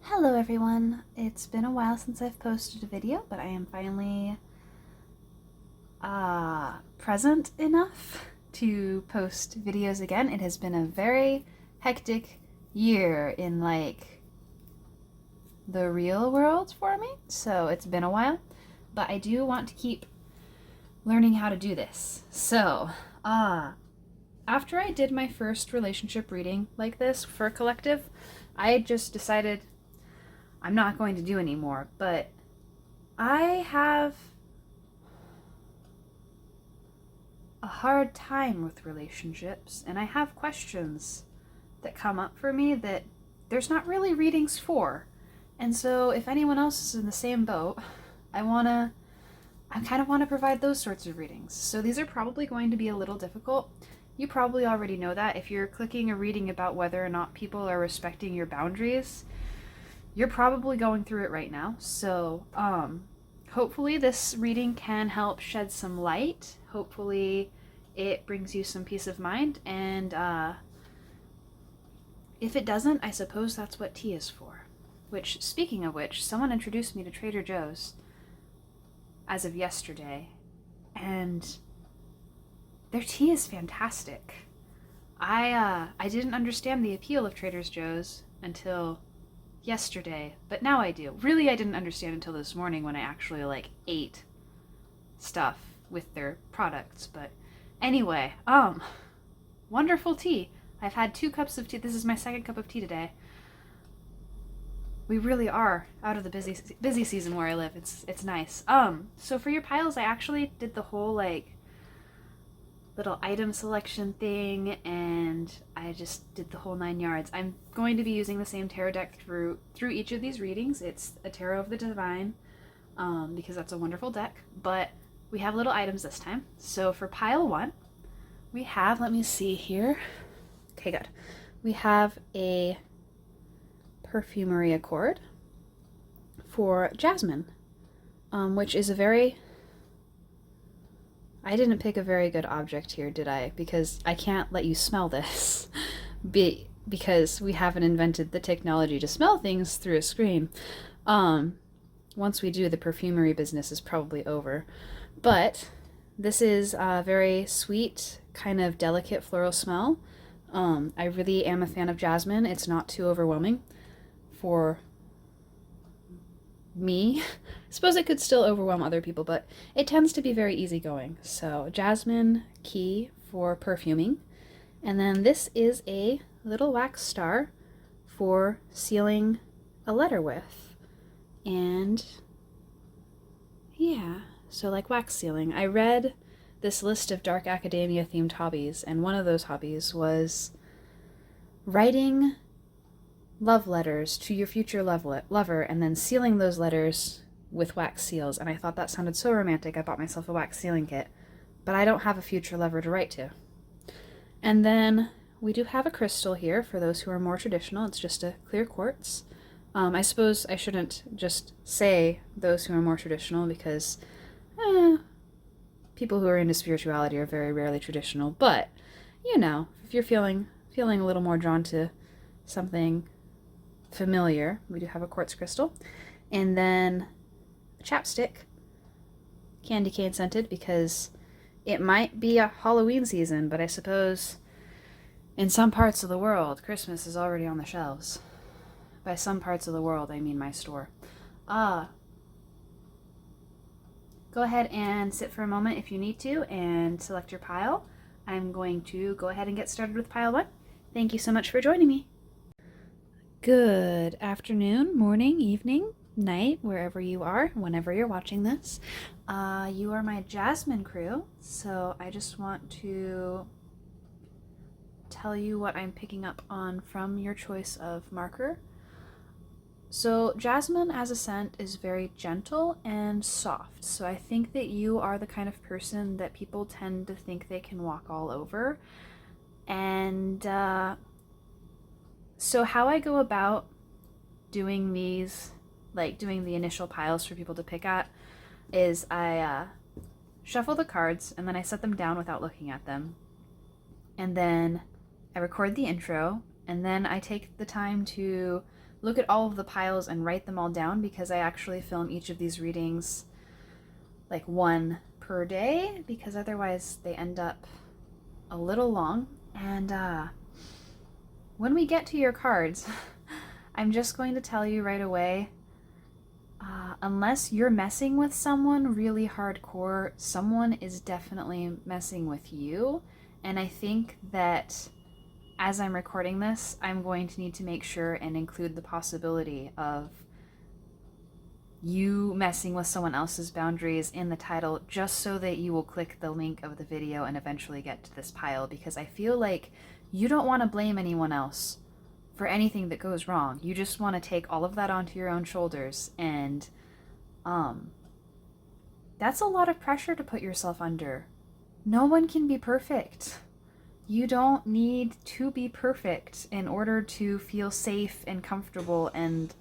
Hello everyone! It's been a while since I've posted a video, but I am finally present enough to post videos again. It has been a very hectic year in the real world for me, so it's been a while, but I do want to keep learning how to do this. So, after I did my first relationship reading like this for a collective, I just decided I'm not going to do anymore, but I have a hard time with relationships, and I have questions that come up for me that there's not really readings for. And so if anyone else is in the same boat, I kind of want to provide those sorts of readings. So these are probably going to be a little difficult. You probably already know that. If you're clicking a reading about whether or not people are respecting your boundaries, you're probably going through it right now. So, hopefully this reading can help shed some light. Hopefully it brings you some peace of mind. And, if it doesn't, I suppose that's what tea is for. Which, speaking of which, someone introduced me to Trader Joe's as of yesterday. And their tea is fantastic. I didn't understand the appeal of Trader Joe's until yesterday, but now I do. Really, I didn't understand until this morning when I actually ate stuff with their products. But anyway, wonderful tea. I've had 2 cups of tea. This is my second cup of tea today. We really are out of the busy season where I live. It's nice. So for your piles, I actually did the whole little item selection thing, and I just did the whole 9 yards. I'm going to be using the same tarot deck through each of these readings. It's a Tarot of the Divine, because that's a wonderful deck, but we have little items this time. So for pile 1, we have, let me see here. Okay, good. We have a perfumery accord for Jasmine, which is I didn't pick a very good object here, did I? Because I can't let you smell this. Because we haven't invented the technology to smell things through a screen. Once we do, the perfumery business is probably over. But this is a very sweet, kind of delicate floral smell. I really am a fan of jasmine. It's not too overwhelming for me. I suppose it could still overwhelm other people, but it tends to be very easygoing. So jasmine key for perfuming. And then this is a little wax star for sealing a letter with. And yeah, so like wax sealing. I read this list of dark academia themed hobbies, and one of those hobbies was writing love letters to your future lover and then sealing those letters with wax seals. And I thought that sounded so romantic. I bought myself a wax sealing kit, but I don't have a future lover to write to. And then we do have a crystal here for those who are more traditional. It's just a clear quartz. I suppose I shouldn't just say those who are more traditional, because people who are into spirituality are very rarely traditional. But if you're feeling a little more drawn to something familiar, we do have a quartz crystal. And then Chapstick, Candycane scented, because it might be a Halloween season, but I suppose in some parts of the world Christmas is already on the shelves. By some parts of the world, I mean my store. Go ahead and sit for a moment if you need to and select your pile. I'm going to go ahead and get started with pile 1. Thank you so much for joining me. Good afternoon, morning, evening, night, wherever you are, whenever you're watching this. You are my Jasmine crew, so I just want to tell you what I'm picking up on from your choice of marker. So jasmine as a scent is very gentle and soft, so I think that you are the kind of person that people tend to think they can walk all over. And so how I go about doing these, doing the initial piles for people to pick at, is I shuffle the cards and then I set them down without looking at them. And then I record the intro, and then I take the time to look at all of the piles and write them all down, because I actually film each of these readings like one per day, because otherwise they end up a little long. And when we get to your cards, I'm just going to tell you right away, unless you're messing with someone really hardcore, someone is definitely messing with you. And I think that as I'm recording this, I'm going to need to make sure and include the possibility of you messing with someone else's boundaries in the title, just so that you will click the link of the video and eventually get to this pile, because I feel like you don't want to blame anyone else for anything that goes wrong. You just want to take all of that onto your own shoulders, and that's a lot of pressure to put yourself under. No one can be perfect. You don't need to be perfect in order to feel safe and comfortable and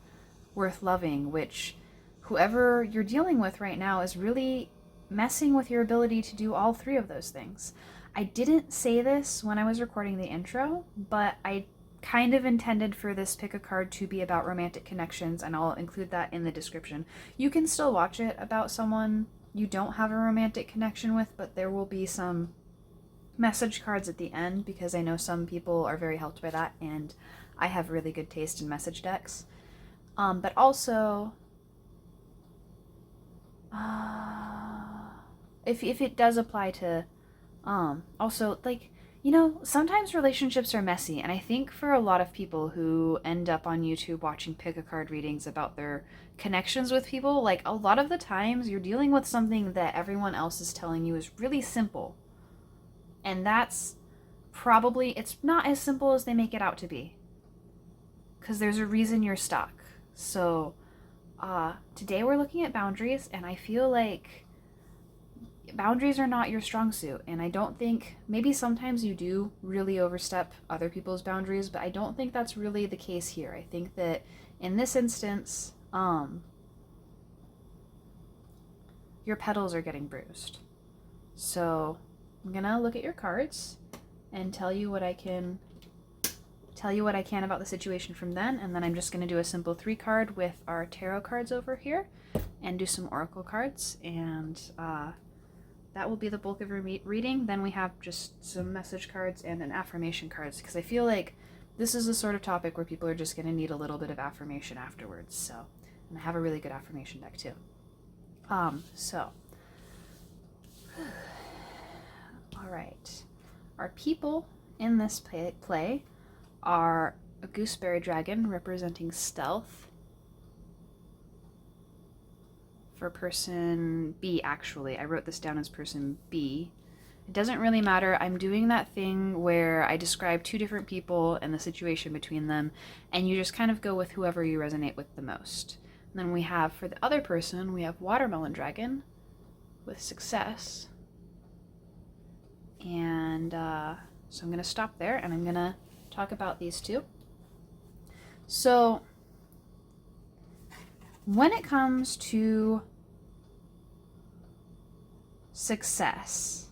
worth loving, which whoever you're dealing with right now is really messing with your ability to do all three of those things. I didn't say this when I was recording the intro, but I kind of intended for this pick a card to be about romantic connections, and I'll include that in the description. You can still watch it about someone you don't have a romantic connection with, but there will be some message cards at the end, because I know some people are very helped by that, and I have really good taste in message decks. But also, if it does apply to, also, like, you know, sometimes relationships are messy, and I think for a lot of people who end up on YouTube watching pick-a-card readings about their connections with people, like, a lot of the times you're dealing with something that everyone else is telling you is really simple. And that's probably, it's not as simple as they make it out to be, because there's a reason you're stuck. So, today we're looking at boundaries, and I feel like boundaries are not your strong suit, and I don't think, maybe sometimes you do really overstep other people's boundaries, but I don't think that's really the case here. I think that in this instance, your petals are getting bruised. So I'm gonna look at your cards and tell you what I can about the situation from then, and then I'm just gonna do a simple 3-card with our tarot cards over here and do some oracle cards, and that will be the bulk of your reading. Then we have just some message cards and an affirmation cards, because I feel like this is the sort of topic where people are just going to need a little bit of affirmation afterwards. So, and I have a really good affirmation deck too. So, all right. Our people in this play are a gooseberry dragon representing stealth. For person B, actually. I wrote this down as person B. It doesn't really matter. I'm doing that thing where I describe 2 different people and the situation between them, and you just kind of go with whoever you resonate with the most. And then we have, for the other person, we have watermelon dragon with success. And so I'm going to stop there, and I'm going to talk about these 2. So when it comes to success,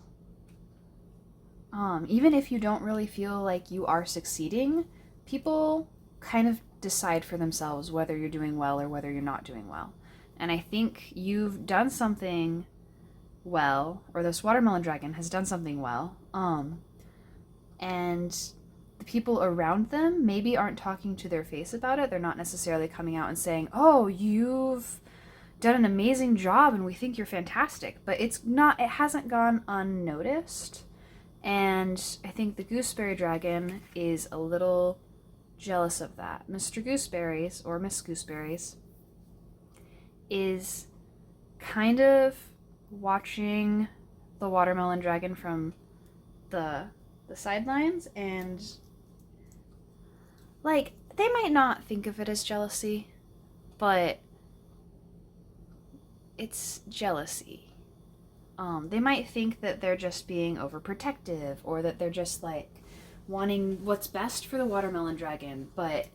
even if you don't really feel like you are succeeding, people kind of decide for themselves whether you're doing well or whether you're not doing well. And I think you've done something well, or this watermelon dragon has done something well, and the people around them maybe aren't talking to their face about it. They're not necessarily coming out and saying, oh, you've done an amazing job and we think you're fantastic, but it hasn't gone unnoticed. And I think the gooseberry dragon is a little jealous of that. Mr. Gooseberries, or Miss Gooseberries, is kind of watching the watermelon dragon from the sidelines, and like, they might not think of it as jealousy, but it's jealousy. They might think that they're just being overprotective, or that they're just like wanting what's best for the watermelon dragon, but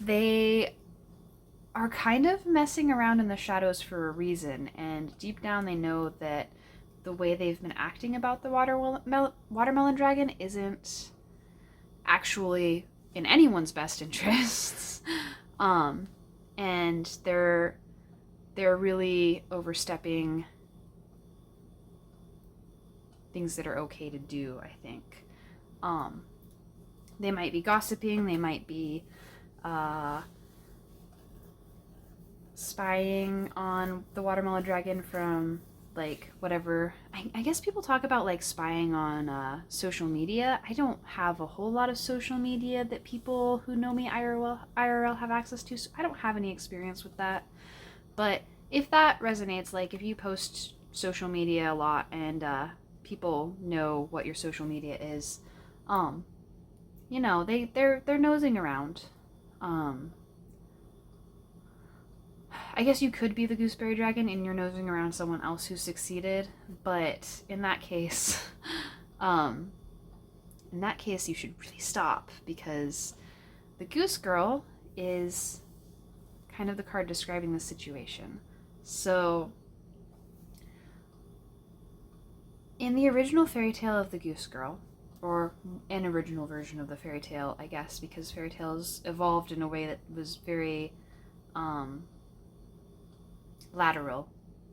they are kind of messing around in the shadows for a reason, and deep down they know that the way they've been acting about the watermelon dragon isn't actually in anyone's best interests. And they're really overstepping things that are okay to do, I think. They might be gossiping, they might be spying on the watermelon dragon from like whatever. I guess people talk about like spying on social media. I don't have a whole lot of social media that people who know me IRL have access to, so I don't have any experience with that. But if that resonates, like if you post social media a lot and people know what your social media is, you know, they're nosing around. I guess you could be the gooseberry dragon and you're nosing around someone else who succeeded, but in that case, you should really stop, because the goose girl is kind of the card describing the situation. So, in the original fairy tale of the goose girl, or an original version of the fairy tale, I guess, because fairy tales evolved in a way that was very lateral,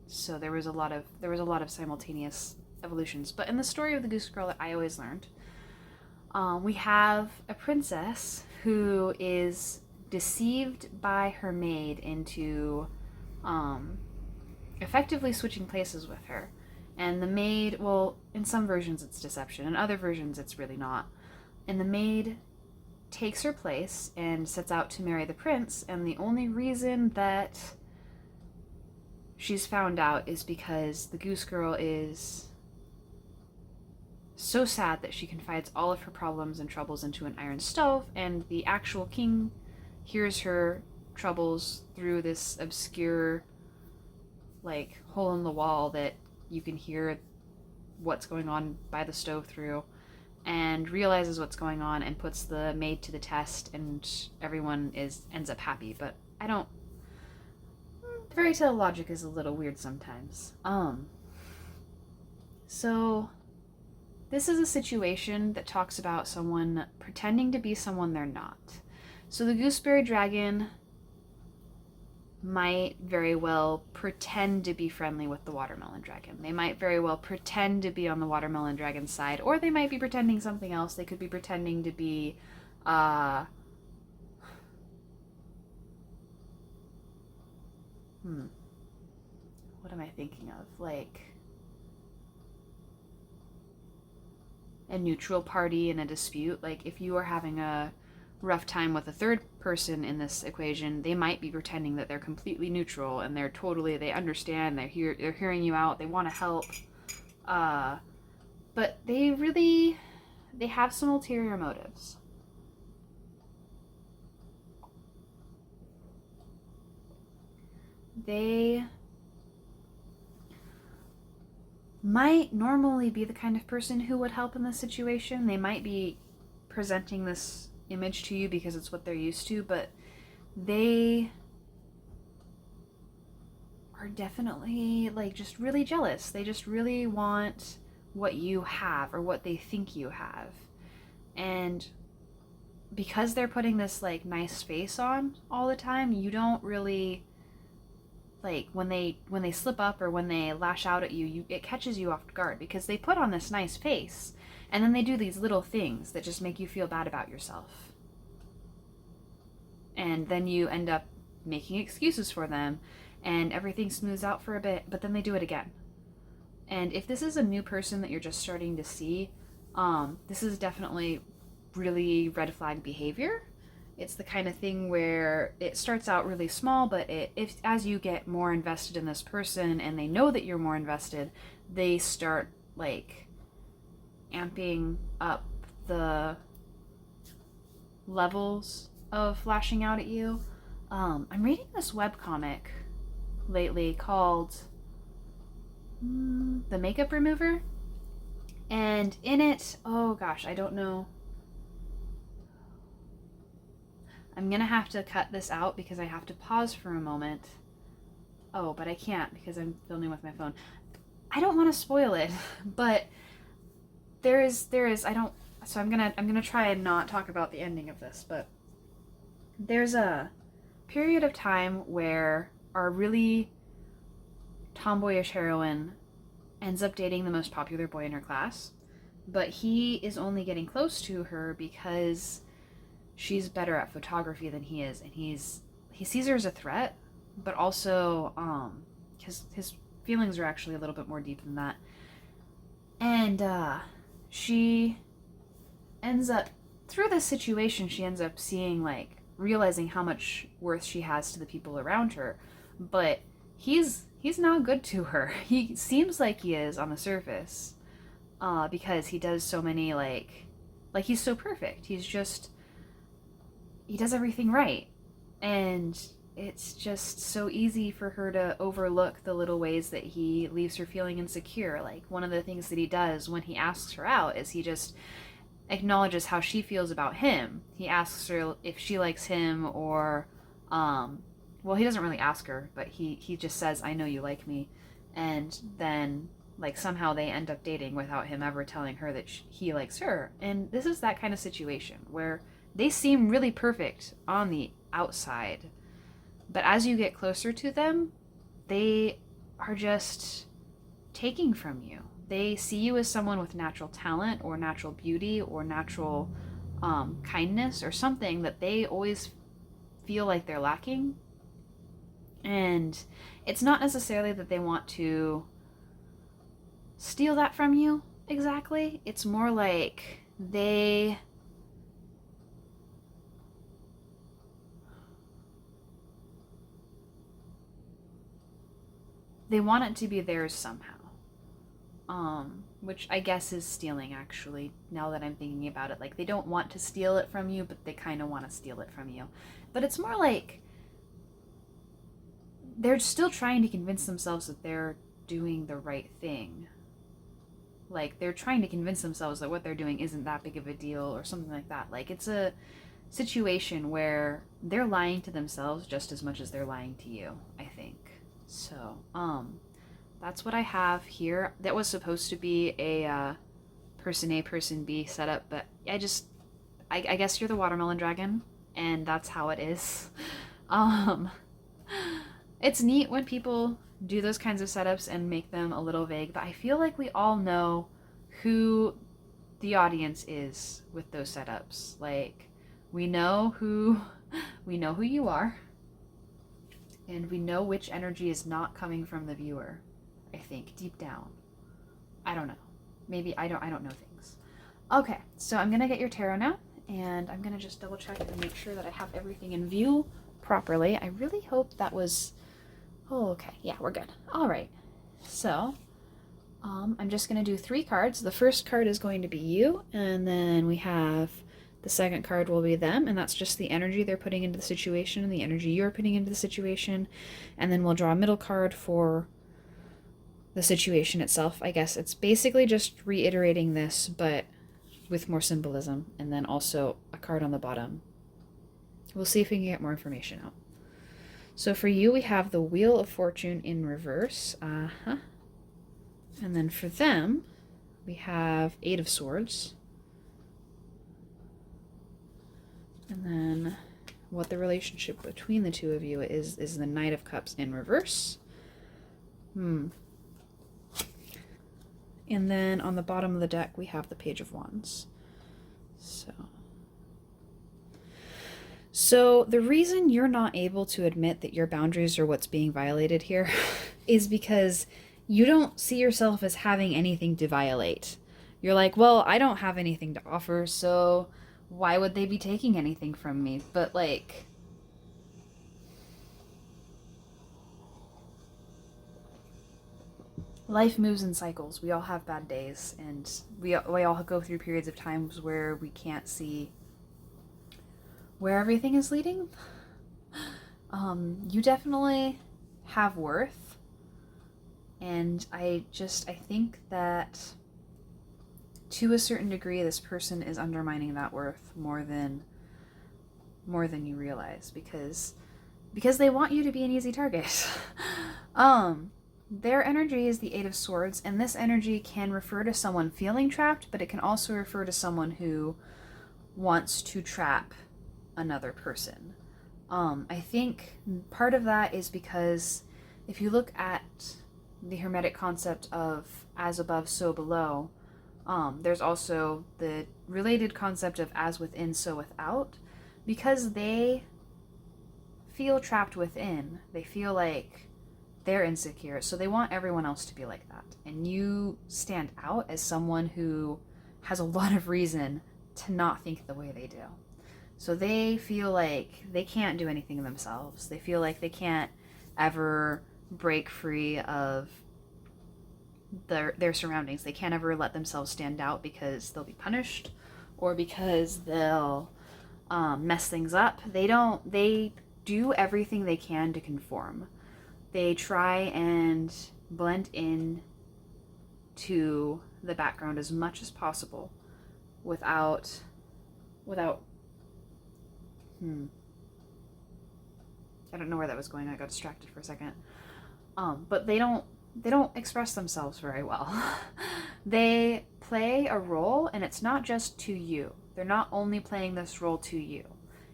so there was a lot of simultaneous evolutions. But in the story of the goose girl that I always learned, we have a princess who is deceived by her maid into effectively switching places with her. And the maid, well, in some versions it's deception, in other versions it's really not. And the maid takes her place and sets out to marry the prince, and the only reason that she's found out is because the goose girl is so sad that she confides all of her problems and troubles into an iron stove, and the actual king hears her troubles through this obscure, like, hole in the wall that you can hear what's going on by the stove through, and realizes what's going on and puts the maid to the test, and everyone ends up happy. But I don't... Fairy tale logic is a little weird sometimes. So this is a situation that talks about someone pretending to be someone they're not. So the gooseberry dragon might very well pretend to be friendly with the watermelon dragon. They might very well pretend to be on the watermelon dragon's side, or they might be pretending something else. They could be pretending to be what am I thinking of? Like a neutral party in a dispute. Like if you are having a rough time with a third person in this equation, they might be pretending that they're completely neutral and they understand, they're hearing you out, they want to help, but they have some ulterior motives. They might normally be the kind of person who would help in this situation. They might be presenting this image to you because it's what they're used to, but they are definitely like just really jealous. They just really want what you have or what they think you have. And because they're putting this like nice face on all the time, you don't really, like, when they slip up or when they lash out at you, it catches you off guard because they put on this nice face and then they do these little things that just make you feel bad about yourself. And then you end up making excuses for them and everything smooths out for a bit, but then they do it again. And if this is a new person that you're just starting to see, this is definitely really red flag behavior. It's the kind of thing where it starts out really small, but if as you get more invested in this person and they know that you're more invested, they start like amping up the levels of flashing out at you. I'm reading this webcomic lately called The Makeup Remover, and in it, oh gosh, I don't know. I'm gonna have to cut this out because I have to pause for a moment. Oh, but I can't because I'm filming with my phone. I don't want to spoil it, but there is I don't, so I'm gonna try and not talk about the ending of this, but there's a period of time where our really tomboyish heroine ends up dating the most popular boy in her class, but he is only getting close to her because she's better at photography than he is, and he sees her as a threat, but also his feelings are actually a little bit more deep than that. And she ends up, through this situation, she ends up seeing, like, realizing how much worth she has to the people around her, but he's not good to her. He seems like he is on the surface, because he does so many, like he's so perfect. He does everything right. And it's just so easy for her to overlook the little ways that he leaves her feeling insecure. Like, one of the things that he does when he asks her out is he just acknowledges how she feels about him. He asks her if she likes him, or well, he doesn't really ask her, but he just says, "I know you like me." And then, like, somehow they end up dating without him ever telling her that he likes her. And this is that kind of situation where they seem really perfect on the outside, but as you get closer to them, they are just taking from you. They see you as someone with natural talent or natural beauty or natural kindness or something that they always feel like they're lacking. And it's not necessarily that they want to steal that from you exactly. It's more like they want it to be theirs somehow. Which I guess is stealing, actually, now that I'm thinking about it. Like, they don't want to steal it from you, but they kind of want to steal it from you. But it's more like they're still trying to convince themselves that they're doing the right thing. Like, they're trying to convince themselves that what they're doing isn't that big of a deal or something like that. Like, it's a situation where they're lying to themselves just as much as they're lying to you, I think. So, that's what I have here. That was supposed to be a person A, person B setup, but I guess you're the watermelon dragon, and that's how it is. It's neat when people do those kinds of setups and make them a little vague, but I feel like we all know who the audience is with those setups. Like, we know who you are, and we know which energy is not coming from the viewer. I think deep down. I don't know. Maybe I don't know things. Okay, so I'm gonna get your tarot now, and I'm gonna just double check and make sure that I have everything in view properly. I really hope that was. Oh, okay. Yeah, we're good. All right. So, I'm just gonna do 3 cards. The first card is going to be you, and then we have the second card will be them, and that's just the energy they're putting into the situation and the energy you're putting into the situation. And then we'll draw a middle card for the situation itself. I guess it's basically just reiterating this, but with more symbolism, and then also a card on the bottom. We'll see if we can get more information out. So for you, we have the Wheel of Fortune in reverse. And then for them, we have 8 of Swords. And then what the relationship between the two of you is the Knight of Cups in reverse. And then on the bottom of the deck, we have the Page of Wands. So the reason you're not able to admit that your boundaries are what's being violated here is because you don't see yourself as having anything to violate. You're like, well, I don't have anything to offer, so why would they be taking anything from me? But, like, life moves in cycles. We all have bad days, and we all go through periods of times where we can't see where everything is leading. You definitely have worth, and I think that to a certain degree this person is undermining that worth more than you realize, because they want you to be an easy target. Their energy is the 8 of Swords, and this energy can refer to someone feeling trapped, but it can also refer to someone who wants to trap another person. I think part of that is because if you look at the Hermetic concept of as above, so below, there's also the related concept of as within, so without. Because they feel trapped within, they feel like they're insecure, so they want everyone else to be like that. And you stand out as someone who has a lot of reason to not think the way they do. So they feel like they can't do anything themselves. They feel like they can't ever break free of their surroundings. They can't ever let themselves stand out because they'll be punished or because they'll mess things up. They do everything they can to conform. They try and blend in to the background as much as possible without I don't know where that was going. I got distracted for a second. But they don't express themselves very well. They play a role, and it's not just to you. They're not only playing this role to you.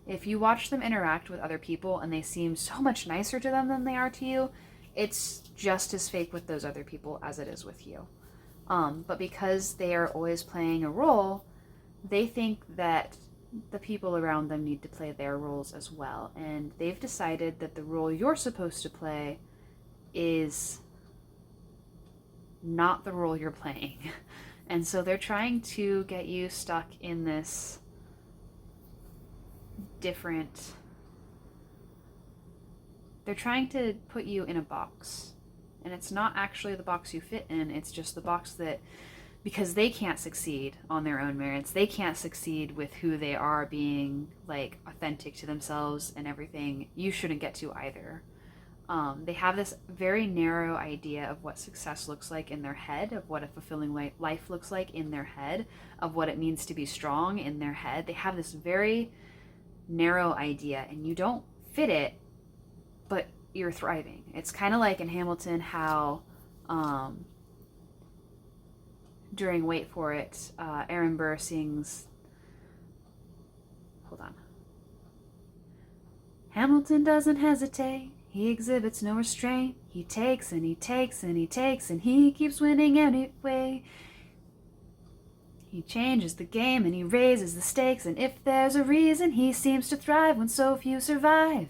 If you watch them interact with other people and they seem so much nicer to them than they are to you, it's just as fake with those other people as it is with you. But because they are always playing a role, they think that the people around them need to play their roles as well. And they've decided that the role you're supposed to play is not the role you're playing. And so they're trying to get you stuck in this different... They're trying to put you in a box. And it's not actually the box you fit in, it's just the box that... Because they can't succeed on their own merits. They can't succeed with who they are being, like, authentic to themselves and everything. You shouldn't get to either. They have this very narrow idea of what success looks like in their head, of what a fulfilling life looks like in their head, of what it means to be strong in their head. They have this very narrow idea, and you don't fit it, but you're thriving. It's kind of like in Hamilton how during Wait For It, Aaron Burr sings, hold on. Hamilton doesn't hesitate. He exhibits no restraint. He takes and he takes and he takes and he keeps winning anyway. He changes the game and he raises the stakes, and if there's a reason, he seems to thrive when so few survive.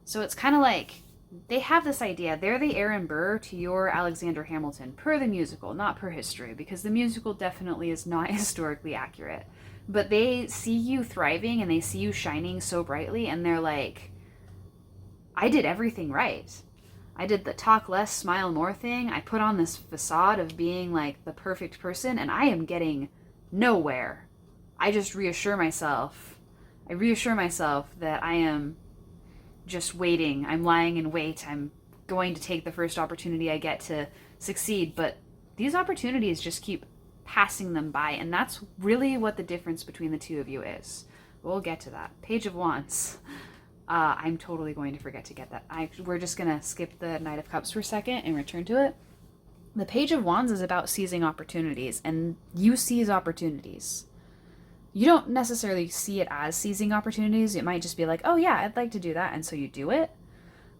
So it's kind of like they have this idea. They're the Aaron Burr to your Alexander Hamilton, per the musical, not per history, because the musical definitely is not historically accurate. But they see you thriving and they see you shining so brightly, and they're like, I did everything right. I did the talk less, smile more thing. I put on this facade of being like the perfect person, and I am getting nowhere. I just reassure myself. I reassure myself that I am just waiting. I'm lying in wait. I'm going to take the first opportunity I get to succeed. But these opportunities just keep passing them by, and that's really what the difference between the two of you is. We'll get to that. Page of Wands. I'm totally going to forget to get that. We're just going to skip the Knight of Cups for a second and return to it. The Page of Wands is about seizing opportunities, and you seize opportunities. You don't necessarily see it as seizing opportunities. It might just be like, oh yeah, I'd like to do that, and so you do it.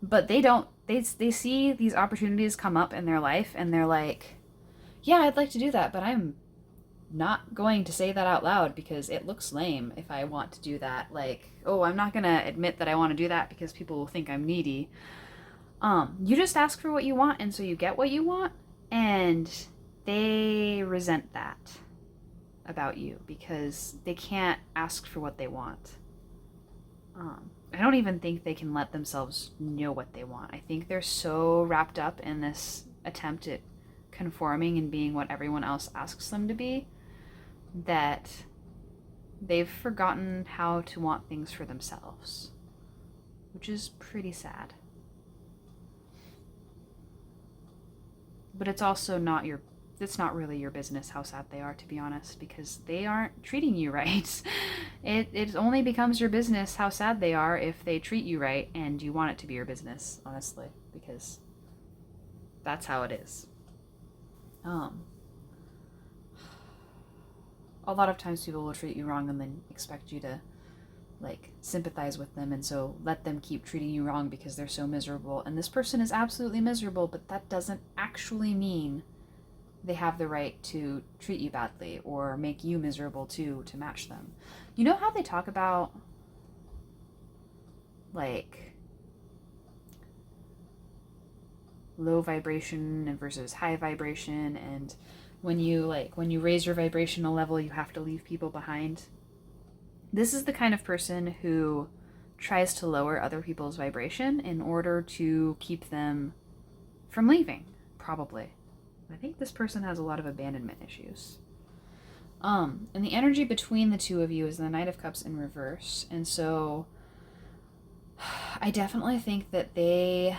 But they don't. They see these opportunities come up in their life, and they're like, yeah, I'd like to do that, but I'm not going to say that out loud because it looks lame if I want to do that. Like, oh, I'm not going to admit that I want to do that because people will think I'm needy. You just ask for what you want, and so you get what you want, and they resent that about you because they can't ask for what they want. I don't even think they can let themselves know what they want. I think they're so wrapped up in this attempt at conforming and being what everyone else asks them to be that they've forgotten how to want things for themselves, which is pretty sad. But it's also it's not really your business how sad they are, to be honest, because they aren't treating you right. It only becomes your business how sad they are if they treat you right, and you want it to be your business, honestly, because that's how it is. A lot of times people will treat you wrong and then expect you to like sympathize with them, and so let them keep treating you wrong because they're so miserable. And this person is absolutely miserable, but that doesn't actually mean they have the right to treat you badly or make you miserable too to match them. You know how they talk about like low vibration and versus high vibration, and when you raise your vibrational level, you have to leave people behind. This is the kind of person who tries to lower other people's vibration in order to keep them from leaving, probably. I think this person has a lot of abandonment issues. And the energy between the two of you is the Knight of Cups in reverse. And so I definitely think that they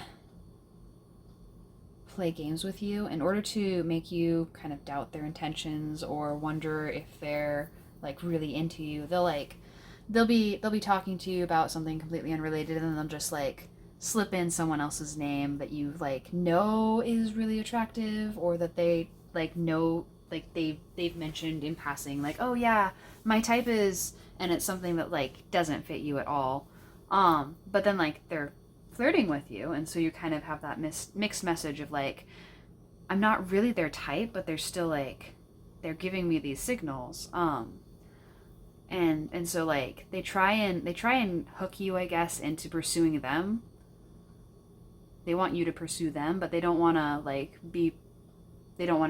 play games with you in order to make you kind of doubt their intentions or wonder if they're like really into you. They'll be talking to you about something completely unrelated, and then they'll just like slip in someone else's name that you like know is really attractive, or that they like know, like they've mentioned in passing, like, oh yeah, my type is, and it's something that like doesn't fit you at all. But then like they're flirting with you, and so you kind of have that mixed message of like, I'm not really their type, but they're still like, they're giving me these signals. And so like they try and hook you, I guess, into pursuing them. They want you to pursue them, but they don't want to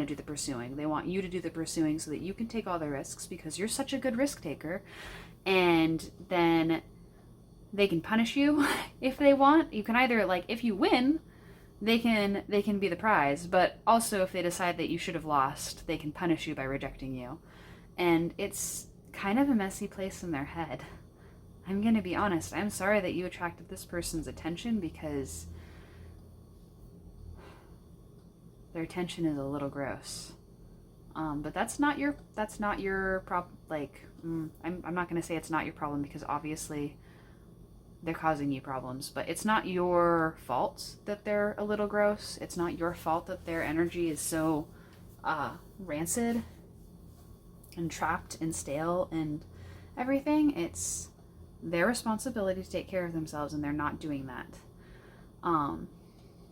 do the pursuing. They want you to do the pursuing so that you can take all the risks because you're such a good risk taker. And then they can punish you if they want. You can either, like, if you win, they can be the prize, but also if they decide that you should have lost, they can punish you by rejecting you. And it's kind of a messy place in their head. I'm gonna be honest. I'm sorry that you attracted this person's attention, because their attention is a little gross. But that's not your problem. Like, I'm not gonna say it's not your problem, because obviously they're causing you problems, but it's not your fault that they're a little gross. It's not your fault that their energy is so rancid and trapped and stale and everything. It's their responsibility to take care of themselves, and they're not doing that.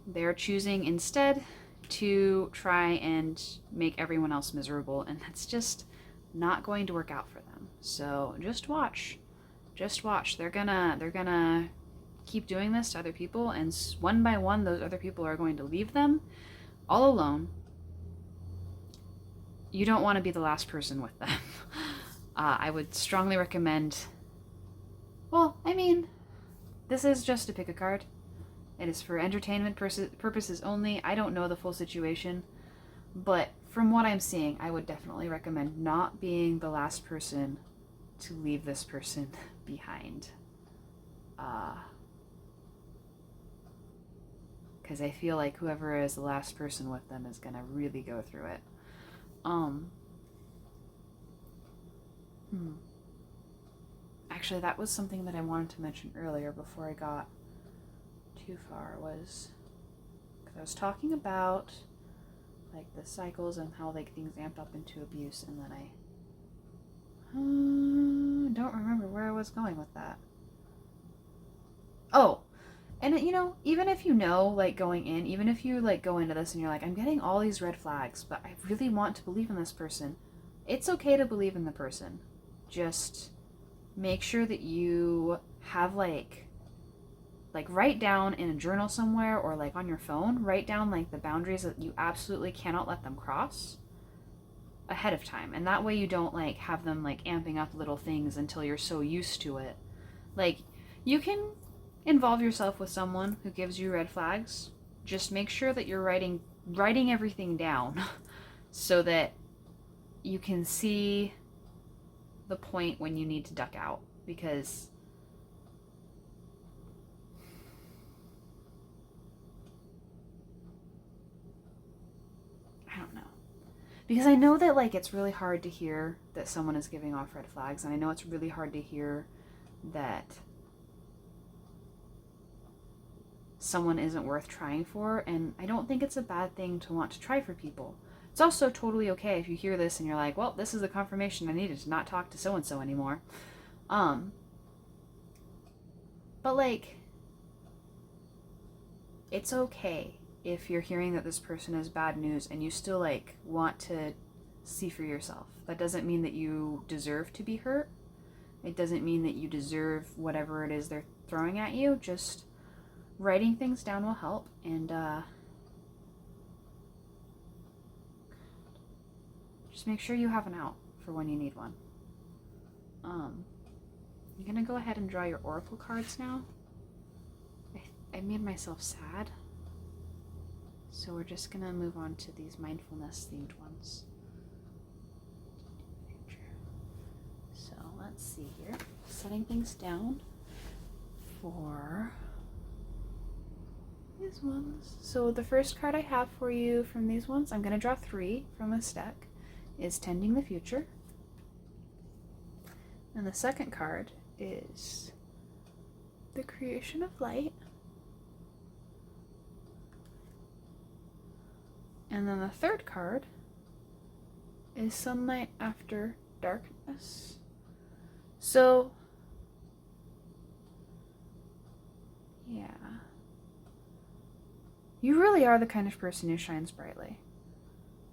They're choosing instead to try and make everyone else miserable, and that's just not going to work out for them. So just watch. They're gonna keep doing this to other people, and one by one those other people are going to leave them all alone. You don't want to be the last person with them. I would strongly recommend, well, I mean, this is just to pick a card. It is for entertainment purposes only. I don't know the full situation, but from what I'm seeing, I would definitely recommend not being the last person to leave this person behind. Because I feel like whoever is the last person with them is gonna really go through it. Actually, that was something that I wanted to mention earlier before I got too far, was because I was talking about like the cycles and how like things amp up into abuse, and then I don't remember where I was going with that. Oh, and you know, even if you know, like going in, even if you like go into this and you're like, I'm getting all these red flags, but I really want to believe in this person, it's okay to believe in the person. Just make sure that you have like write down in a journal somewhere, or like on your phone, write down like the boundaries that you absolutely cannot let them cross ahead of time. And that way you don't like have them like amping up little things until you're so used to it. Like, you can involve yourself with someone who gives you red flags. Just make sure that you're writing everything down so that you can see the point when you need to duck out, because I don't know. Because I know that like it's really hard to hear that someone is giving off red flags, and I know it's really hard to hear that someone isn't worth trying for, and I don't think it's a bad thing to want to try for people. It's also totally okay if you hear this and you're like, well, this is the confirmation I needed to not talk to so-and-so anymore. But like, it's okay if you're hearing that this person is bad news and you still like want to see for yourself. That doesn't mean that you deserve to be hurt. It doesn't mean that you deserve whatever it is they're throwing at you. Just writing things down will help, and just make sure you have an out for when you need one. I'm gonna go ahead and draw your oracle cards now. I made myself sad, so we're just gonna move on to these mindfulness themed ones. So let's see here, setting things down for these ones. So the first card I have for you from these ones, I'm gonna draw 3 from this deck, is Tending the Future. And the second card is the Creation of Light. And then the third card is Sunlight After Darkness. So, yeah. You really are the kind of person who shines brightly.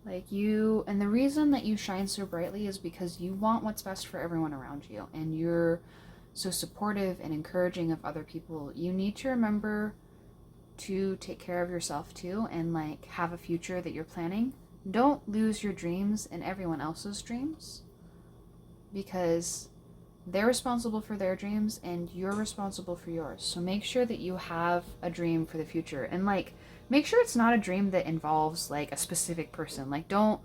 Like you, and the reason that you shine so brightly is because you want what's best for everyone around you, and you're so supportive and encouraging of other people. You need to remember to take care of yourself too, and like have a future that you're planning. Don't lose your dreams and everyone else's dreams, because they're responsible for their dreams and you're responsible for yours. So make sure that you have a dream for the future, and like make sure it's not a dream that involves like a specific person. Like don't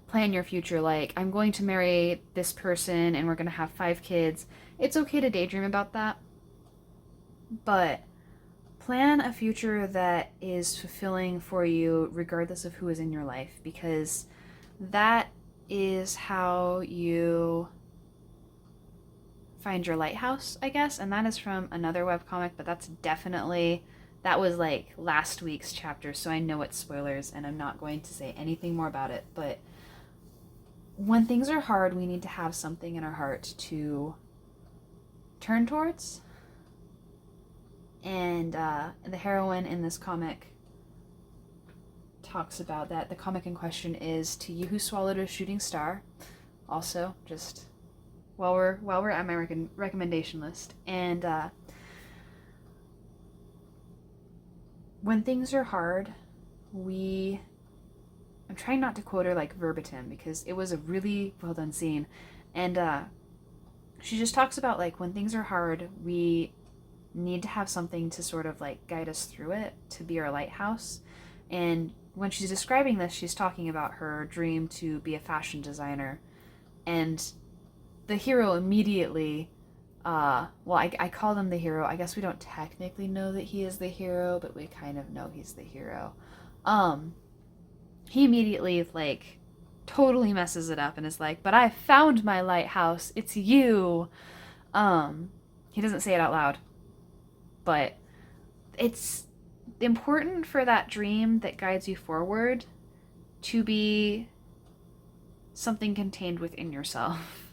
plan your future like I'm going to marry this person and we're going to have 5 kids. It's okay to daydream about that, but plan a future that is fulfilling for you regardless of who is in your life, because that is how you find your lighthouse, I guess. And that is from another webcomic, but that was like last week's chapter, so I know it's spoilers and I'm not going to say anything more about it. But when things are hard, we need to have something in our heart to turn towards. And the heroine in this comic talks about that. The comic in question is To You Who Swallowed a Shooting Star. Also, just while we're at my recommendation list. And when things are hard, I'm trying not to quote her like verbatim because it was a really well done scene. And she just talks about like when things are hard, we need to have something to sort of like guide us through it, to be our lighthouse. And when she's describing this, she's talking about her dream to be a fashion designer. And the hero immediately, I call him the hero. I guess we don't technically know that he is the hero, but we kind of know he's the hero. He immediately, like, totally messes it up and is like, but I found my lighthouse. It's you. He doesn't say it out loud, but it's important for that dream that guides you forward to be something contained within yourself,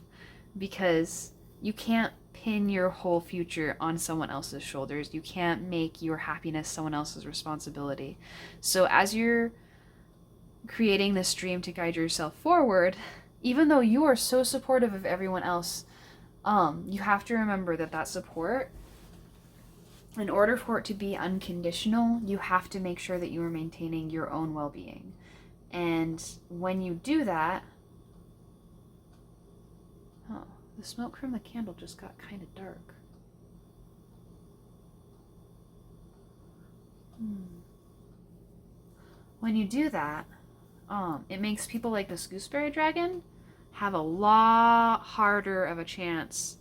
because you can't pin your whole future on someone else's shoulders. You can't make your happiness someone else's responsibility. So as you're creating this dream to guide yourself forward, even though you are so supportive of everyone else, you have to remember that support, in order for it to be unconditional, you have to make sure that you are maintaining your own well-being. And when you do that, the smoke from the candle just got kind of dark. When you do that, it makes people like this gooseberry dragon have a lot harder of a chance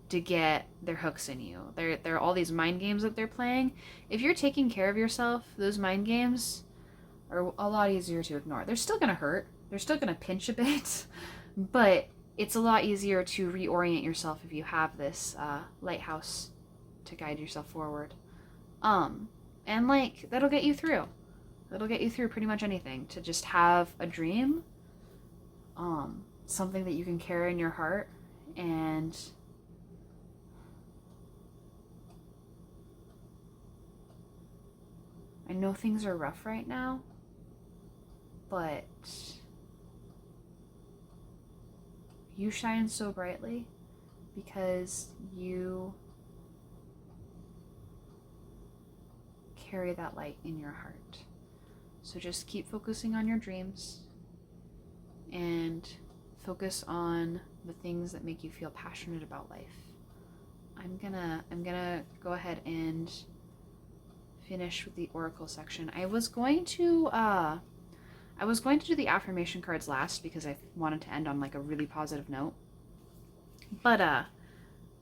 to get their hooks in you. There are all these mind games that they're playing. If you're taking care of yourself, those mind games are a lot easier to ignore. They're still gonna hurt. They're still gonna pinch a bit, but it's a lot easier to reorient yourself if you have this lighthouse to guide yourself forward. And like, that'll get you through. That'll get you through pretty much anything, to just have a dream, something that you can carry in your heart, and I know things are rough right now, but you shine so brightly because you carry that light in your heart. So just keep focusing on your dreams and focus on the things that make you feel passionate about life. I'm gonna go ahead and finish with the oracle section. I was going to do the affirmation cards last because I wanted to end on like a really positive note. But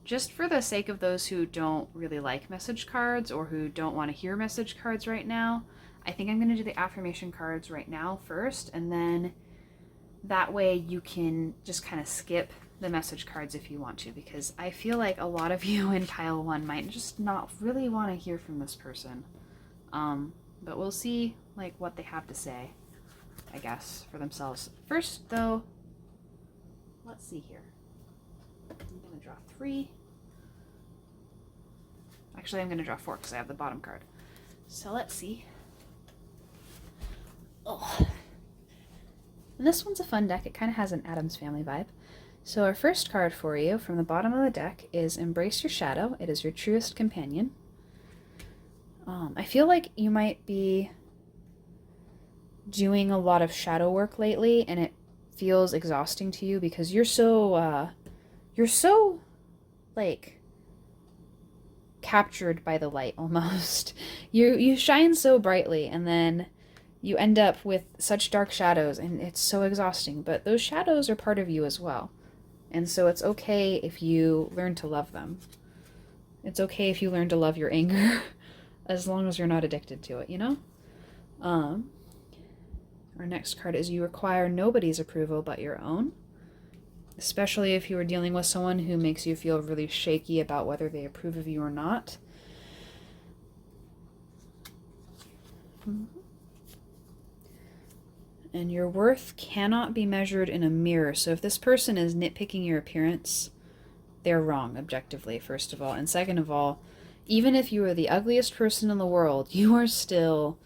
just for the sake of those who don't really like message cards or who don't want to hear message cards right now, I think I'm going to do the affirmation cards right now first, and then that way you can just kind of skip the message cards if you want to, because I feel like a lot of you in pile 1 might just not really want to hear from this person. But we'll see like what they have to say, I guess, for themselves. First though, let's see here. I'm going to draw 3. Actually, I'm going to draw 4 because I have the bottom card. So let's see. Oh. And this one's a fun deck. It kind of has an Addams Family vibe. So our first card for you from the bottom of the deck is Embrace Your Shadow. It is your truest companion. I feel like you might be doing a lot of shadow work lately, and it feels exhausting to you because you're so like captured by the light almost. You shine so brightly, and then you end up with such dark shadows, and it's so exhausting. But those shadows are part of you as well. And so it's okay if you learn to love them. It's okay if you learn to love your anger, as long as you're not addicted to it, you know? Our next card is You Require Nobody's Approval but Your Own. Especially if you are dealing with someone who makes you feel really shaky about whether they approve of you or not. And your worth cannot be measured in a mirror. So if this person is nitpicking your appearance, they're wrong, objectively, first of all. And second of all, even if you are the ugliest person in the world, you are still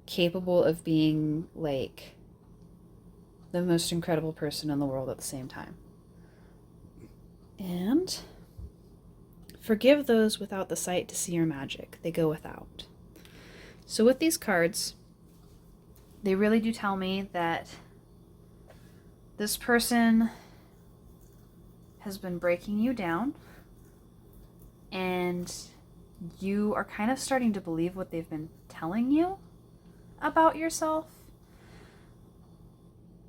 capable of being, like, the most incredible person in the world at the same time. And forgive those without the sight to see your magic. They go without. So with these cards, they really do tell me that this person has been breaking you down, and you are kind of starting to believe what they've been telling you about yourself.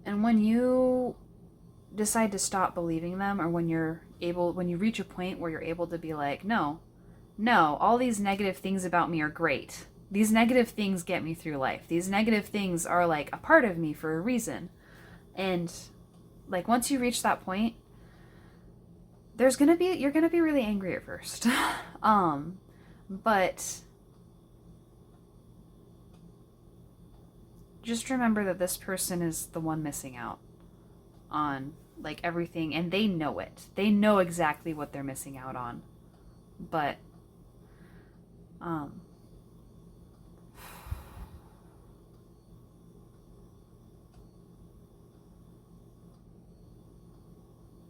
And when you decide to stop believing them, or when you reach a point where you're able to be like, no, all these negative things about me are great. These negative things get me through life. These negative things are like a part of me for a reason. And like once you reach that point, you're gonna be really angry at first. But just remember that this person is the one missing out on like everything, and they know it. They know exactly what they're missing out on. But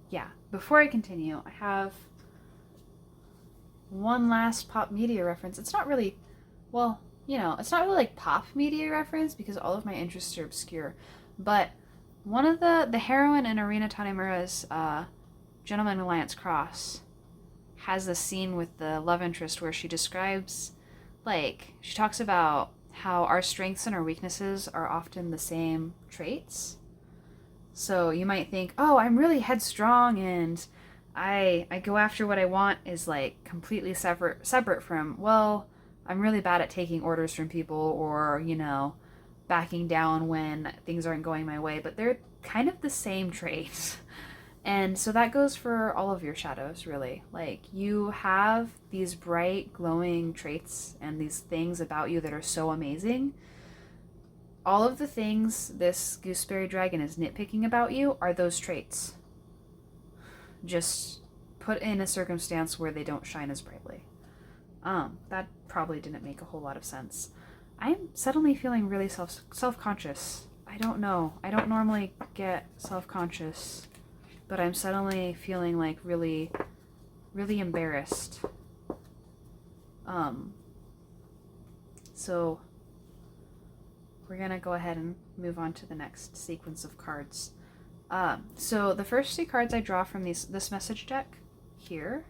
yeah, before I continue, I have one last pop media reference. It's not really, well, it's not really like pop media reference because all of my interests are obscure. But one of the heroine in Arina Tanemura's Gentleman Alliance Cross has this scene with the love interest where she describes, like, she talks about how our strengths and our weaknesses are often the same traits. So you might think, oh, I'm really headstrong and I go after what I want is like completely separate from, well, I'm really bad at taking orders from people or, backing down when things aren't going my way, but they're kind of the same traits. And so that goes for all of your shadows, really. Like, you have these bright, glowing traits and these things about you that are so amazing. All of the things this gooseberry dragon is nitpicking about you are those traits. Just put in a circumstance where they don't shine as brightly. That probably didn't make a whole lot of sense. I'm suddenly feeling really self-conscious. I don't know. I don't normally get self-conscious, but I'm suddenly feeling like really, really embarrassed. So we're gonna go ahead and move on to the next sequence of cards. So the first 3 cards I draw from this message deck here.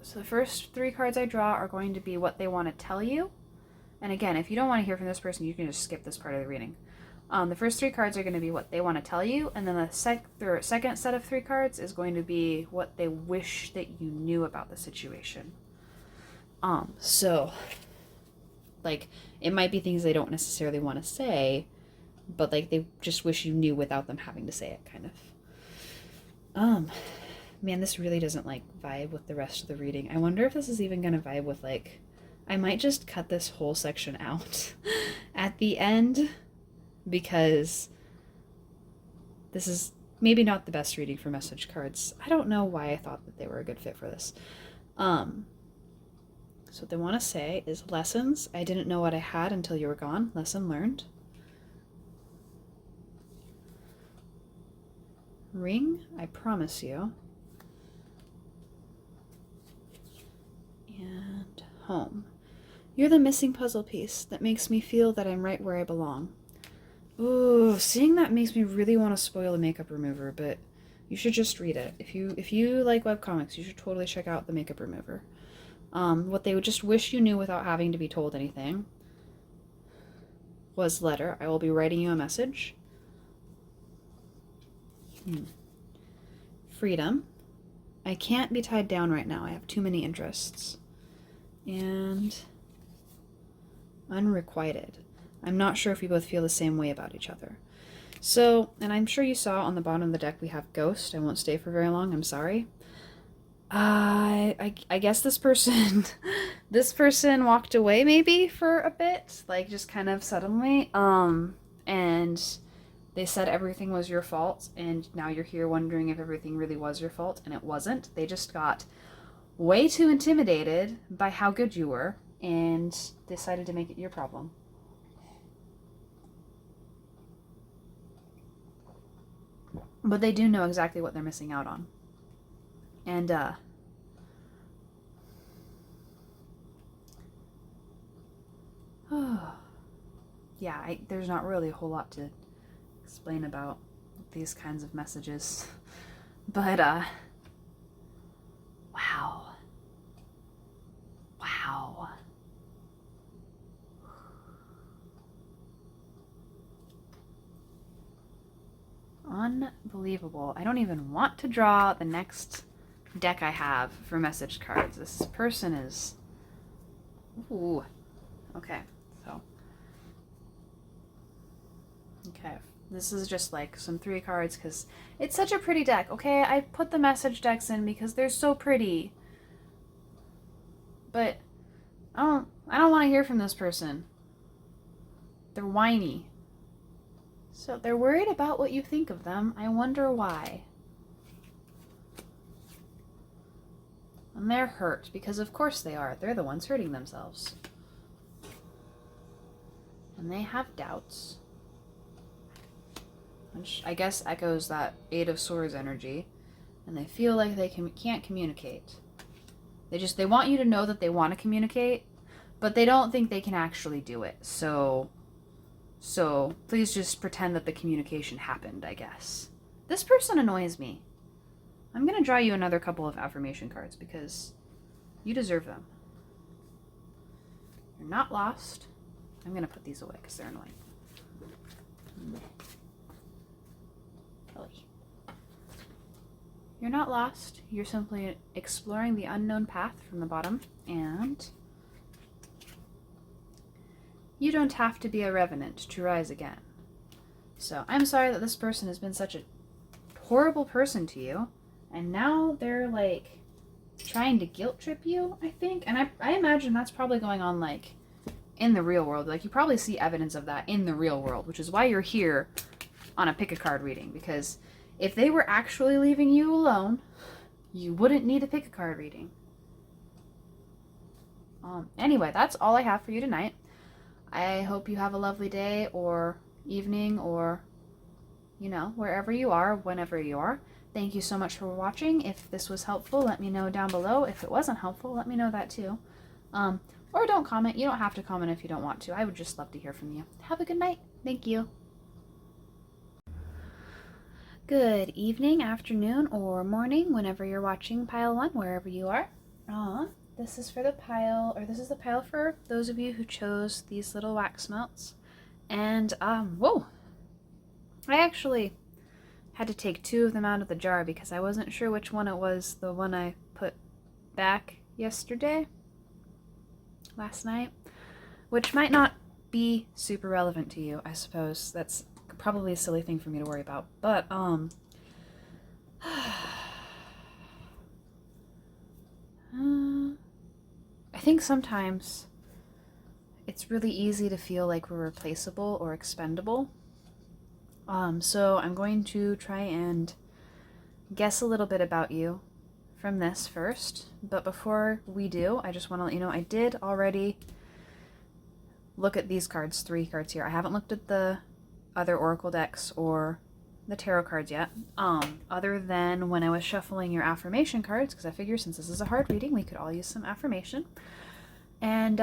So the first 3 cards I draw are going to be what they want to tell you. And again, if you don't want to hear from this person, you can just skip this part of the reading. The first 3 cards are going to be what they want to tell you, and then the second set of 3 cards is going to be what they wish that you knew about the situation. So, like, it might be things they don't necessarily want to say, but, like, they just wish you knew without them having to say it, kind of. Man, this really doesn't, like, vibe with the rest of the reading. I wonder if this is even going to vibe with, like, I might just cut this whole section out at the end, because this is maybe not the best reading for message cards. I don't know why I thought that they were a good fit for this. So what they want to say is lessons. I didn't know what I had until you were gone. Lesson learned. Ring, I promise you. And home. You're the missing puzzle piece that makes me feel that I'm right where I belong. Ooh, seeing that makes me really want to spoil the makeup remover, but you should just read it. If you like webcomics, you should totally check out the makeup remover. What they would just wish you knew without having to be told anything was letter. I will be writing you a message. Freedom. I can't be tied down right now. I have too many interests. And unrequited. I'm not sure if we both feel the same way about each other. So, and I'm sure you saw on the bottom of the deck we have Ghost. I won't stay for very long. I'm sorry. I guess this person walked away maybe for a bit, like just kind of suddenly. And they said everything was your fault, and now you're here wondering if everything really was your fault, and it wasn't. They just got way too intimidated by how good you were and decided to make it your problem. But they do know exactly what they're missing out on. And, yeah, there's not really a whole lot to explain about these kinds of messages. But, wow. Wow. Unbelievable. I don't even want to draw the next deck I have for message cards. This person is... Ooh. Okay, so... Okay, this is just like some 3 cards because it's such a pretty deck. Okay, I put the message decks in because they're so pretty. But I don't want to hear from this person. They're whiny. So they're worried about what you think of them. I wonder why. And they're hurt, because of course they are. They're the ones hurting themselves. And they have doubts. Which I guess echoes that 8 of Swords energy. And they feel like they can't communicate. They want you to know that they want to communicate, but they don't think they can actually do it. So please just pretend that the communication happened, I guess. This person annoys me. I'm going to draw you another couple of affirmation cards because you deserve them. You're not lost. I'm going to put these away because they're annoying. You're not lost. You're simply exploring the unknown path from the bottom, and you don't have to be a revenant to rise again. So I'm sorry that this person has been such a horrible person to you, and now they're like trying to guilt trip you, I think. And I imagine that's probably going on like in the real world. Like you probably see evidence of that in the real world, which is why you're here on a pick a card reading, because if they were actually leaving you alone, you wouldn't need a pick a card reading. Anyway, that's all I have for you tonight. I hope you have a lovely day or evening or, wherever you are, whenever you are. Thank you so much for watching. If this was helpful, let me know down below. If it wasn't helpful, let me know that too. Or don't comment. You don't have to comment if you don't want to. I would just love to hear from you. Have a good night. Thank you. Good evening, afternoon, or morning, whenever you're watching Pile 1, wherever you are. This is the pile for those of you who chose these little wax melts. And, whoa! I actually had to take 2 of them out of the jar because I wasn't sure which one it was, the one I put back last night, which might not be super relevant to you, I suppose. That's probably a silly thing for me to worry about, but, I think sometimes it's really easy to feel like we're replaceable or expendable. So I'm going to try and guess a little bit about you from this first. But before we do, I just want to let you know I did already look at these cards, 3 cards here. I haven't looked at the other Oracle decks or the tarot cards yet, other than when I was shuffling your affirmation cards, because I figure since this is a hard reading, we could all use some affirmation. And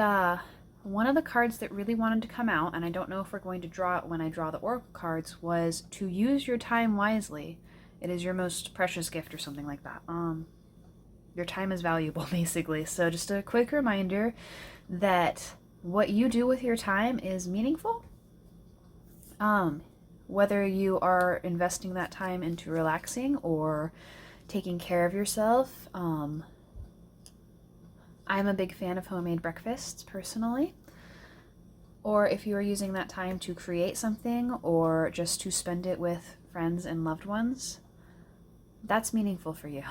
one of the cards that really wanted to come out, and I don't know if we're going to draw it when I draw the Oracle cards, was to use your time wisely. It is your most precious gift or something like that. Your time is valuable, basically. So just a quick reminder that what you do with your time is meaningful. Whether you are investing that time into relaxing or taking care of yourself. I'm a big fan of homemade breakfasts, personally. Or if you are using that time to create something or just to spend it with friends and loved ones, that's meaningful for you.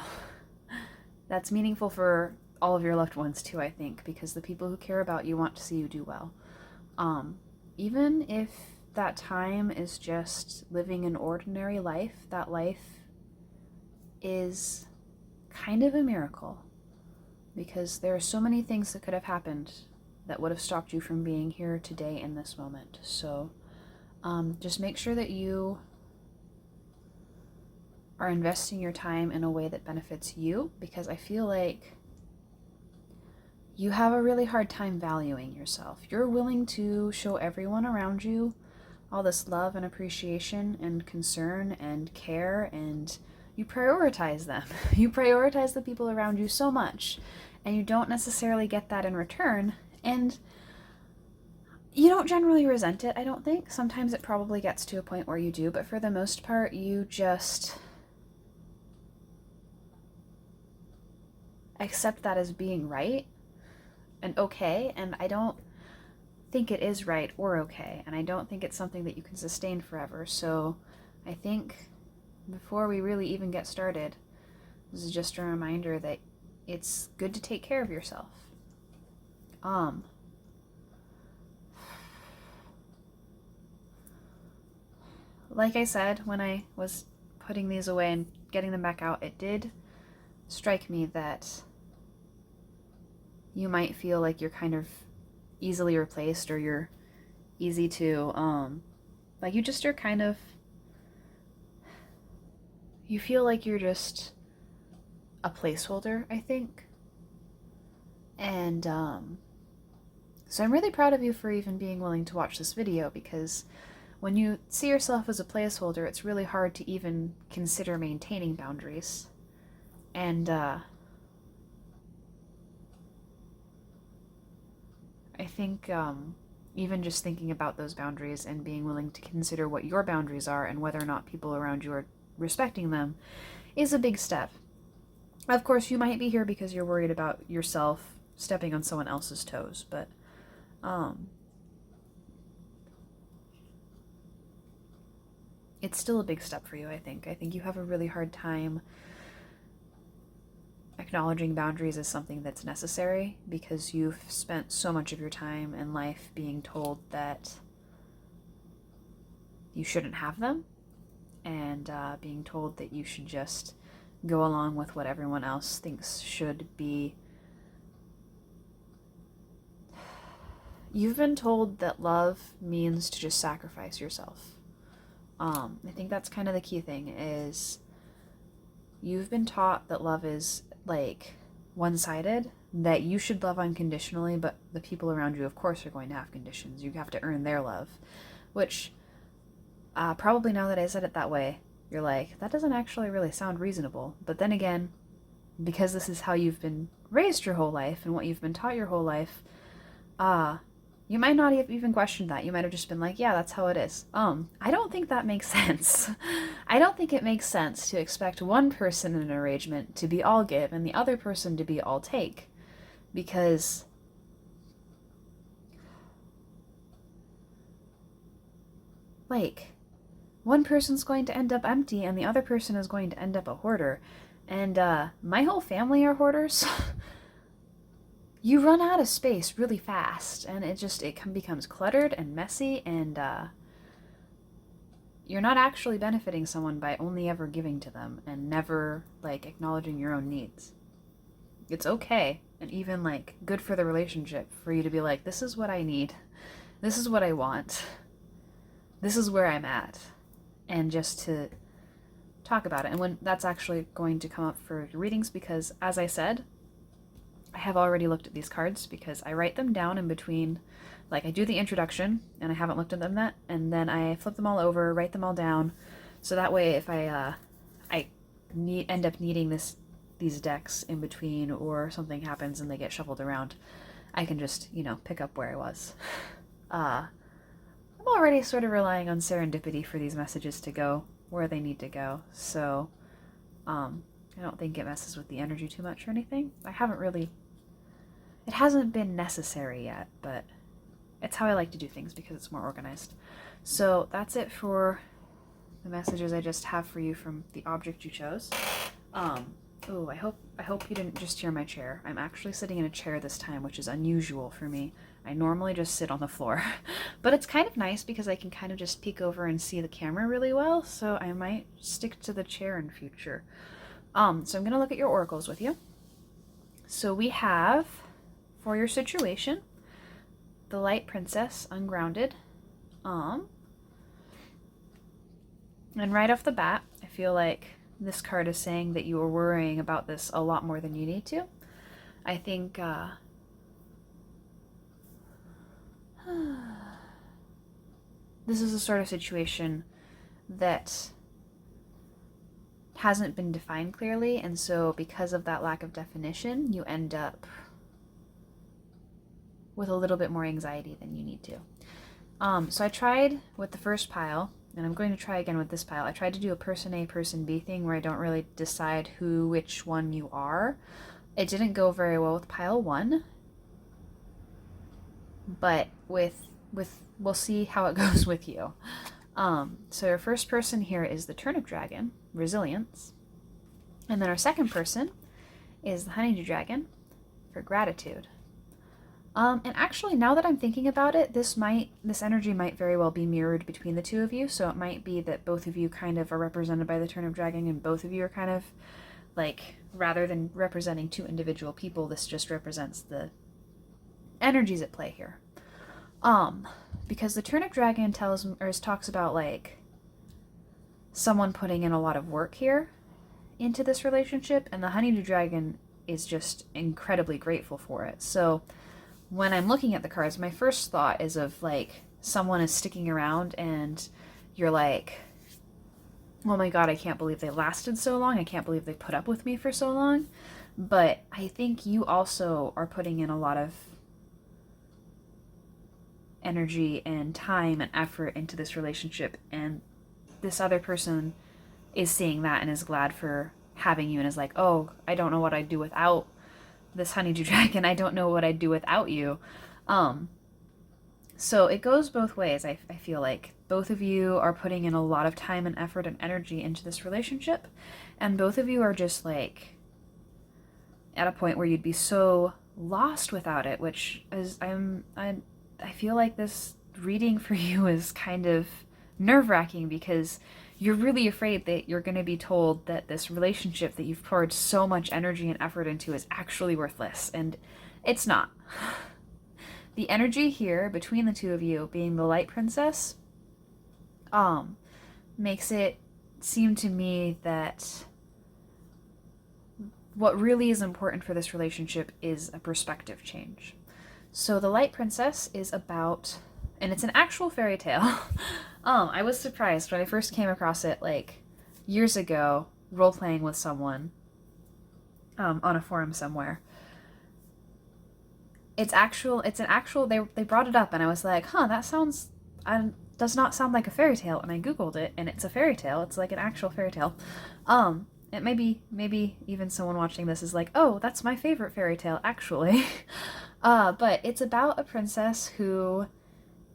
That's meaningful for all of your loved ones too, I think, because the people who care about you want to see you do well. Even if that time is just living an ordinary life, that life is kind of a miracle, because there are so many things that could have happened that would have stopped you from being here today in this moment. So just make sure that you are investing your time in a way that benefits you, because I feel like you have a really hard time valuing yourself. You're willing to show everyone around you all this love and appreciation and concern and care, and you prioritize them. You prioritize the people around you so much, and you don't necessarily get that in return, and you don't generally resent it, I don't think. Sometimes it probably gets to a point where you do, but for the most part, you just accept that as being right and okay, and I don't think it is right or okay, and I don't think it's something that you can sustain forever. So I think before we really even get started, this is just a reminder that it's good to take care of yourself. Like I said, when I was putting these away and getting them back out, it did strike me that you might feel like you're kind of easily replaced, or you're easy to, like you just are kind of, you feel like you're just a placeholder, I think. And so I'm really proud of you for even being willing to watch this video, because when you see yourself as a placeholder, it's really hard to even consider maintaining boundaries. And I think even just thinking about those boundaries and being willing to consider what your boundaries are and whether or not people around you are respecting them is a big step. Of course, you might be here because you're worried about yourself stepping on someone else's toes, but it's still a big step for you, I think. I think you have a really hard time acknowledging boundaries as something that's necessary, because you've spent so much of your time and life being told that you shouldn't have them, and being told that you should just go along with what everyone else thinks should be You've been told that love means to just sacrifice yourself. I think that's kind of the key thing, is you've been taught that love is like one-sided, that you should love unconditionally, but the people around you, of course, are going to have conditions. You have to earn their love, which probably now that I said it that way, you're like, that doesn't actually really sound reasonable. But then again, because this is how you've been raised your whole life and what you've been taught your whole life, you might not have even questioned that. You might have just been like, yeah, that's how it is. I don't think that makes sense. I don't think it makes sense to expect one person in an arrangement to be all give and the other person to be all take. Because like, one person's going to end up empty and the other person is going to end up a hoarder. And my whole family are hoarders. You run out of space really fast, and it becomes cluttered and messy, and you're not actually benefiting someone by only ever giving to them and never like acknowledging your own needs. It's okay, and even like good for the relationship, for you to be like, this is what I need, this is what I want, this is where I'm at, and just to talk about it. And when that's actually going to come up for your readings, because as I said, I have already looked at these cards, because I write them down in between, like I do the introduction and I haven't looked at them yet, and then I flip them all over, write them all down, so that way if I end up needing these decks in between, or something happens and they get shuffled around, I can just, pick up where I was. I'm already sort of relying on serendipity for these messages to go where they need to go, so I don't think it messes with the energy too much or anything. It hasn't been necessary yet, but it's how I like to do things because it's more organized. So that's it for the messages I just have for you from the object you chose. Oh, I hope you didn't just hear my chair. I'm actually sitting in a chair this time, which is unusual for me. I normally just sit on the floor. But it's kind of nice because I can kind of just peek over and see the camera really well, so I might stick to the chair in future. So I'm going to look at your oracles with you. So we have, for your situation, the Light Princess, Ungrounded. And right off the bat, I feel like this card is saying that you are worrying about this a lot more than you need to. I think this is a sort of situation that hasn't been defined clearly, and so because of that lack of definition, you end up with a little bit more anxiety than you need to. So I tried with the first pile, and I'm going to try again with this pile. I tried to do a person A, person B thing where I don't really decide which one you are. It didn't go very well with pile 1, but we'll see how it goes with you. So our first person here is the Turnip Dragon, Resilience. And then our second person is the Honeydew Dragon, for Gratitude. And actually, now that I'm thinking about it, this energy might very well be mirrored between the two of you, so it might be that both of you kind of are represented by the Turnip Dragon, and both of you are kind of, like, rather than representing two individual people, this just represents the energies at play here. Because the Turnip Dragon talks about, like, someone putting in a lot of work here into this relationship, and the Honeydew Dragon is just incredibly grateful for it. So when I'm looking at the cards, my first thought is of, like, someone is sticking around and you're like, oh my god, I can't believe they lasted so long. I can't believe they put up with me for so long. But I think you also are putting in a lot of energy and time and effort into this relationship, and this other person is seeing that and is glad for having you and is like, oh, I don't know what I'd do without this Honeydew Dragon. I don't know what I'd do without you. So it goes both ways. I feel like both of you are putting in a lot of time and effort and energy into this relationship, and both of you are just like at a point where you'd be so lost without it, which is I feel like this reading for you is kind of nerve-wracking because you're really afraid that you're going to be told that this relationship that you've poured so much energy and effort into is actually worthless, and it's not. the energy here between the two of you being the light princess makes it seem to me that what really is important for this relationship is a perspective change. So the light princess is about, and it's an actual fairy tale. I was surprised when I first came across it like years ago, role playing with someone on a forum somewhere. It's an actual, they brought it up and I was like, huh, that does not sound like a fairy tale. And I Googled it and it's a fairy tale. It's like an actual fairy tale. It maybe even someone watching this is like, oh, that's my favorite fairy tale, actually. But it's about a princess who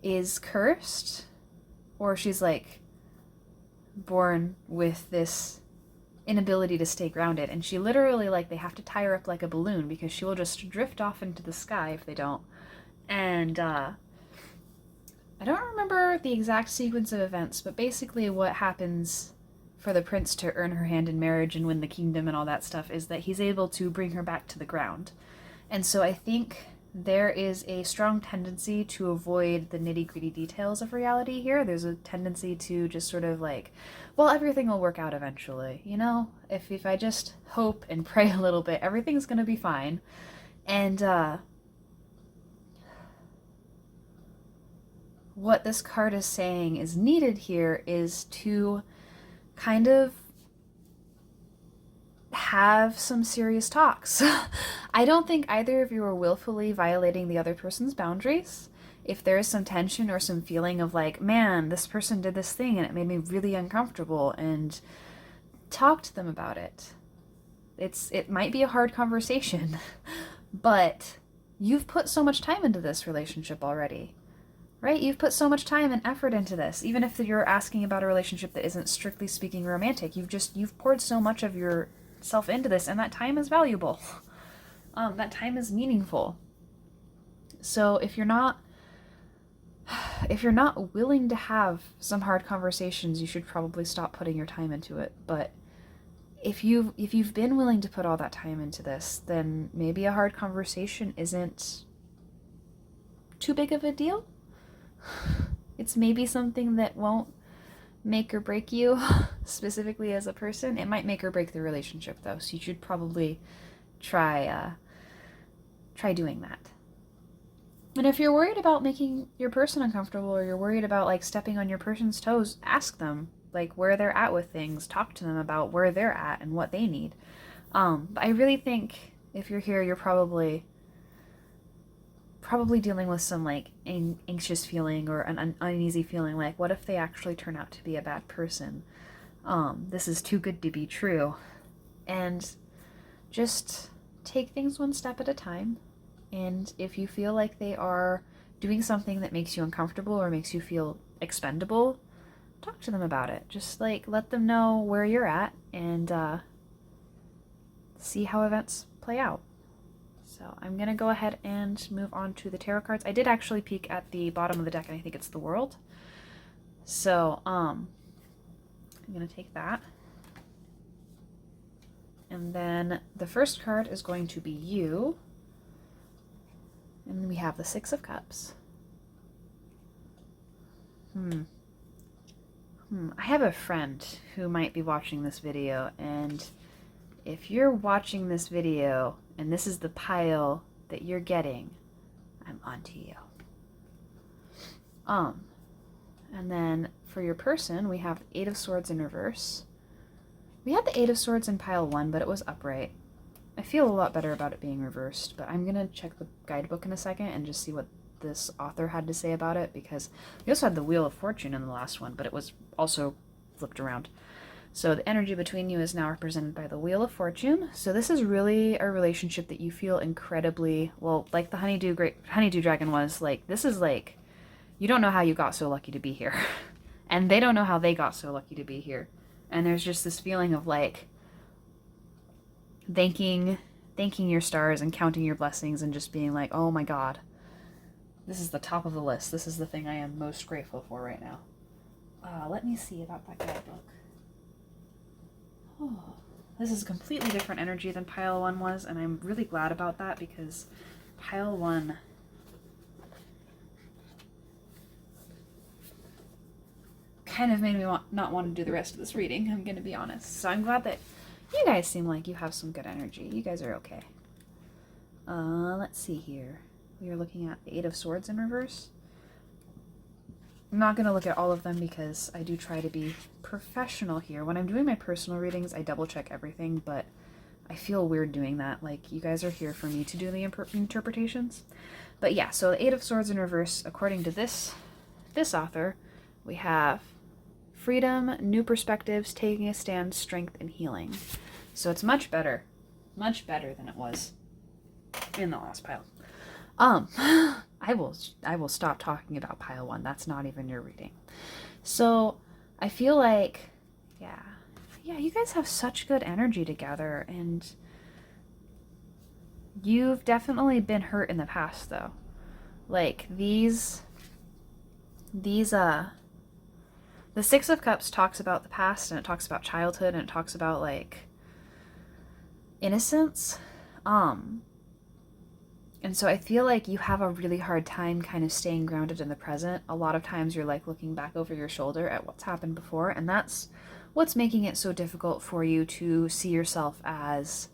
is cursed, or she's like born with this inability to stay grounded, and she literally, like, they have to tie her up like a balloon because she will just drift off into the sky if they don't. And I don't remember the exact sequence of events, but basically what happens for the prince to earn her hand in marriage and win the kingdom and all that stuff is that he's able to bring her back to the ground. And so I think there is a strong tendency to avoid the nitty-gritty details of reality here. There's a tendency to just sort of like, well, everything will work out eventually, you know? If I just hope and pray a little bit, everything's gonna be fine. And what this card is saying is needed here is to kind of have some serious talks. I don't think either of you are willfully violating the other person's boundaries. If there is some tension or some feeling of like, man, this person did this thing and it made me really uncomfortable, and talk to them about it. It might be a hard conversation, but you've put so much time into this relationship already. Right? You've put so much time and effort into this. Even if you're asking about a relationship that isn't strictly speaking romantic, you've poured so much of yourself into this, and that time is valuable. That time is meaningful. So if you're not willing to have some hard conversations, you should probably stop putting your time into it. But if you've been willing to put all that time into this, then maybe a hard conversation isn't too big of a deal. It's maybe something that won't make or break you specifically as a person. It might make or break the relationship though, so you should probably try doing that. And if you're worried about making your person uncomfortable, or you're worried about like stepping on your person's toes, ask them like where they're at with things. Talk to them about where they're at and what they need. But I really think if you're here, you're probably dealing with some like anxious feeling or an uneasy feeling, like what if they actually turn out to be a bad person? This is too good to be true. And just take things one step at a time. And if you feel like they are doing something that makes you uncomfortable or makes you feel expendable, talk to them about it. Just like let them know where you're at and see how events play out. So I'm going to go ahead and move on to the tarot cards. I did actually peek at the bottom of the deck, and I think it's the World. So I'm going to take that. And then the first card is going to be you. And we have the Six of Cups. I have a friend who might be watching this video, and if you're watching this video and this is the pile that you're getting, I'm onto you. And then for your person, we have Eight of Swords in reverse. We had the Eight of Swords in pile 1, but it was upright. I feel a lot better about it being reversed, but I'm gonna check the guidebook in a second and just see what this author had to say about it, because we also had the Wheel of Fortune in the last one, but it was also flipped around. So the energy between you is now represented by the Wheel of Fortune. So this is really a relationship that you feel incredibly, well, like the Honeydew Dragon was, like, this is like, you don't know how you got so lucky to be here. And they don't know how they got so lucky to be here. And there's just this feeling of like, thanking your stars and counting your blessings and just being like, oh my God, this is the top of the list. This is the thing I am most grateful for right now. Let me see about that guidebook. Oh, this is a completely different energy than pile 1 was, and I'm really glad about that, because pile 1 kind of made me not want to do the rest of this reading, I'm going to be honest. So I'm glad that you guys seem like you have some good energy. You guys are okay. Let's see here. We are looking at the Eight of Swords in reverse. I'm not going to look at all of them because I do try to be professional here. When I'm doing my personal readings, I double check everything, but I feel weird doing that. Like, you guys are here for me to do the interpretations. But yeah, so the Eight of Swords in reverse, according to this author, we have freedom, new perspectives, taking a stand, strength, and healing. So it's much better than it was in the last pile. I will stop talking about pile 1. That's not even your reading. So I feel like, yeah, you guys have such good energy together, and you've definitely been hurt in the past, though. Like, the Six of Cups talks about the past, and it talks about childhood, and it talks about, like, innocence. And so I feel like you have a really hard time kind of staying grounded in the present. A lot of times you're like looking back over your shoulder at what's happened before, and that's what's making it so difficult for you to see yourself as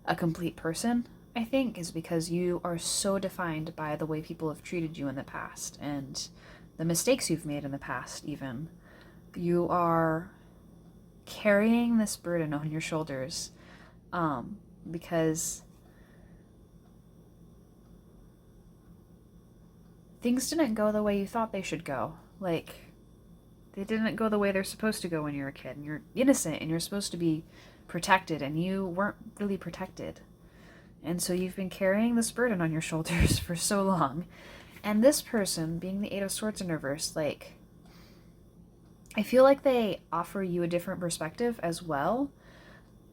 a complete person, I think, is because you are so defined by the way people have treated you in the past and the mistakes you've made in the past even. You are carrying this burden on your shoulders because things didn't go the way you thought they should go. Like, they didn't go the way they're supposed to go when you're a kid. And you're innocent and you're supposed to be protected, and you weren't really protected. And so you've been carrying this burden on your shoulders for so long. And this person, being the Eight of Swords in reverse, like, I feel like they offer you a different perspective as well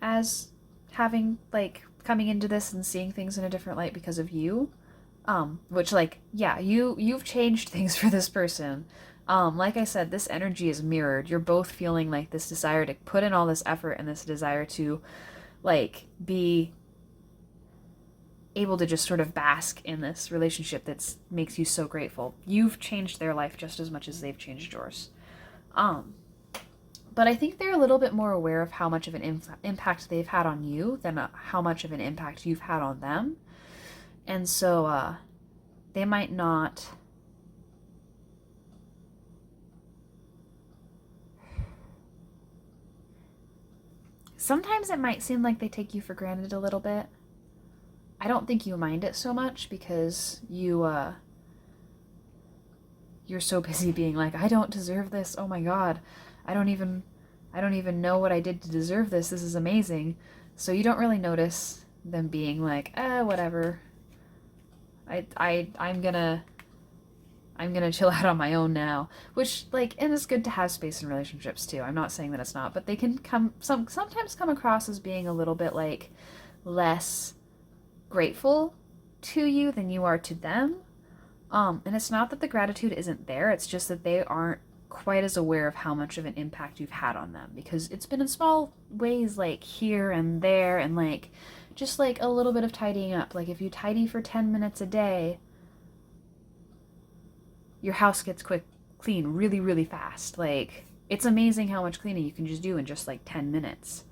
as having, like, coming into this and seeing things in a different light because of you. Which, like, yeah, you've changed things for this person. Like I said, this energy is mirrored. You're both feeling like this desire to put in all this effort and this desire to, like, be able to just sort of bask in this relationship that makes you so grateful. You've changed their life just as much as they've changed yours. But I think they're a little bit more aware of how much of an impact they've had on you than how much of an impact you've had on them. And so they might not sometimes it might seem like they take you for granted a little bit. I don't think you mind it so much because you're so busy being like, I don't deserve this. Oh my God. I don't even know what I did to deserve this. This is amazing. So you don't really notice them being like, whatever. I'm gonna chill out on my own now, which, like, and it's good to have space in relationships too. I'm not saying that it's not, but they can sometimes come across as being a little bit like less grateful to you than you are to them. And it's not that the gratitude isn't there, it's just that they aren't quite as aware of how much of an impact you've had on them, because it's been in small ways, like here and there, and like just like a little bit of tidying up. Like, if you tidy for 10 minutes a day, your house gets clean really, really fast. Like, it's amazing how much cleaning you can just do in just like 10 minutes.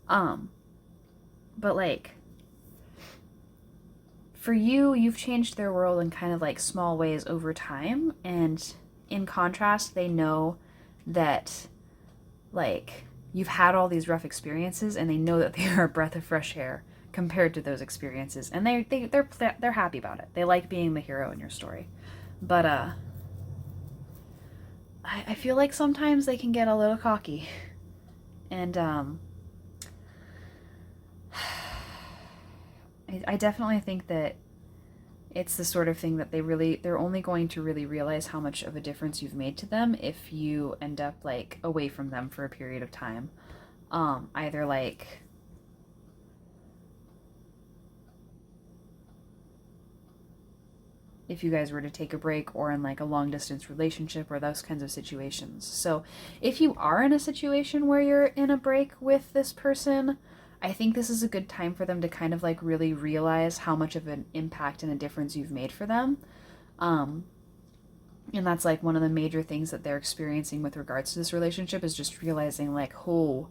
But like, for you, you've changed their world in kind of like small ways over time, and in contrast, they know that, like, you've had all these rough experiences, and they know that they are a breath of fresh air compared to those experiences, and they're happy about it. They like being the hero in your story. But I feel like sometimes they can get a little cocky, and I definitely think that it's the sort of thing that they're only going to really realize how much of a difference you've made to them if you end up, like, away from them for a period of time. Either, like, if you guys were to take a break, or in like a long distance relationship, or those kinds of situations. So if you are in a situation where you're in a break with this person, I think this is a good time for them to kind of like really realize how much of an impact and a difference you've made for them. And that's like one of the major things that they're experiencing with regards to this relationship, is just realizing like, oh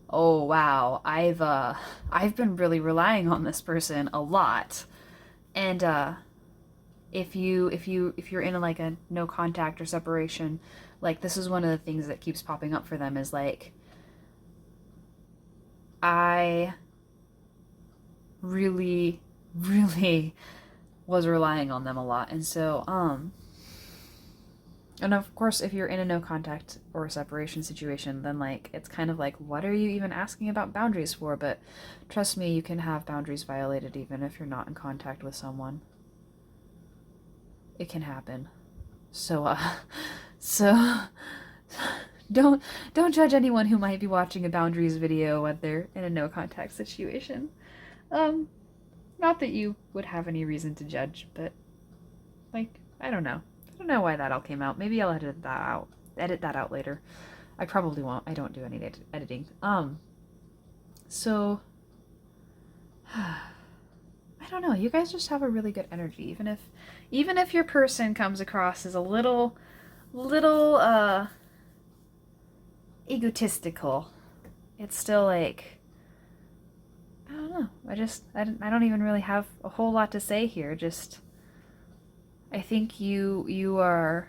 wow, I've been really relying on this person a lot. And if you're in like a no contact or separation, like this is one of the things that keeps popping up for them, is like, I really was relying on them a lot. And so and of course, if you're in a no contact or separation situation, then like it's kind of like, what are you even asking about boundaries for? But trust me, you can have boundaries violated even if you're not in contact with someone. It can happen. So so don't judge anyone who might be watching a boundaries video when they're in a no contact situation. Not that you would have any reason to judge, but like, I don't know. I don't know why that all came out. Maybe I'll edit that out later. I probably won't. I don't do any editing. So I don't know. You guys just have a really good energy, even if your person comes across as a little egotistical. It's still like, I don't know. I don't even really have a whole lot to say here. Just, I think you are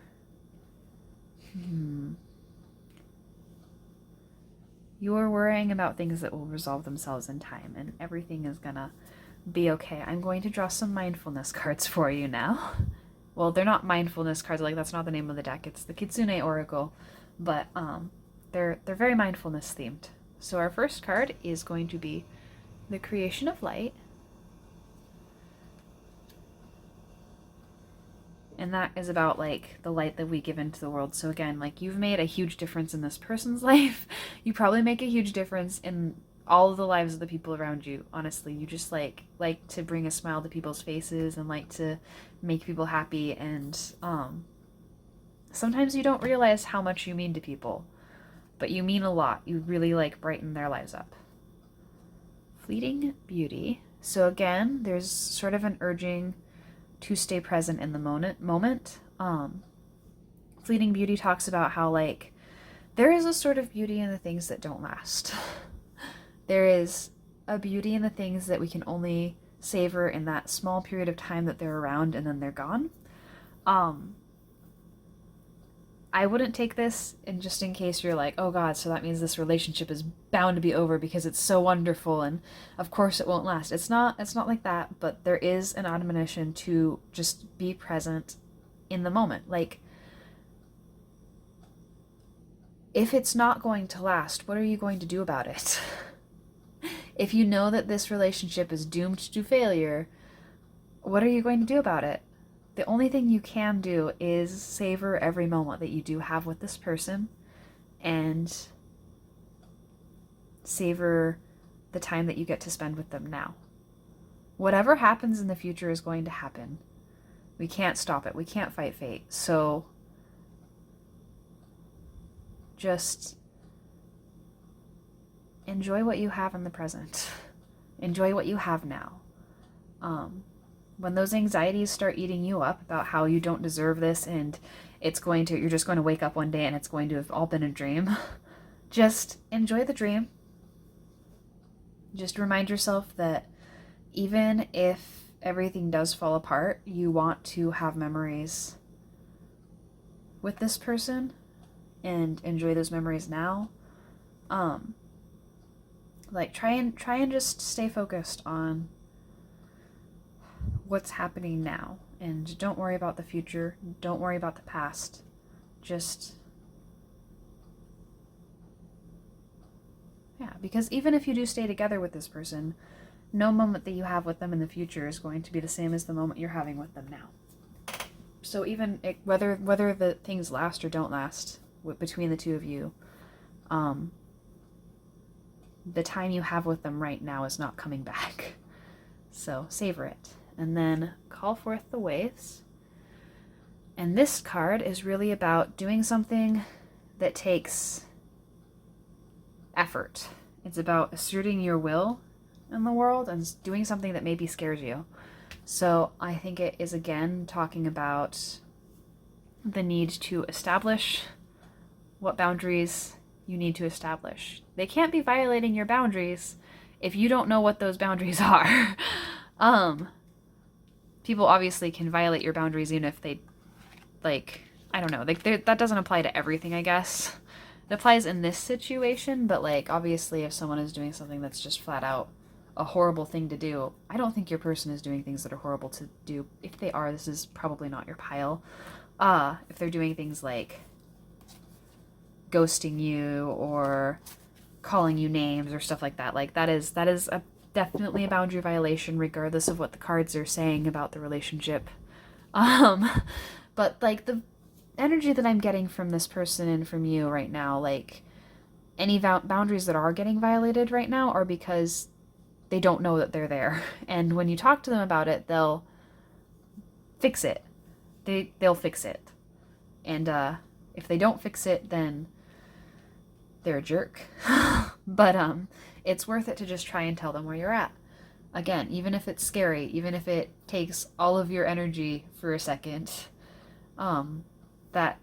you are worrying about things that will resolve themselves in time, and everything is gonna be okay. I'm going to draw some mindfulness cards for you now. Well, they're not mindfulness cards, like that's not the name of the deck. It's the Kitsune Oracle, but they're very mindfulness themed. So our first card is going to be the creation of light. And that is about like the light that we give into the world. So again, like, you've made a huge difference in this person's life. You probably make a huge difference in all of the lives of the people around you. Honestly, you just like to bring a smile to people's faces and like to make people happy. And sometimes you don't realize how much you mean to people, but you mean a lot. You really like brighten their lives up. Fleeting beauty. So again, there's sort of an urging to stay present in the moment. Fleeting beauty talks about how like there is a sort of beauty in the things that don't last. There is a beauty in the things that we can only savor in that small period of time that they're around, and then they're gone. I wouldn't take this, and just in case you're like, oh god, so that means this relationship is bound to be over because it's so wonderful and of course it won't last. It's not like that, but there is an admonition to just be present in the moment. Like, if it's not going to last, what are you going to do about it? If you know that this relationship is doomed to failure, what are you going to do about it? The only thing you can do is savor every moment that you do have with this person, and savor the time that you get to spend with them now. Whatever happens in the future is going to happen. We can't stop it. We can't fight fate. So just enjoy what you have in the present. Enjoy what you have now. When those anxieties start eating you up about how you don't deserve this and you're just going to wake up one day and it's going to have all been a dream, just enjoy the dream. Just remind yourself that even if everything does fall apart, you want to have memories with this person and enjoy those memories now. Like, try and just stay focused on what's happening now, and don't worry about the future. Don't worry about the past. Just, yeah, because even if you do stay together with this person, no moment that you have with them in the future is going to be the same as the moment you're having with them now. So even whether the things last or don't last between the two of you, the time you have with them right now is not coming back. So savor it. And then call forth the waves. And this card is really about doing something that takes effort. It's about asserting your will in the world and doing something that maybe scares you. So I think it is again talking about the need to establish what boundaries you need to establish. They can't be violating your boundaries if you don't know what those boundaries are. People obviously can violate your boundaries even if they, like, I don't know, like, that doesn't apply to everything, I guess. It applies in this situation, but, like, obviously if someone is doing something that's just flat out a horrible thing to do, I don't think your person is doing things that are horrible to do. If they are, this is probably not your pile. If they're doing things like ghosting you or calling you names or stuff like that, like, that is definitely a boundary violation regardless of what the cards are saying about the relationship. But, like, the energy that I'm getting from this person and from you right now, like, any boundaries that are getting violated right now are because they don't know that they're there. And when you talk to them about it, they'll fix it. They'll fix it. And if they don't fix it, then they're a jerk. But it's worth it to just try and tell them where you're at. Again, even if it's scary, even if it takes all of your energy for a second, that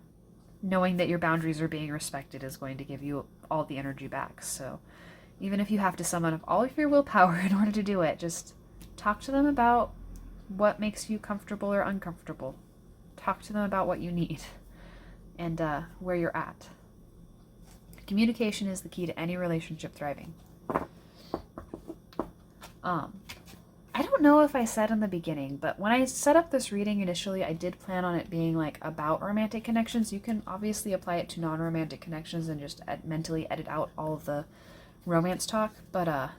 knowing that your boundaries are being respected is going to give you all the energy back. So even if you have to summon up all of your willpower in order to do it, just talk to them about what makes you comfortable or uncomfortable. Talk to them about what you need and where you're at. Communication is the key to any relationship thriving. I don't know if I said in the beginning, but when I set up this reading initially, I did plan on it being, like, about romantic connections. You can obviously apply it to non-romantic connections and just mentally edit out all of the romance talk, but I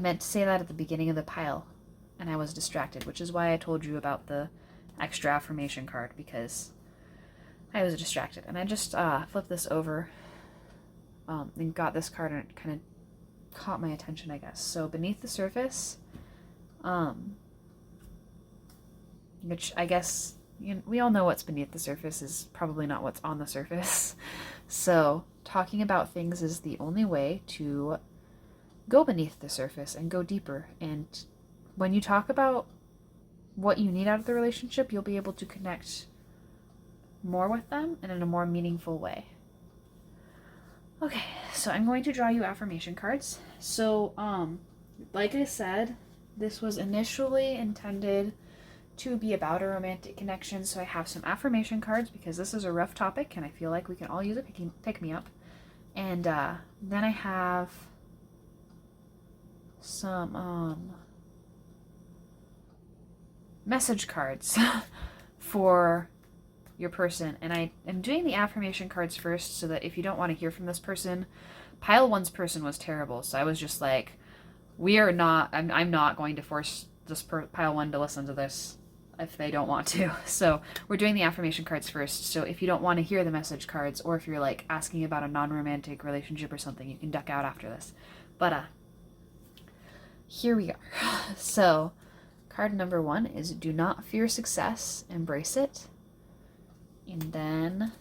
meant to say that at the beginning of the pile, and I was distracted, which is why I told you about the extra affirmation card, because I was distracted. And I just flipped this over and got this card, and it kind of caught my attention, I guess. So beneath the surface, which I guess we all know what's beneath the surface is probably not what's on the surface. So talking about things is the only way to go beneath the surface and go deeper. And when you talk about what you need out of the relationship, you'll be able to connect more with them and in a more meaningful way. Okay, so I'm going to draw you affirmation cards. So, like I said, this was initially intended to be about a romantic connection, so I have some affirmation cards because this is a rough topic and I feel like we can all use a pick-me-up. And then I have some message cards for your person. And I am doing the affirmation cards first so that if you don't want to hear from this person, pile one's person was terrible. So I was just like, I'm not going to force this pile one to listen to this if they don't want to. So we're doing the affirmation cards first. So if you don't want to hear the message cards, or if you're, like, asking about a non-romantic relationship or something, you can duck out after this. But here we are. So card number 1 is do not fear success, embrace it. And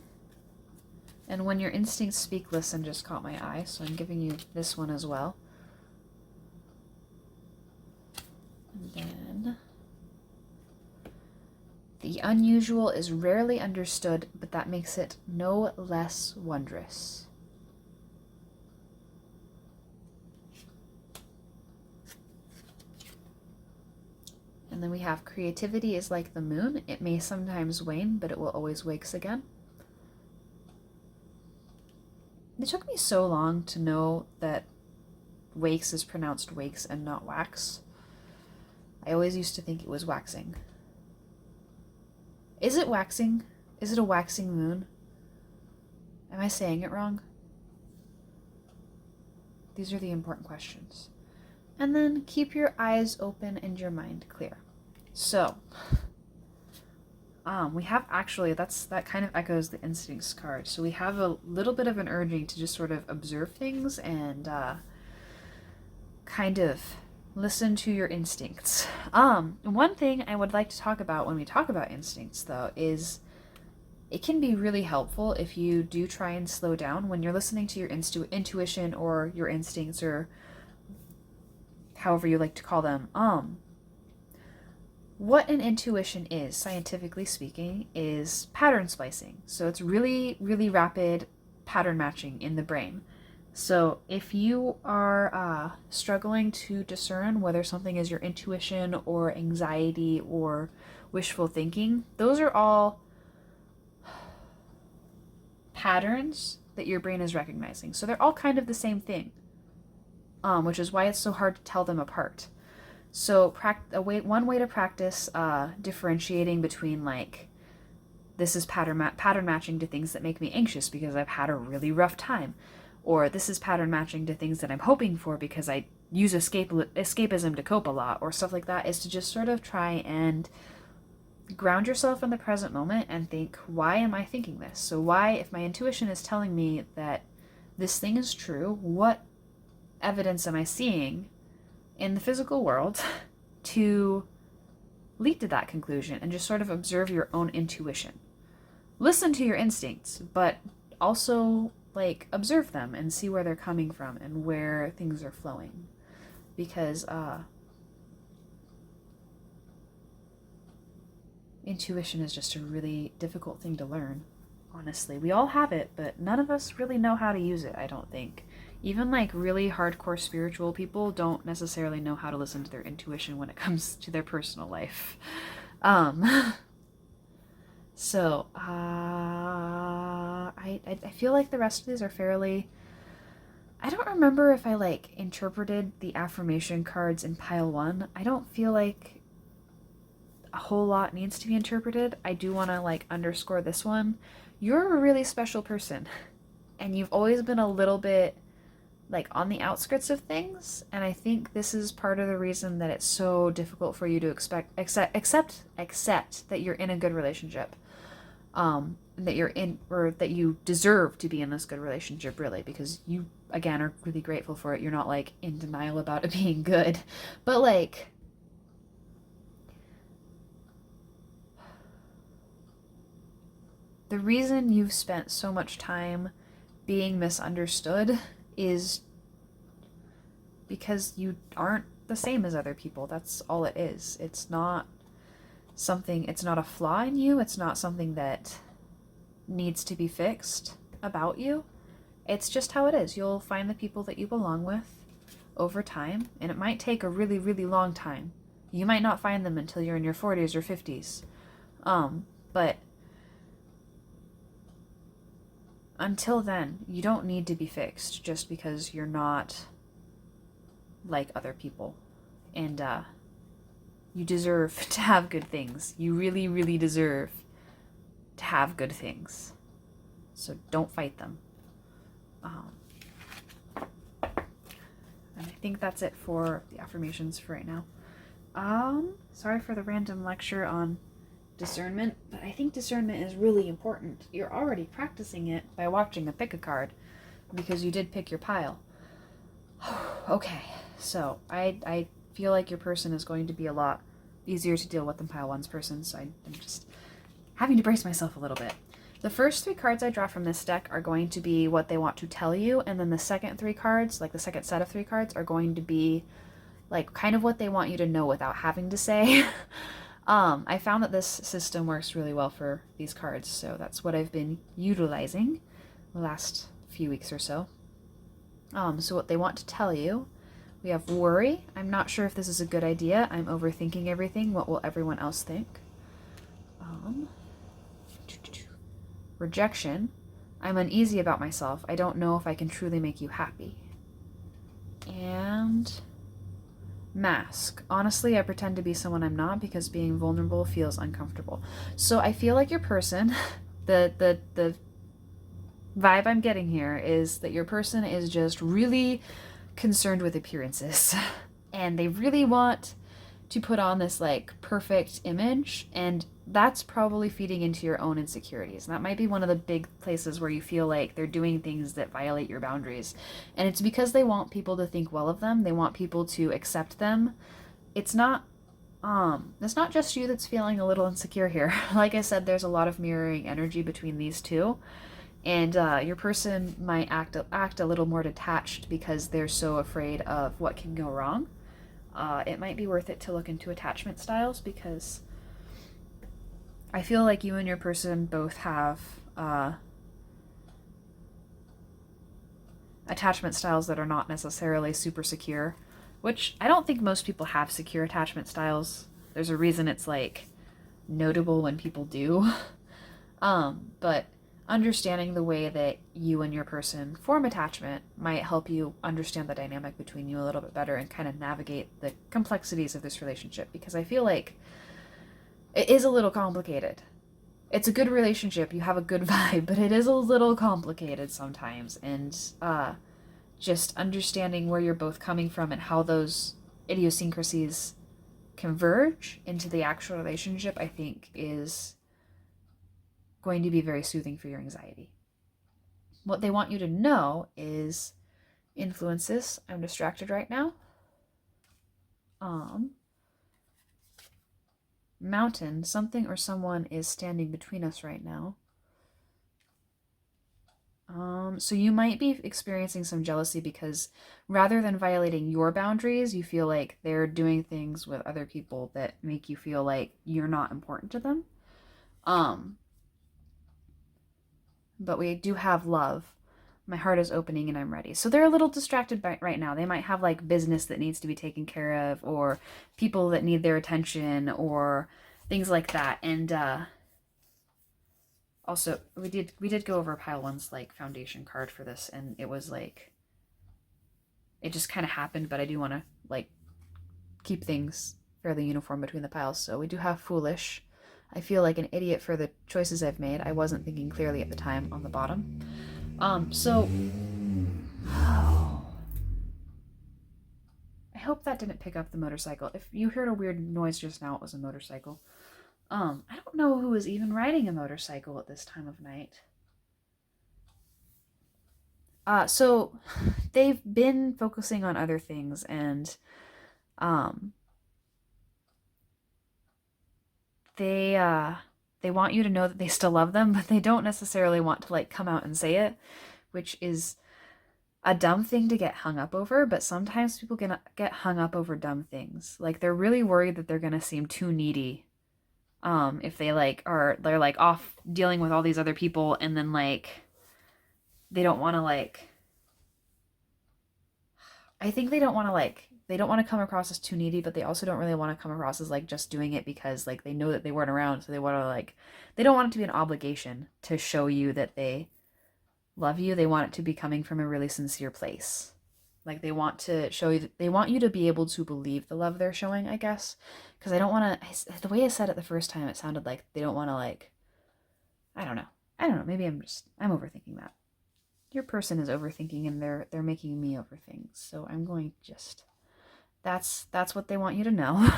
when your instincts speak, listen, just caught my eye, so I'm giving you this one as well. And then the unusual is rarely understood, but that makes it no less wondrous. And then we have creativity is like the moon. It may sometimes wane, but it will always wakes again. It took me so long to know that wakes is pronounced wakes and not wax. I always used to think it was waxing. Is it waxing? Is it a waxing moon? Am I saying it wrong? These are the important questions. And then keep your eyes open and your mind clear. So, we have actually, that kind of echoes the instincts card. So we have a little bit of an urging to just sort of observe things and kind of listen to your instincts. One thing I would like to talk about when we talk about instincts, though, is it can be really helpful if you do try and slow down when you're listening to your intuition or your instincts, or however you like to call them. what an intuition is, scientifically speaking, is pattern splicing. So it's really, really rapid pattern matching in the brain. So if you are struggling to discern whether something is your intuition or anxiety or wishful thinking, those are all patterns that your brain is recognizing. So they're all kind of the same thing, which is why it's so hard to tell them apart. So one way to practice differentiating between, like, this is pattern matching to things that make me anxious because I've had a really rough time, or this is pattern matching to things that I'm hoping for because I use escapism to cope a lot, or stuff like that, is to just sort of try and ground yourself in the present moment and think, why am I thinking this? So why, if my intuition is telling me that this thing is true, what evidence am I seeing in the physical world to lead to that conclusion? And just sort of observe your own intuition. Listen to your instincts, but also, like, observe them and see where they're coming from and where things are flowing. Because intuition is just a really difficult thing to learn, honestly. We all have it, but none of us really know how to use it, I don't think. Even, like, really hardcore spiritual people don't necessarily know how to listen to their intuition when it comes to their personal life. So, I feel like the rest of these are fairly... I don't remember if I, like, interpreted the affirmation cards in pile 1. I don't feel like a whole lot needs to be interpreted. I do want to, like, underscore this one. You're a really special person, and you've always been a little bit, like, on the outskirts of things, and I think this is part of the reason that it's so difficult for you to accept that you're in a good relationship, that you're in, or that you deserve to be in this good relationship, really, because you, again, are really grateful for it. You're not, like, in denial about it being good, but, like, the reason you've spent so much time being misunderstood is because you aren't the same as other people. That's all it is. It's not a flaw in you. It's not something that needs to be fixed about you. It's just how it is. You'll find the people that you belong with over time, and it might take a really, really long time. You might not find them until you're in your 40s or 50s. But until then, you don't need to be fixed just because you're not like other people. And you deserve to have good things. You really, really deserve to have good things. So don't fight them. And I think that's it for the affirmations for right now. Sorry for the random lecture on discernment, but I think discernment is really important. You're already practicing it by watching a pick a card, because you did pick your pile. Okay, so I feel like your person is going to be a lot easier to deal with than pile 1's person, so I'm just having to brace myself a little bit. The first 3 cards I draw from this deck are going to be what they want to tell you, and then the second 3 cards, like the second set of 3 cards, are going to be like kind of what they want you to know without having to say. I found that this system works really well for these cards, so that's what I've been utilizing the last few weeks or so. So what they want to tell you, we have worry. I'm not sure if this is a good idea. I'm overthinking everything. What will everyone else think? Rejection. I'm uneasy about myself. I don't know if I can truly make you happy. And mask. Honestly, I pretend to be someone I'm not because being vulnerable feels uncomfortable. So I feel like your person, the vibe I'm getting here is that your person is just really concerned with appearances. And they really want to put on this, like, perfect image, and that's probably feeding into your own insecurities. And that might be one of the big places where you feel like they're doing things that violate your boundaries. And it's because they want people to think well of them. They want people to accept them. It's not just you that's feeling a little insecure here. Like I said, there's a lot of mirroring energy between these two. And your person might act a little more detached because they're so afraid of what can go wrong. it might be worth it to look into attachment styles, because I feel like you and your person both have attachment styles that are not necessarily super secure, which I don't think most people have secure attachment styles. There's a reason it's like notable when people do. But understanding the way that you and your person form attachment might help you understand the dynamic between you a little bit better and kind of navigate the complexities of this relationship, because I feel like it is a little complicated. It's a good relationship, you have a good vibe, but it is a little complicated sometimes, and just understanding where you're both coming from and how those idiosyncrasies converge into the actual relationship, I think is going to be very soothing for your anxiety. What they want you to know is influences. I'm distracted right now. Mountain, something or someone is standing between us right now. So you might be experiencing some jealousy because rather than violating your boundaries, you feel like they're doing things with other people that make you feel like you're not important to them. But we do have love. My heart is opening and I'm ready. So they're a little distracted right now. They might have like business that needs to be taken care of, or people that need their attention, or things like that. And also we did go over pile one's like foundation card for this, and it was like it just kind of happened, but I do want to like keep things fairly uniform between the piles. So we do have foolish. I feel like an idiot for the choices I've made. I wasn't thinking clearly at the time on the bottom. So I hope that didn't pick up the motorcycle. If you heard a weird noise just now, it was a motorcycle. I don't know who is even riding a motorcycle at this time of night. So they've been focusing on other things, and they want you to know that they still love them, but they don't necessarily want to like come out and say it, which is a dumb thing to get hung up over. But sometimes people get hung up over dumb things. Like they're really worried that they're gonna seem too needy if they're like off dealing with all these other people, and then like they don't want to like, I think they don't want to come across as too needy, but they also don't really want to come across as like just doing it because like they know that they weren't around, so they want to like, they don't want it to be an obligation to show you that they love you. They want it to be coming from a really sincere place. Like they want to show you, they want you to be able to believe the love they're showing, I guess. Because I don't want to, the way I said it the first time, it sounded like they don't want to like, I don't know. Maybe I'm overthinking that. Your person is overthinking, and they're making me overthink. So I'm going to just, that's what they want you to know.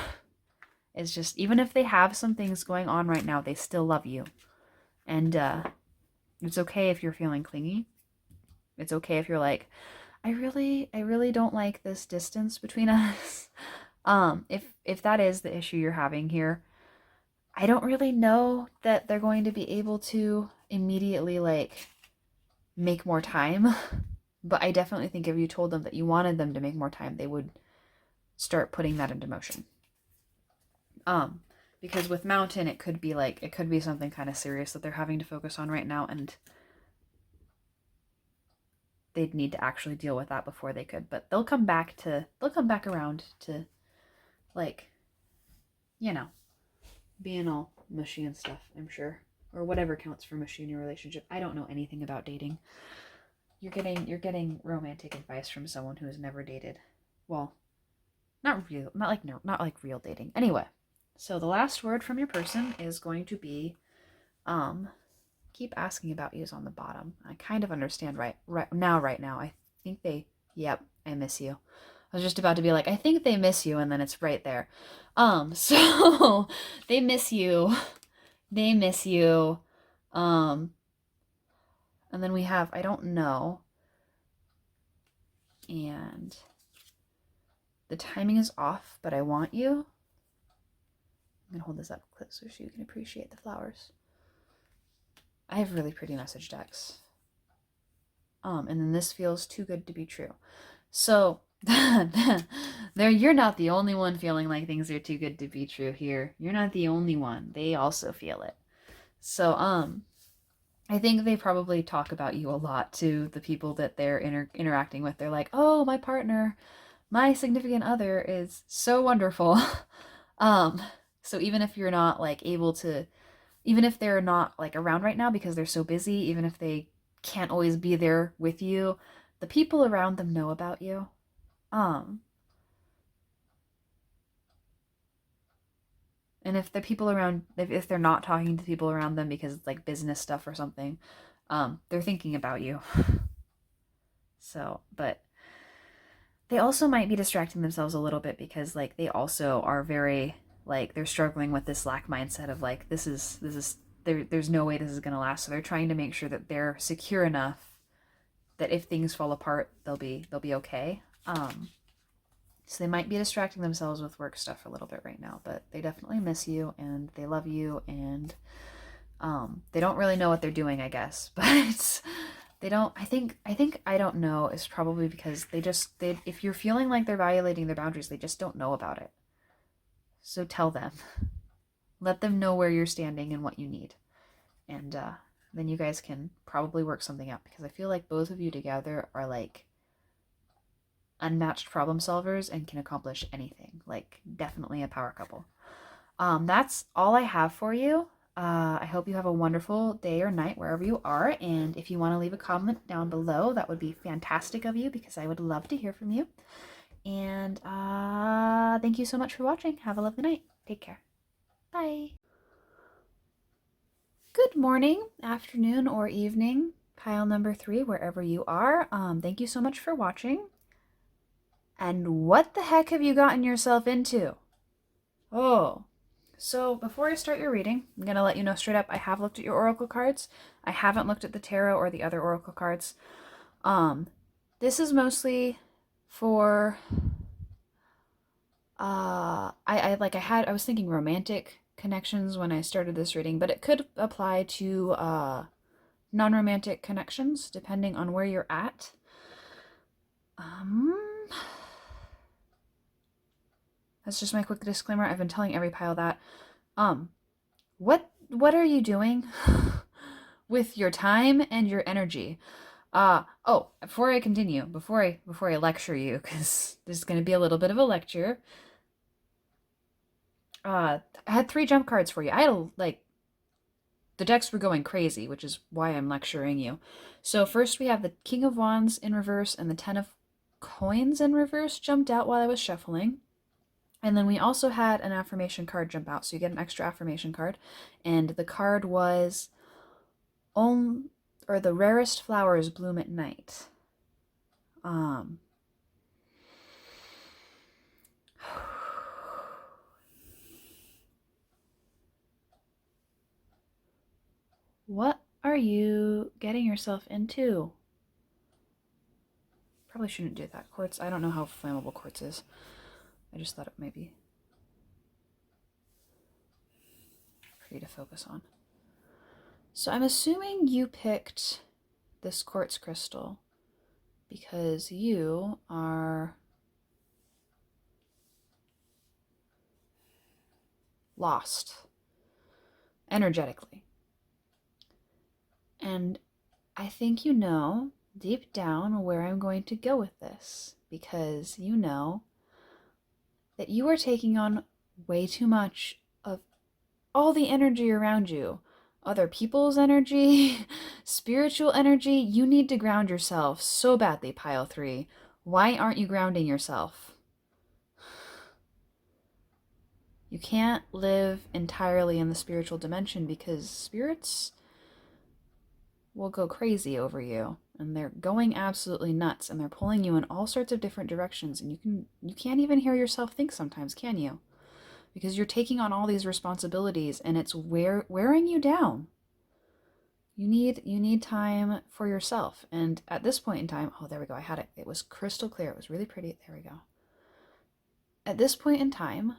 Is just, even if they have some things going on right now, they still love you. And it's okay if you're feeling clingy. It's okay if you're like, I really don't like this distance between us. If that is the issue you're having here, I don't really know that they're going to be able to immediately like make more time. But I definitely think if you told them that you wanted them to make more time, they would start putting that into motion. Because with Mountain, it could be something kind of serious that they're having to focus on right now, and they'd need to actually deal with that before they could. But they'll come back around to, like, you know, being all mushy and stuff, I'm sure. Or whatever counts for mushy in your relationship. I don't know anything about dating. You're getting romantic advice from someone who has never dated. Well, not like real dating. Anyway, so the last word from your person is going to be keep asking about you is on the bottom. I kind of understand right now. I think yep, I miss you. I was just about to be like, I think they miss you, and then it's right there. So they miss you. They miss you. And then we have, I don't know. And the timing is off, but I want you. I'm going to hold this up closer so you can appreciate the flowers. I have really pretty message decks. And then this feels too good to be true. So You're not the only one feeling like things are too good to be true here. You're not the only one. They also feel it. So, I think they probably talk about you a lot to the people that they're interacting with. They're like, "Oh, my partner, my significant other is so wonderful." um, so even if you're not like able to, even if they're not like around right now because they're so busy, even if they can't always be there with you, the people around them know about you. Um, and if the people around, if they're not talking to people around them because it's like business stuff or something, they're thinking about you. So, but they also might be distracting themselves a little bit because like they also are very like they're struggling with this lack mindset of like this is there's no way this is going to last. So they're trying to make sure that they're secure enough that if things fall apart, they'll be okay. So they might be distracting themselves with work stuff a little bit right now, but they definitely miss you and they love you, and they don't really know what they're doing, I guess. But they don't, I think I don't know is probably because they if you're feeling like they're violating their boundaries, they just don't know about it. So tell them. Let them know where you're standing and what you need. And then you guys can probably work something out, because I feel like both of you together are like unmatched problem solvers and can accomplish anything. Like, definitely a power couple. That's all I have for you. I hope you have a wonderful day or night wherever you are. And if you want to leave a comment down below, that would be fantastic of you, because I would love to hear from you. And thank you so much for watching. Have a lovely night. Take care. Bye. Good morning, afternoon, or evening, pile number 3, wherever you are. Thank you so much for watching. And what the heck have you gotten yourself into? Oh, so before I start your reading, I'm going to let you know straight up, I have looked at your oracle cards. I haven't looked at the tarot or the other oracle cards. This is mostly for, I was thinking romantic connections when I started this reading, but it could apply to, non-romantic connections, depending on where you're at. That's just my quick disclaimer. I've been telling every pile that. What are you doing with your time and your energy? Oh, before I continue, before I lecture you, because there's going to be a little bit of a lecture. I had 3 jump cards for you. I had the decks were going crazy, which is why I'm lecturing you. So first we have the King of Wands in reverse and the 10 of Coins in reverse jumped out while I was shuffling. And then we also had an affirmation card jump out, so you get an extra affirmation card. And the card was, the rarest flowers bloom at night. What are you getting yourself into? Probably shouldn't do that. Quartz, I don't know how flammable quartz is. I just thought it might be pretty to focus on. So I'm assuming you picked this quartz crystal because you are lost energetically. And I think you know deep down where I'm going to go with this, because you know that you are taking on way too much of all the energy around you. Other people's energy, spiritual energy. You need to ground yourself so badly, pile 3. Why aren't you grounding yourself? You can't live entirely in the spiritual dimension because spirits will go crazy over you, and they're going absolutely nuts, and they're pulling you in all sorts of different directions, and you can't even hear yourself think sometimes, can you? Because you're taking on all these responsibilities and it's wearing you down. You need time for yourself. And at this point in time, oh, there we go. I had it. It was crystal clear. It was really pretty. There we go. At this point in time,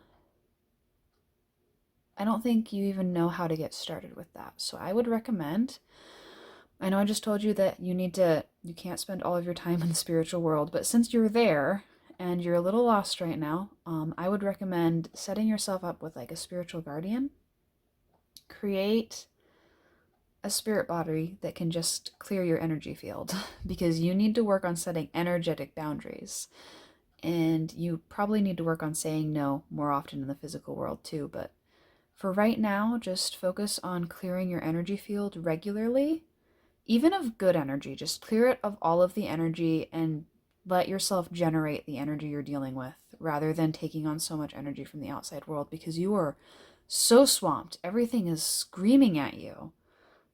I don't think you even know how to get started with that. So I would recommend, I know I just told you that you can't spend all of your time in the spiritual world, but since you're there and you're a little lost right now, I would recommend setting yourself up with like a spiritual guardian. Create a spirit body that can just clear your energy field because you need to work on setting energetic boundaries. And you probably need to work on saying no more often in the physical world too. But for right now, just focus on clearing your energy field regularly, even of good energy. Just clear it of all of the energy and let yourself generate the energy you're dealing with rather than taking on so much energy from the outside world because you are so swamped. Everything is screaming at you.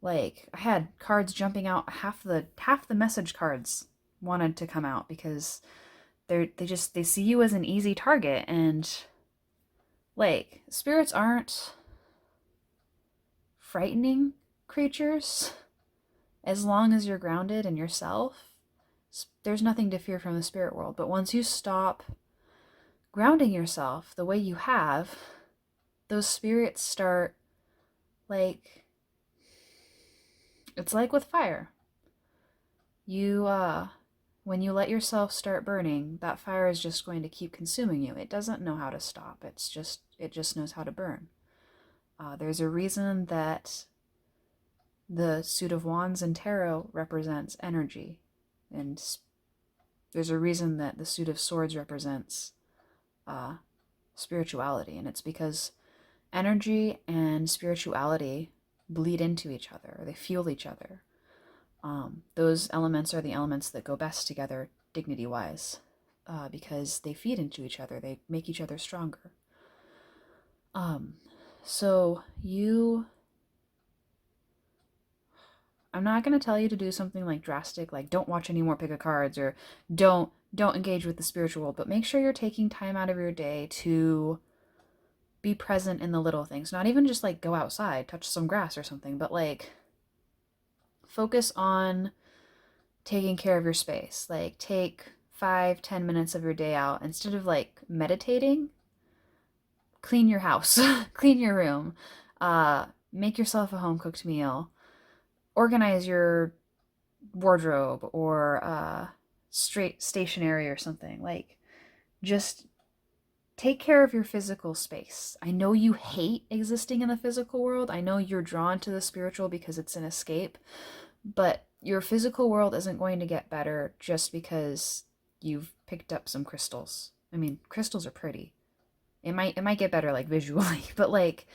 Like, I had cards jumping out, half the message cards wanted to come out because they see you as an easy target, and like, spirits aren't frightening creatures as long as you're grounded in yourself. There's nothing to fear from the spirit world. But once you stop grounding yourself the way you have, those spirits start, like, it's like with fire. When you let yourself start burning, that fire is just going to keep consuming you. It doesn't know how to stop. It just knows how to burn. There's a reason that the suit of wands in tarot represents energy, and there's a reason that the suit of swords represents spirituality, and it's because energy and spirituality bleed into each other. They fuel each other. Those elements are the elements that go best together dignity-wise because they feed into each other. They make each other stronger. So I'm not going to tell you to do something like drastic, like don't watch any more pick of cards or don't engage with the spiritual world, but make sure you're taking time out of your day to be present in the little things. Not even just like go outside, touch some grass or something, but like focus on taking care of your space. Like take 5-10 minutes of your day out. Instead of like meditating, clean your house, clean your room, make yourself a home-cooked meal, organize your wardrobe or straight stationery or something. Like, just take care of your physical space. I know you hate existing in the physical world. I know you're drawn to the spiritual because it's an escape, but your physical world isn't going to get better just because you've picked up some crystals. I mean, crystals are pretty. It might get better like visually, but like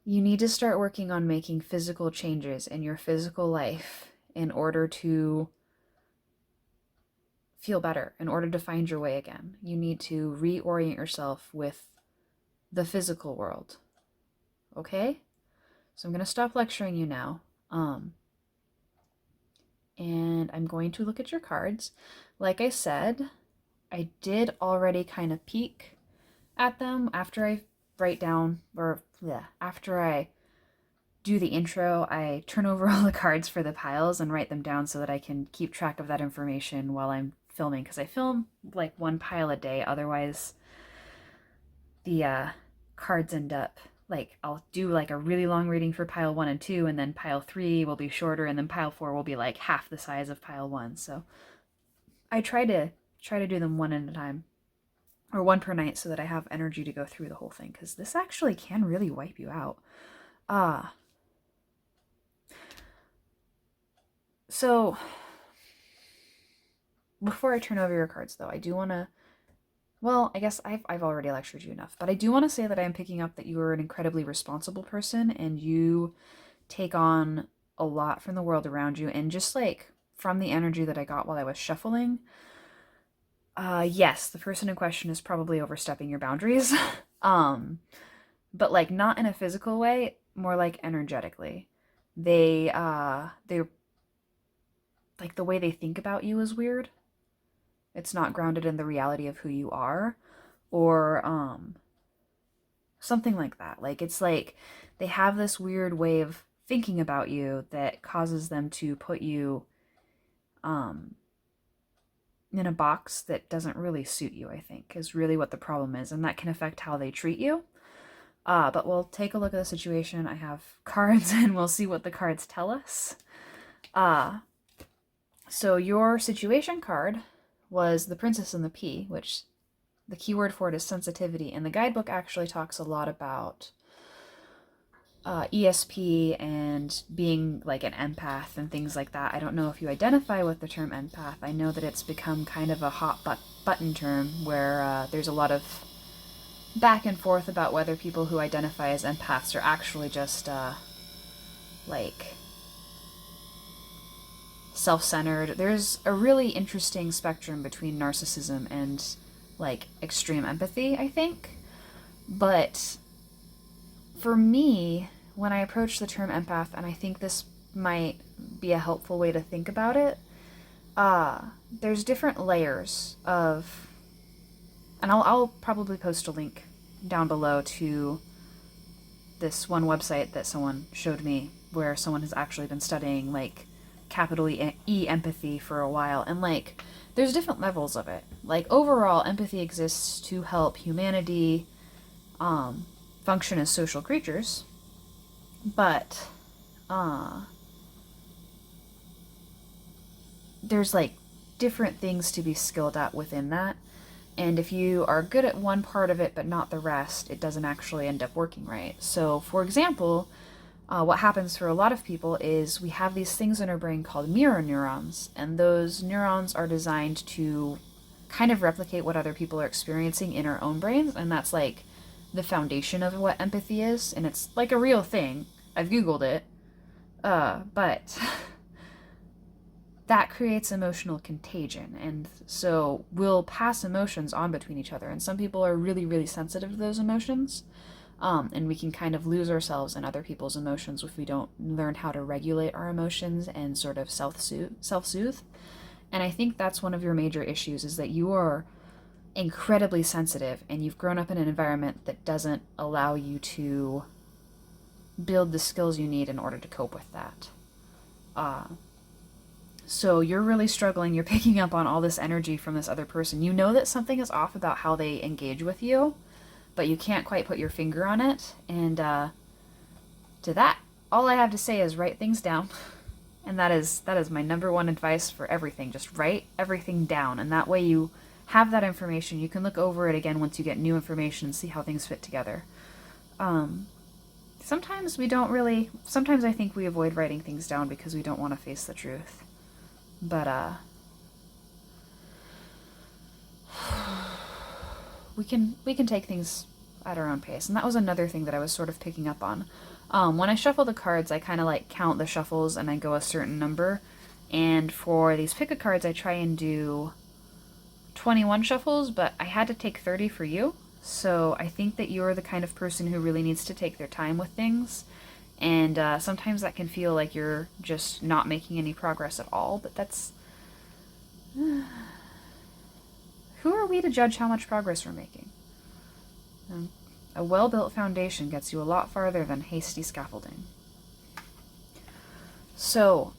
you need to start working on making physical changes in your physical life in order to feel better, in order to find your way again. You need to reorient yourself with the physical world. Okay? So I'm going to stop lecturing you now. And I'm going to look at your cards. Like I said, I did already kind of peek at them after I after I do the intro, I turn over all the cards for the piles and write them down so that I can keep track of that information while I'm filming, because I film like one pile a day. Otherwise, the cards end up like, I'll do like a really long reading for pile 1 and 2, and then pile 3 will be shorter, and then pile 4 will be like half the size of pile 1. So I try to do them one at a time, or one per night, so that I have energy to go through the whole thing, because this actually can really wipe you out. So before I turn over your cards, though, I do want to, well, I guess I've already lectured you enough, but I do want to say that I am picking up that you are an incredibly responsible person, and you take on a lot from the world around you, and just like from the energy that I got while I was shuffling, yes, the person in question is probably overstepping your boundaries, but like not in a physical way, more like energetically. They like the way they think about you is weird. It's not grounded in the reality of who you are, or something like that. Like, it's like they have this weird way of thinking about you that causes them to put you in a box that doesn't really suit you, I think, is really what the problem is, and that can affect how they treat you. But we'll take a look at the situation. I have cards, and we'll see what the cards tell us. So your situation card was The Princess and the Pea, which the keyword for it is sensitivity. And the guidebook actually talks a lot about ESP and being like an empath and things like that. I don't know if you identify with the term empath. I know that it's become kind of a hot button term where there's a lot of back and forth about whether people who identify as empaths are actually just like self-centered. There's a really interesting spectrum between narcissism and like extreme empathy, I think. But for me, when I approach the term empath, and I think this might be a helpful way to think about it, there's different layers of, and I'll probably post a link down below to this one website that someone showed me where someone has actually been studying like capital E empathy for a while, and like there's different levels of it. Like overall, empathy exists to help humanity function as social creatures, but there's like different things to be skilled at within that. And if you are good at one part of it but not the rest, it doesn't actually end up working right. So, for example, what happens for a lot of people is we have these things in our brain called mirror neurons, and those neurons are designed to kind of replicate what other people are experiencing in our own brains, and that's like the foundation of what empathy is, and it's like a real thing. I've Googled it, but that creates emotional contagion, and so we'll pass emotions on between each other, and some people are really, really sensitive to those emotions, and we can kind of lose ourselves in other people's emotions if we don't learn how to regulate our emotions and sort of self-soothe. And I think that's one of your major issues, is that you are incredibly sensitive, and you've grown up in an environment that doesn't allow you to build the skills you need in order to cope with that. So you're really struggling. You're picking up on all this energy from this other person. You know that something is off about how they engage with you, but you can't quite put your finger on it. And to that, all I have to say is write things down. And that is my number one advice for everything. Just write everything down. And that way you have that information. You can look over it again once you get new information and see how things fit together. Sometimes I think we avoid writing things down because we don't want to face the truth. But we can take things at our own pace. And that was another thing that I was sort of picking up on. When I shuffle the cards, I kind of like count the shuffles and I go a certain number. And for these pick a cards, I try and do 21 shuffles, but I had to take 30 for you. So I think that you're the kind of person who really needs to take their time with things. And sometimes that can feel like you're just not making any progress at all, but that's... Who are we to judge how much progress we're making? A well-built foundation gets you a lot farther than hasty scaffolding. So,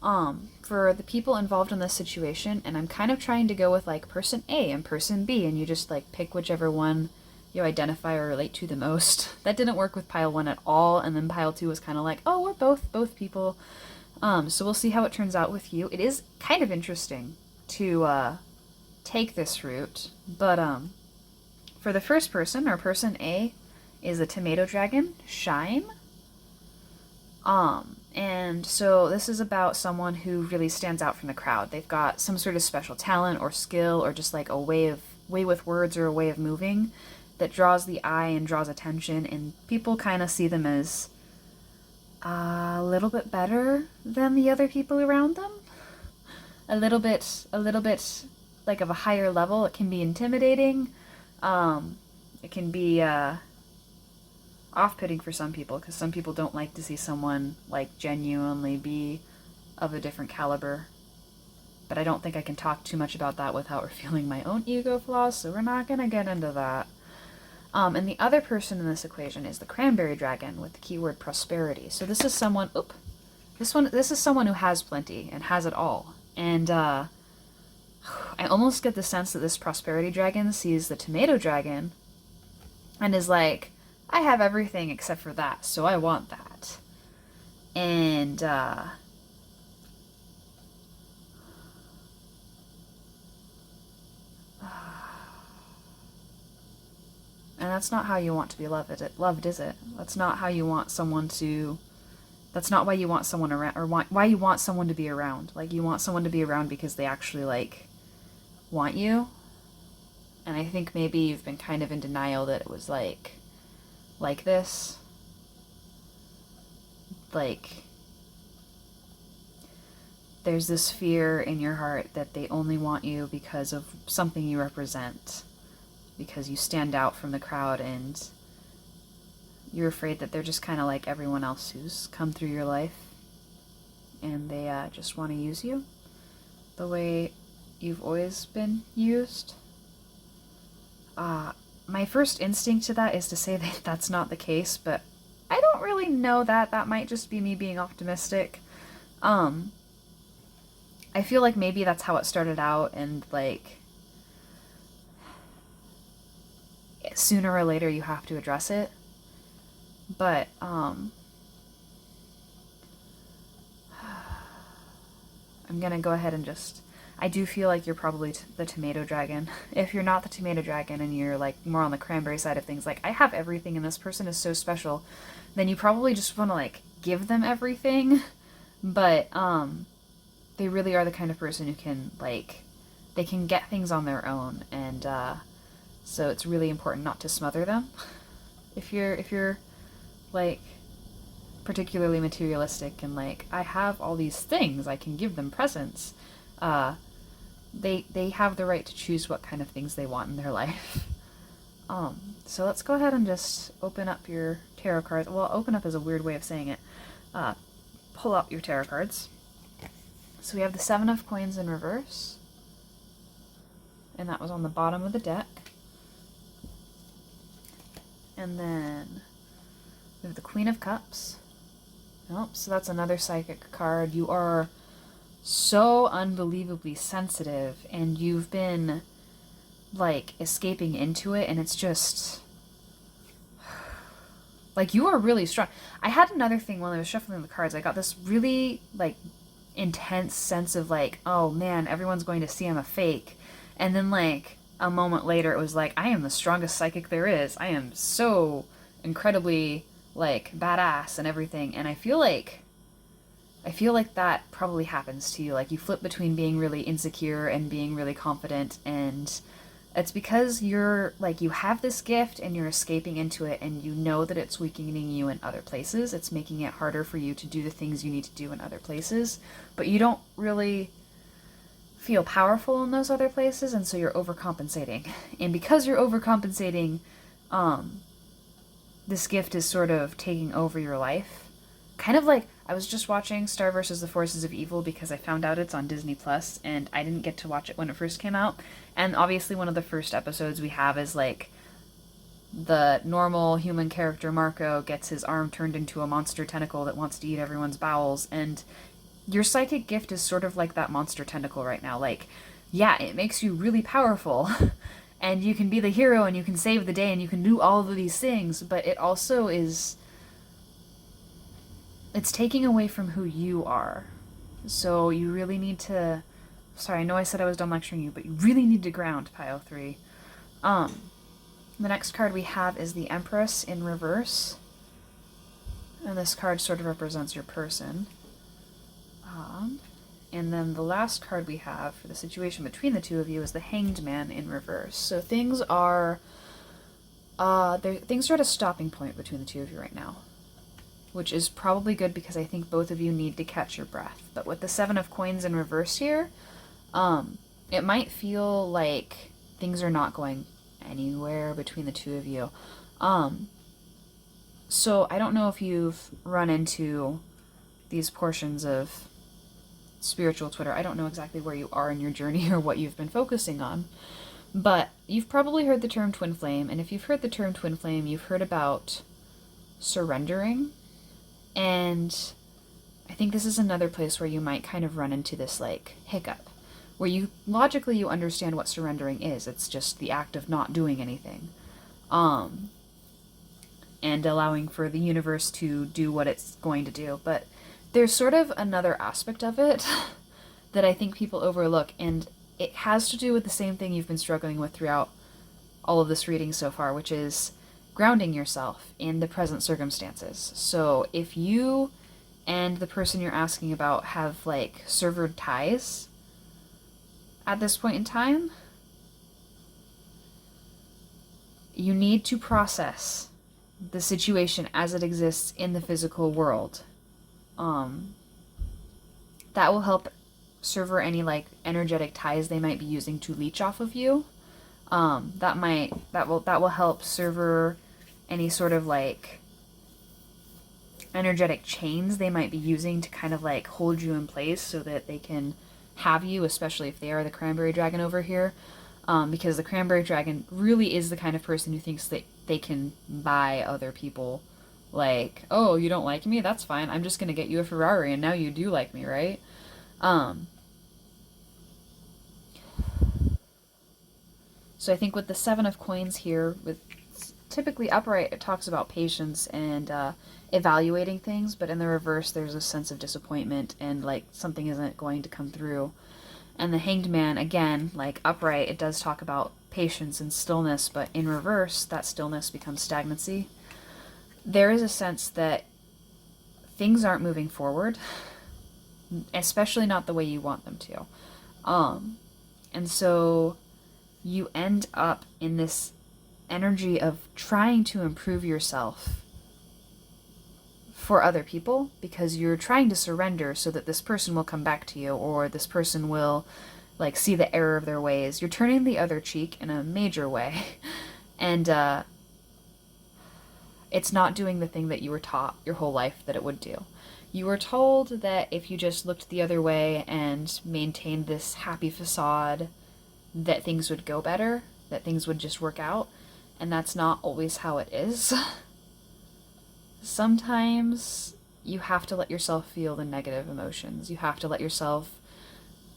for the people involved in this situation, and I'm kind of trying to go with like person A and person B, and you just like pick whichever one you identify or relate to the most. That didn't work with pile 1 at all, and then pile 2 was kind of like, oh, we're both people. So we'll see how it turns out with you. It is kind of interesting to take this route, but for the first person, or person A, is a tomato dragon, Shine. And so this is about someone who really stands out from the crowd. They've got some sort of special talent or skill, or just like a way with words or a way of moving that draws the eye and draws attention, and people kind of see them as a little bit better than the other people around them. A little bit like of a higher level. It can be intimidating. It can be off-putting for some people, because some people don't like to see someone like genuinely be of a different caliber. But I don't think I can talk too much about that without revealing my own ego flaws, so we're not gonna get into that. And the other person in this equation is the cranberry dragon with the keyword prosperity. So this is someone, this is someone who has plenty and has it all. And I almost get the sense that this prosperity dragon sees the tomato dragon and is like, I have everything except for that, so I want that. And And that's not how you want to be loved, is it? That's not how you want someone to... That's not why you want someone around, or why you want someone to be around. Like, you want someone to be around because they actually, like, want you. And I think maybe you've been kind of in denial that it was, like this. Like, there's this fear in your heart that they only want you because of something you represent. Because you stand out from the crowd, and you're afraid that they're just kind of like everyone else who's come through your life, and they just want to use you the way you've always been used. My first instinct to that is to say that that's not the case, but I don't really know that. That might just be me being optimistic. I feel like maybe that's how it started out, and like sooner or later you have to address it. But I'm gonna go ahead and just... I do feel like you're probably the tomato dragon. If you're not the tomato dragon and you're like more on the cranberry side of things, like I have everything and this person is so special, then you probably just want to like give them everything. But they really are the kind of person who can like, they can get things on their own, and so it's really important not to smother them. If you're like particularly materialistic and like, I have all these things, I can give them presents, they have the right to choose what kind of things they want in their life. So let's go ahead and just open up your tarot cards. Well, open up is a weird way of saying it. Pull out your tarot cards. So we have the Seven of Coins in reverse, and that was on the bottom of the deck. And then we have the Queen of Cups. Oh, so that's another psychic card. You are so unbelievably sensitive, and you've been like escaping into it, and it's just like you are really strong. I had another thing when I was shuffling the cards. I got this really like intense sense of like, oh man, everyone's going to see I'm a fake. And then like a moment later it was like, I am the strongest psychic there is. I am so incredibly like badass and everything. And I feel like that probably happens to you. Like you flip between being really insecure and being really confident, and it's because you're like, you have this gift and you're escaping into it, and you know that it's weakening you in other places. It's making it harder for you to do the things you need to do in other places, but you don't really feel powerful in those other places, and so you're overcompensating. And because you're overcompensating, this gift is sort of taking over your life. Kind of like, I was just watching Star vs. the Forces of Evil because I found out it's on Disney Plus, and I didn't get to watch it when it first came out. And obviously one of the first episodes we have is like the normal human character Marco gets his arm turned into a monster tentacle that wants to eat everyone's bowels, and your psychic gift is sort of like that monster tentacle right now. Like, yeah, it makes you really powerful, and you can be the hero, and you can save the day, and you can do all of these things, but it also is... it's taking away from who you are. So you really need to... Sorry, I know I said I was done lecturing you, but you really need to ground, Pile 3. The next card we have is the Empress in reverse. And this card sort of represents your person. And then the last card we have for the situation between the two of you is the Hanged Man in reverse. So things are... things are at a stopping point between the two of you right now, which is probably good because I think both of you need to catch your breath. But with the Seven of Coins in reverse here, it might feel like things are not going anywhere between the two of you. So I don't know if you've run into these portions of spiritual Twitter. I don't know exactly where you are in your journey or what you've been focusing on, but you've probably heard the term twin flame, and if you've heard the term twin flame, you've heard about surrendering. And I think this is another place where you might kind of run into this like hiccup, where you logically you understand what surrendering is. It's just the act of not doing anything, and allowing for the universe to do what it's going to do. But there's sort of another aspect of it that I think people overlook, and it has to do with the same thing you've been struggling with throughout all of this reading so far, which is grounding yourself in the present circumstances. So if you and the person you're asking about have like severed ties at this point in time, you need to process the situation as it exists in the physical world. That will help sever any like energetic ties they might be using to leech off of you. That will help sever any sort of like energetic chains they might be using to kind of like hold you in place so that they can have you, especially if they are the cranberry dragon over here. Because the cranberry dragon really is the kind of person who thinks that they can buy other people. Like, oh, you don't like me? That's fine. I'm just going to get you a Ferrari, and now you do like me, right? So I think with the Seven of Coins here, with typically upright, it talks about patience and evaluating things, but in the reverse, there's a sense of disappointment and like something isn't going to come through. And the Hanged Man, again, like upright, it does talk about patience and stillness, but in reverse, that stillness becomes stagnancy. There is a sense that things aren't moving forward, especially not the way you want them to. And so you end up in this energy of trying to improve yourself for other people because you're trying to surrender so that this person will come back to you or this person will like see the error of their ways. You're turning the other cheek in a major way. And it's not doing the thing that you were taught your whole life that it would do. You were told that if you just looked the other way and maintained this happy facade, that things would go better, that things would just work out, and that's not always how it is. Sometimes you have to let yourself feel the negative emotions. You have to let yourself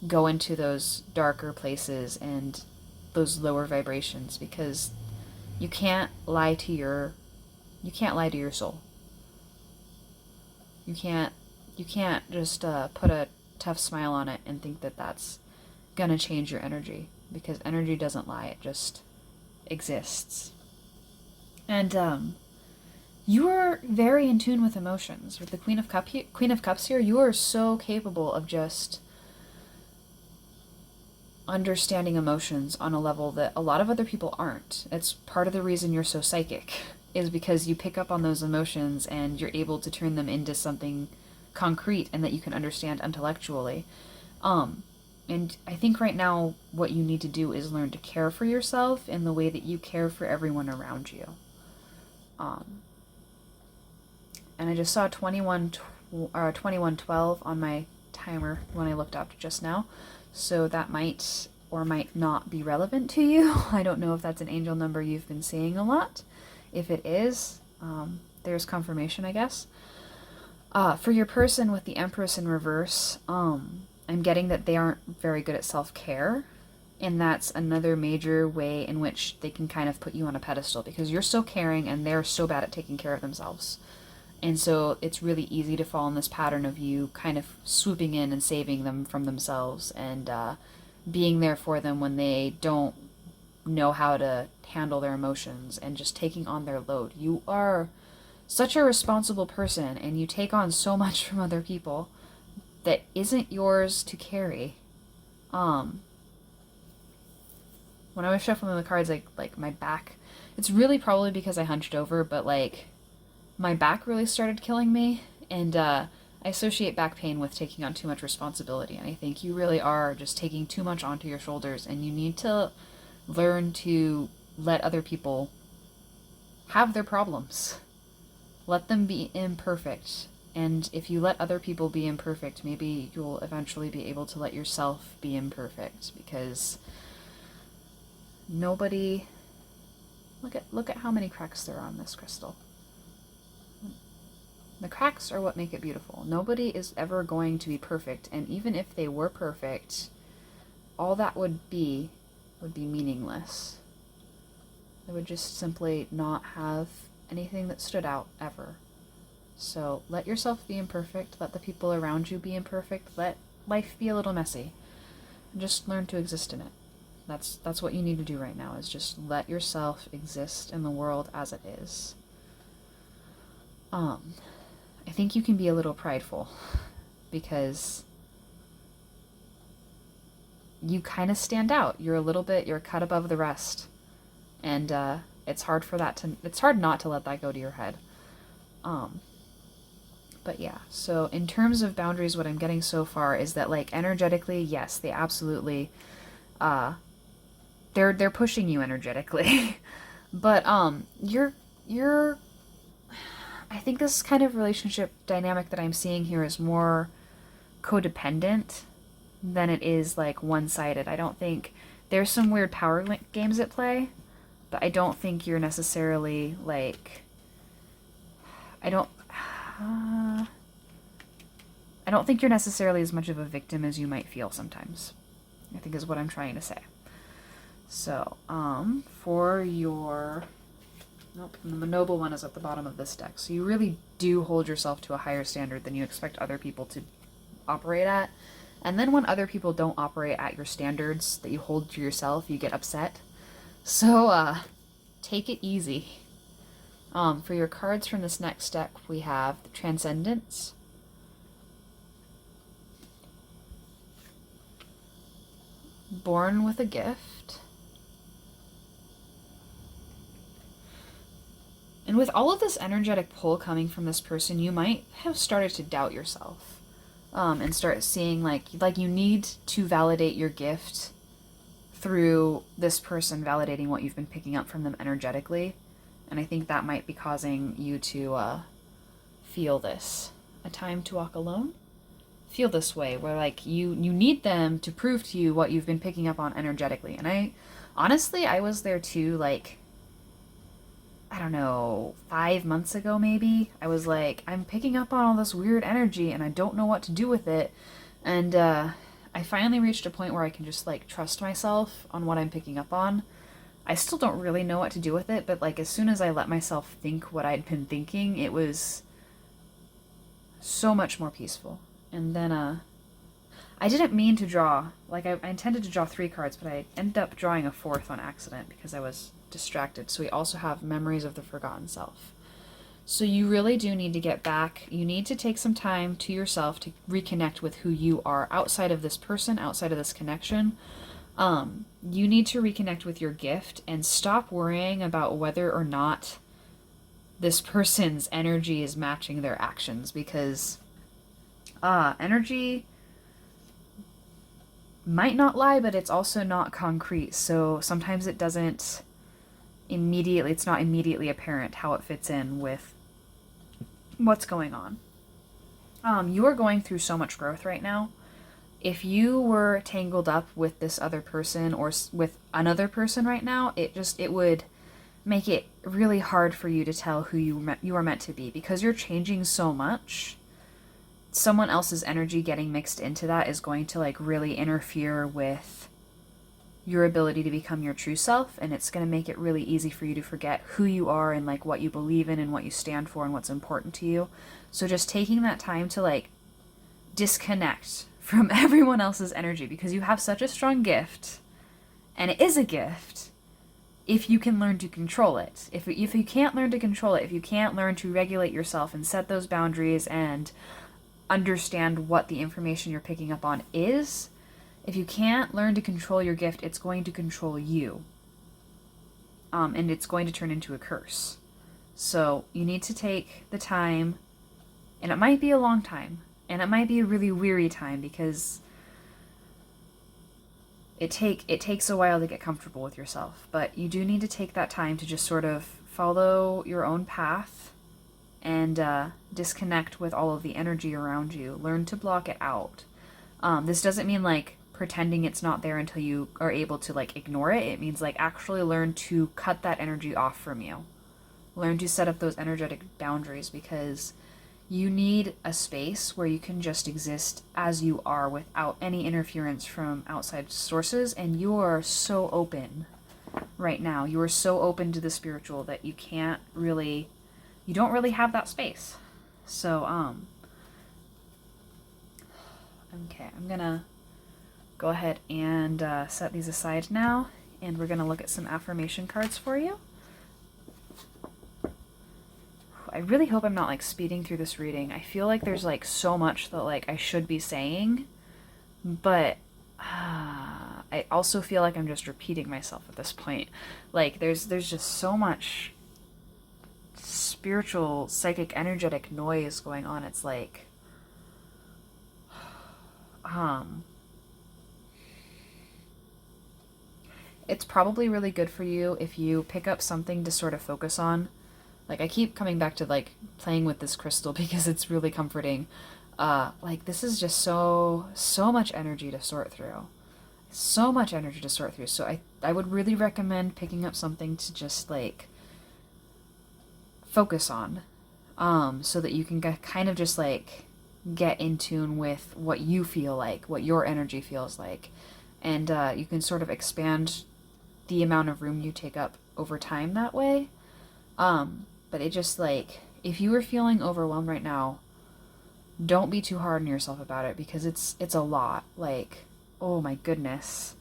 go into those darker places and those lower vibrations because you can't lie to your soul. You can't just put a tough smile on it and think that that's gonna change your energy because energy doesn't lie, it just exists. And you are very in tune with emotions. With the Queen of Cups here, you are so capable of just understanding emotions on a level that a lot of other people aren't. It's part of the reason you're so psychic, is because you pick up on those emotions and you're able to turn them into something concrete and that you can understand intellectually. And I think right now what you need to do is learn to care for yourself in the way that you care for everyone around you. And I just saw 2112 on my timer when I looked up just now. So that might or might not be relevant to you. I don't know if that's an angel number you've been seeing a lot. If it is, there's confirmation, I guess. For your person with the Empress in reverse, I'm getting that they aren't very good at self-care. And that's another major way in which they can kind of put you on a pedestal because you're so caring and they're so bad at taking care of themselves. And so it's really easy to fall in this pattern of you kind of swooping in and saving them from themselves and being there for them when they don't know how to handle their emotions and just taking on their load. You are such a responsible person and you take on so much from other people that isn't yours to carry. When I was shuffling the cards, like my back, it's really probably because I hunched over, but like my back really started killing me, and I associate back pain with taking on too much responsibility, and I think you really are just taking too much onto your shoulders, and you need to learn to let other people have their problems. Let them be imperfect, and if you let other people be imperfect, maybe you'll eventually be able to let yourself be imperfect, because nobody... Look at how many cracks there are on this crystal. The cracks are what make it beautiful. Nobody is ever going to be perfect, and even if they were perfect, all that would be meaningless. They would just simply not have anything that stood out ever. So let yourself be imperfect, let the people around you be imperfect, let life be a little messy. just learn to exist in it. That's what you need to do right now, is just let yourself exist in the world as it is. I think you can be a little prideful because you kind of stand out. You're cut above the rest. And it's hard not to let that go to your head. But yeah, so in terms of boundaries, what I'm getting so far is that, like, energetically, yes, they absolutely, they're pushing you energetically. But you're I think this kind of relationship dynamic that I'm seeing here is more codependent than it is like one-sided. I don't think there's some weird power games at play, but I don't think you're necessarily like I don't think you're necessarily as much of a victim as you might feel sometimes, I think is what I'm trying to say. So, for your... Nope, the noble one is at the bottom of this deck. So you really do hold yourself to a higher standard than you expect other people to operate at. And then when other people don't operate at your standards that you hold to yourself, you get upset. So, take it easy. For your cards from this next deck, we have the Transcendence, Born with a Gift, and with all of this energetic pull coming from this person, you might have started to doubt yourself, and start seeing like you need to validate your gift through this person validating what you've been picking up from them energetically. And I think that might be causing you to feel this. A time to walk alone? Feel this way, where like you need them to prove to you what you've been picking up on energetically. And I was there too, like, I don't know, 5 months ago maybe. I was like, I'm picking up on all this weird energy and I don't know what to do with it. And I finally reached a point where I can just like trust myself on what I'm picking up on. I still don't really know what to do with it, but like as soon as I let myself think what I'd been thinking, it was so much more peaceful. And then I didn't mean to draw, like I intended to draw 3 cards, but I ended up drawing a 4th on accident because I was distracted. So we also have Memories of the Forgotten Self. So you really do need to get back. You need to take some time to yourself to reconnect with who you are outside of this person, outside of this connection. You need to reconnect with your gift and stop worrying about whether or not this person's energy is matching their actions, because energy might not lie, but it's also not concrete. So sometimes it's not immediately apparent how it fits in with what's going on. You are going through so much growth right now. If you were tangled up with this other person or with another person right now, it would make it really hard for you to tell who you are meant to be, because you're changing so much. Someone else's energy getting mixed into that is going to like really interfere with your ability to become your true self, and it's going to make it really easy for you to forget who you are and like what you believe in and what you stand for and what's important to you. So just taking that time to like disconnect from everyone else's energy, because you have such a strong gift, and it is a gift if you can learn to control it. If you can't learn to control it, if you can't learn to regulate yourself and set those boundaries and understand what the information you're picking up on is, if you can't learn to control your gift, it's going to control you. And it's going to turn into a curse. So you need to take the time, and it might be a long time, and it might be a really weary time, because it takes a while to get comfortable with yourself. But you do need to take that time to just sort of follow your own path and disconnect with all of the energy around you. Learn to block it out. This doesn't mean like pretending it's not there until you are able to like ignore it. It means like actually learn to cut that energy off from you. Learn to set up those energetic boundaries, because you need a space where you can just exist as you are without any interference from outside sources. And you are so open right now. You are so open to the spiritual that you don't really have that space. So, okay, I'm gonna go ahead and set these aside now, and we're going to look at some affirmation cards for you. I really hope I'm not like speeding through this reading. I feel like there's like so much that like I should be saying, but I also feel like I'm just repeating myself at this point. Like there's just so much spiritual, psychic, energetic noise going on. It's like it's probably really good for you if you pick up something to sort of focus on. Like, I keep coming back to, like, playing with this crystal because it's really comforting. Like, this is just so much energy to sort through. So much energy to sort through. So I would really recommend picking up something to just, like, focus on. So that you can kind of just, like, get in tune with what you feel like, what your energy feels like. And you can sort of expand the amount of room you take up over time that way. But it just, like, if you are feeling overwhelmed right now, don't be too hard on yourself about it, because it's a lot. Like, oh my goodness.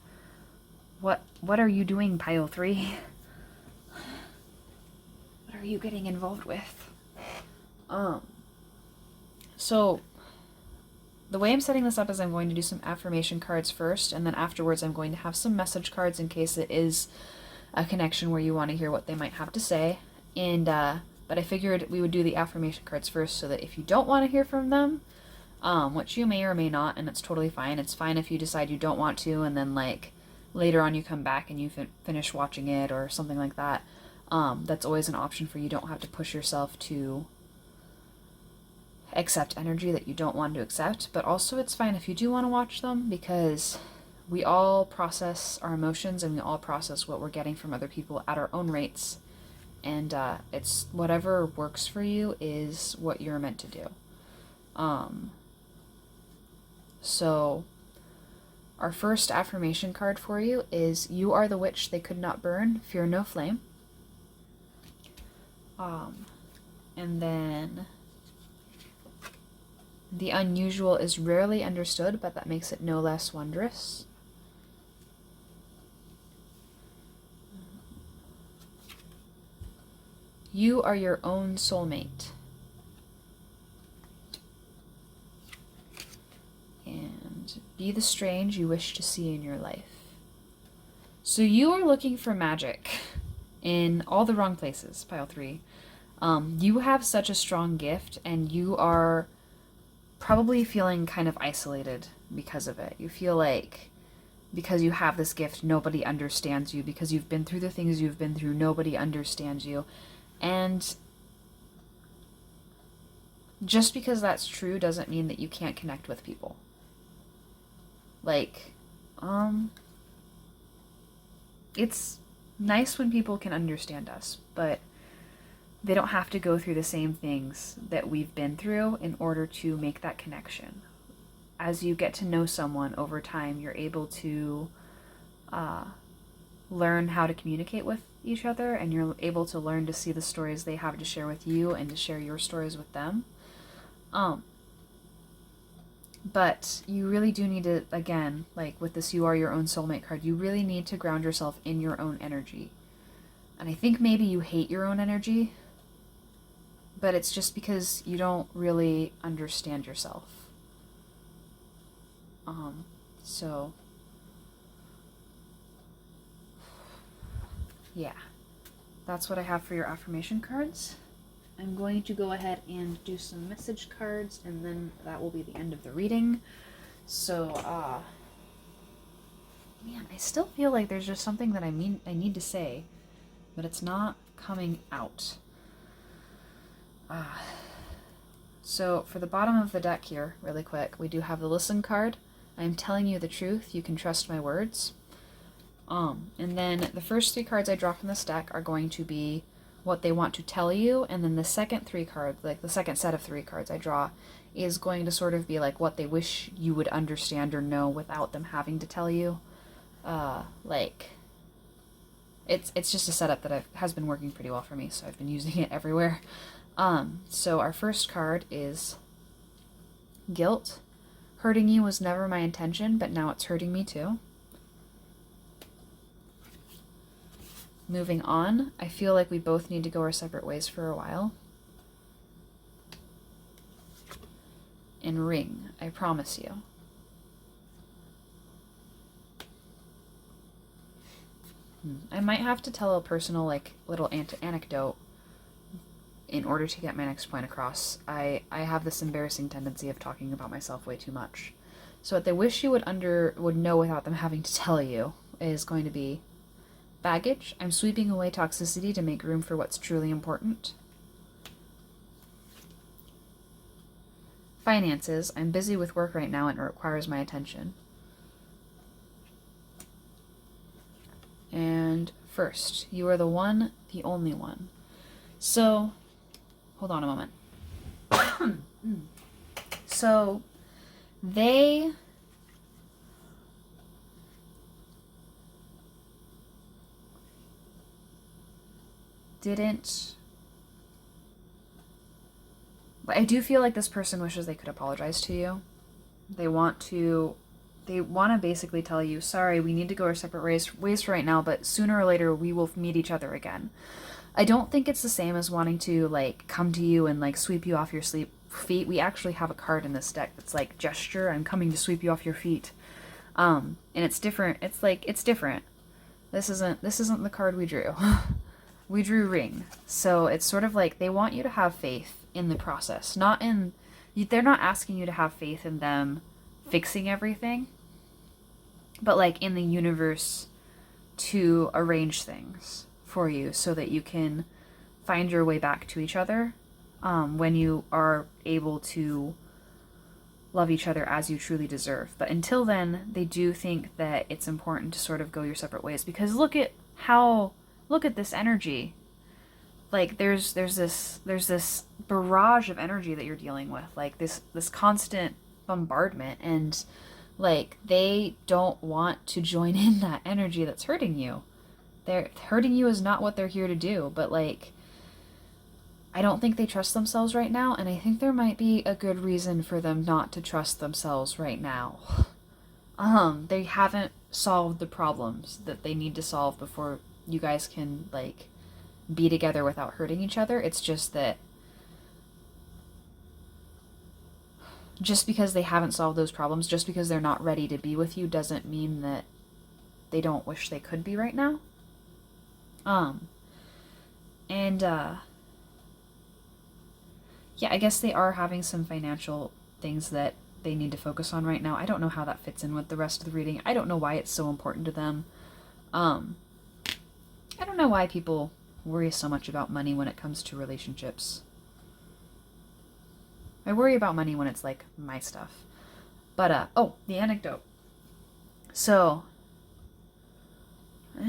What are you doing, pile 3? What are you getting involved with? So, the way I'm setting this up is I'm going to do some affirmation cards first, and then afterwards I'm going to have some message cards in case it is a connection where you want to hear what they might have to say. And but I figured we would do the affirmation cards first, so that if you don't want to hear from them, which you may or may not, and it's totally fine. It's fine if you decide you don't want to, and then like later on you come back and you finish watching it or something like that. That's always an option for you. You don't have to push yourself to accept energy that you don't want to accept. But also it's fine if you do want to watch them, because we all process our emotions and we all process what we're getting from other people at our own rates. And it's whatever works for you is what you're meant to do. So our first affirmation card for you is, you are the witch they could not burn, fear no flame. And then, the unusual is rarely understood, but that makes it no less wondrous. You are your own soulmate. And be the strange you wish to see in your life. So you are looking for magic in all the wrong places, pile 3. You have such a strong gift, and you are probably feeling kind of isolated because of it. You feel like because you have this gift, nobody understands you. Because you've been through the things you've been through, nobody understands you. And just because that's true doesn't mean that you can't connect with people. Like, it's nice when people can understand us, but they don't have to go through the same things that we've been through in order to make that connection. As you get to know someone over time, you're able to learn how to communicate with each other, and you're able to learn to see the stories they have to share with you and to share your stories with them. But you really do need to, again, like with this you are your own soulmate card, you really need to ground yourself in your own energy. And I think maybe you hate your own energy, but it's just because you don't really understand yourself. So yeah, that's what I have for your affirmation cards. I'm going to go ahead and do some message cards, and then that will be the end of the reading. So, man, I still feel like there's just something that I need to say, but it's not coming out. So for the bottom of the deck here, really quick, we do have the listen card. I'm telling you the truth, you can trust my words. And then the first 3 cards I draw from this deck are going to be what they want to tell you, and then the second 3 cards, like the second set of 3 cards I draw, is going to sort of be like what they wish you would understand or know without them having to tell you. Like, it's just a setup that has been working pretty well for me, so I've been using it everywhere. So our first card is guilt, Hurting you was never my intention, but now it's hurting me too. Moving on, I feel like we both need to go our separate ways for a while. And ring, I promise you. I might have to tell a personal, like, little anecdote in order to get my next point across. I have this embarrassing tendency of talking about myself way too much. So what they wish you would know without them having to tell you is going to be baggage. I'm sweeping away toxicity to make room for what's truly important. Finances. I'm busy with work right now and it requires my attention. And first, you are the one, the only one. So, hold on a moment. So, they didn't... But I do feel like this person wishes they could apologize to you. They want to basically tell you, sorry, we need to go our separate ways for right now, but sooner or later we will meet each other again. I don't think it's the same as wanting to, like, come to you and, like, sweep you off your feet. We actually have a card in this deck that's like, gesture, I'm coming to sweep you off your feet. And it's different. It's like, it's different. This isn't the card we drew. We drew ring. So it's sort of like they want you to have faith in the process. They're not asking you to have faith in them fixing everything, but like in the universe to arrange things for you so that you can find your way back to each other when you are able to love each other as you truly deserve. But until then, they do think that it's important to sort of go your separate ways, because look at this energy. Like there's this barrage of energy that you're dealing with, like this constant bombardment, and like they don't want to join in that energy that's hurting you. They're hurting you is not what they're here to do, but like I don't think they trust themselves right now, and I think there might be a good reason for them not to trust themselves right now. They haven't solved the problems that they need to solve before you guys can like be together without hurting each other. It's just that just because they haven't solved those problems, just because they're not ready to be with you, doesn't mean that they don't wish they could be right now. Yeah, I guess they are having some financial things that they need to focus on right now. I don't know how that fits in with the rest of the reading. I don't know why it's so important to them. I don't know why people worry so much about money when it comes to relationships. I worry about money when it's like my stuff. But, the anecdote. So, I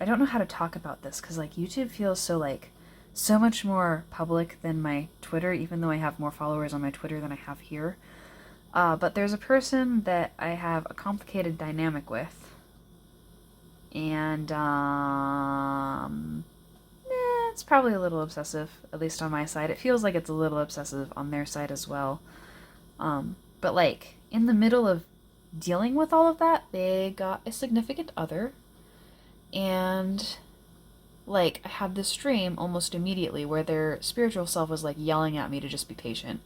don't know how to talk about this because like YouTube feels so much more public than my Twitter, even though I have more followers on my Twitter than I have here. But there's a person that I have a complicated dynamic with, and it's probably a little obsessive, at least on my side. It feels like it's a little obsessive on their side as well. But like in the middle of dealing with all of that, they got a significant other. And like I had this dream almost immediately where their spiritual self was like yelling at me to just be patient.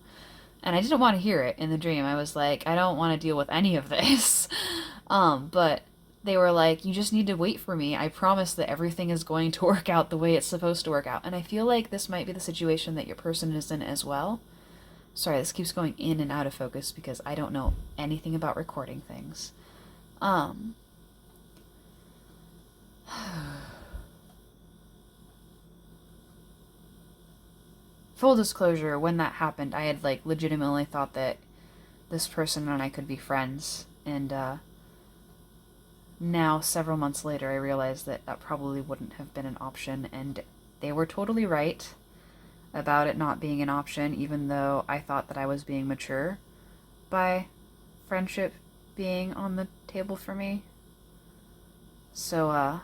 And I didn't want to hear it in the dream. I was like, I don't want to deal with any of this. But they were like, you just need to wait for me. I promise that everything is going to work out the way it's supposed to work out. And I feel like this might be the situation that your person is in as well. Sorry, this keeps going in and out of focus because I don't know anything about recording things. Full disclosure, when that happened, I had like legitimately thought that this person and I could be friends, and now several months later I realized that that probably wouldn't have been an option, and they were totally right about it not being an option, even though I thought that I was being mature by friendship being on the table for me. So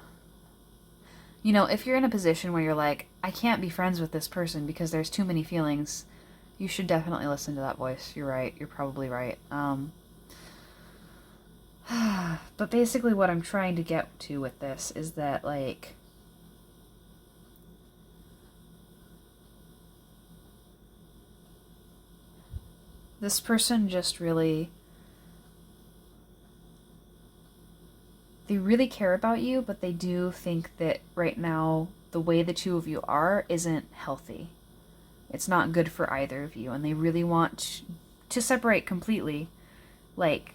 You know, if you're in a position where you're like, I can't be friends with this person because there's too many feelings, you should definitely listen to that voice. You're right. You're probably right. But basically what I'm trying to get to with this is that, like, this person just really, they really care about you, but they do think that right now the way the two of you are isn't healthy. It's not good for either of you, and they really want to separate completely, like,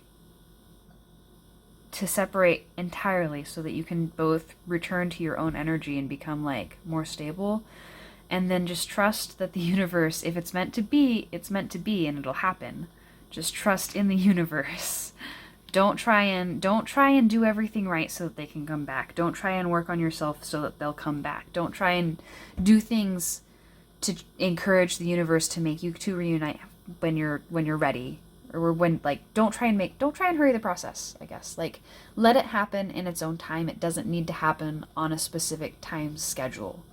to separate entirely so that you can both return to your own energy and become, like, more stable. And then just trust that the universe, if it's meant to be, it's meant to be, and it'll happen. Just trust in the universe. Don't try and do everything right so that they can come back. Don't try and work on yourself so that they'll come back. Don't try and do things to encourage the universe to make you two reunite when you're ready, or when, like, don't try and hurry the process, I guess. Like, let it happen in its own time. It doesn't need to happen on a specific time schedule,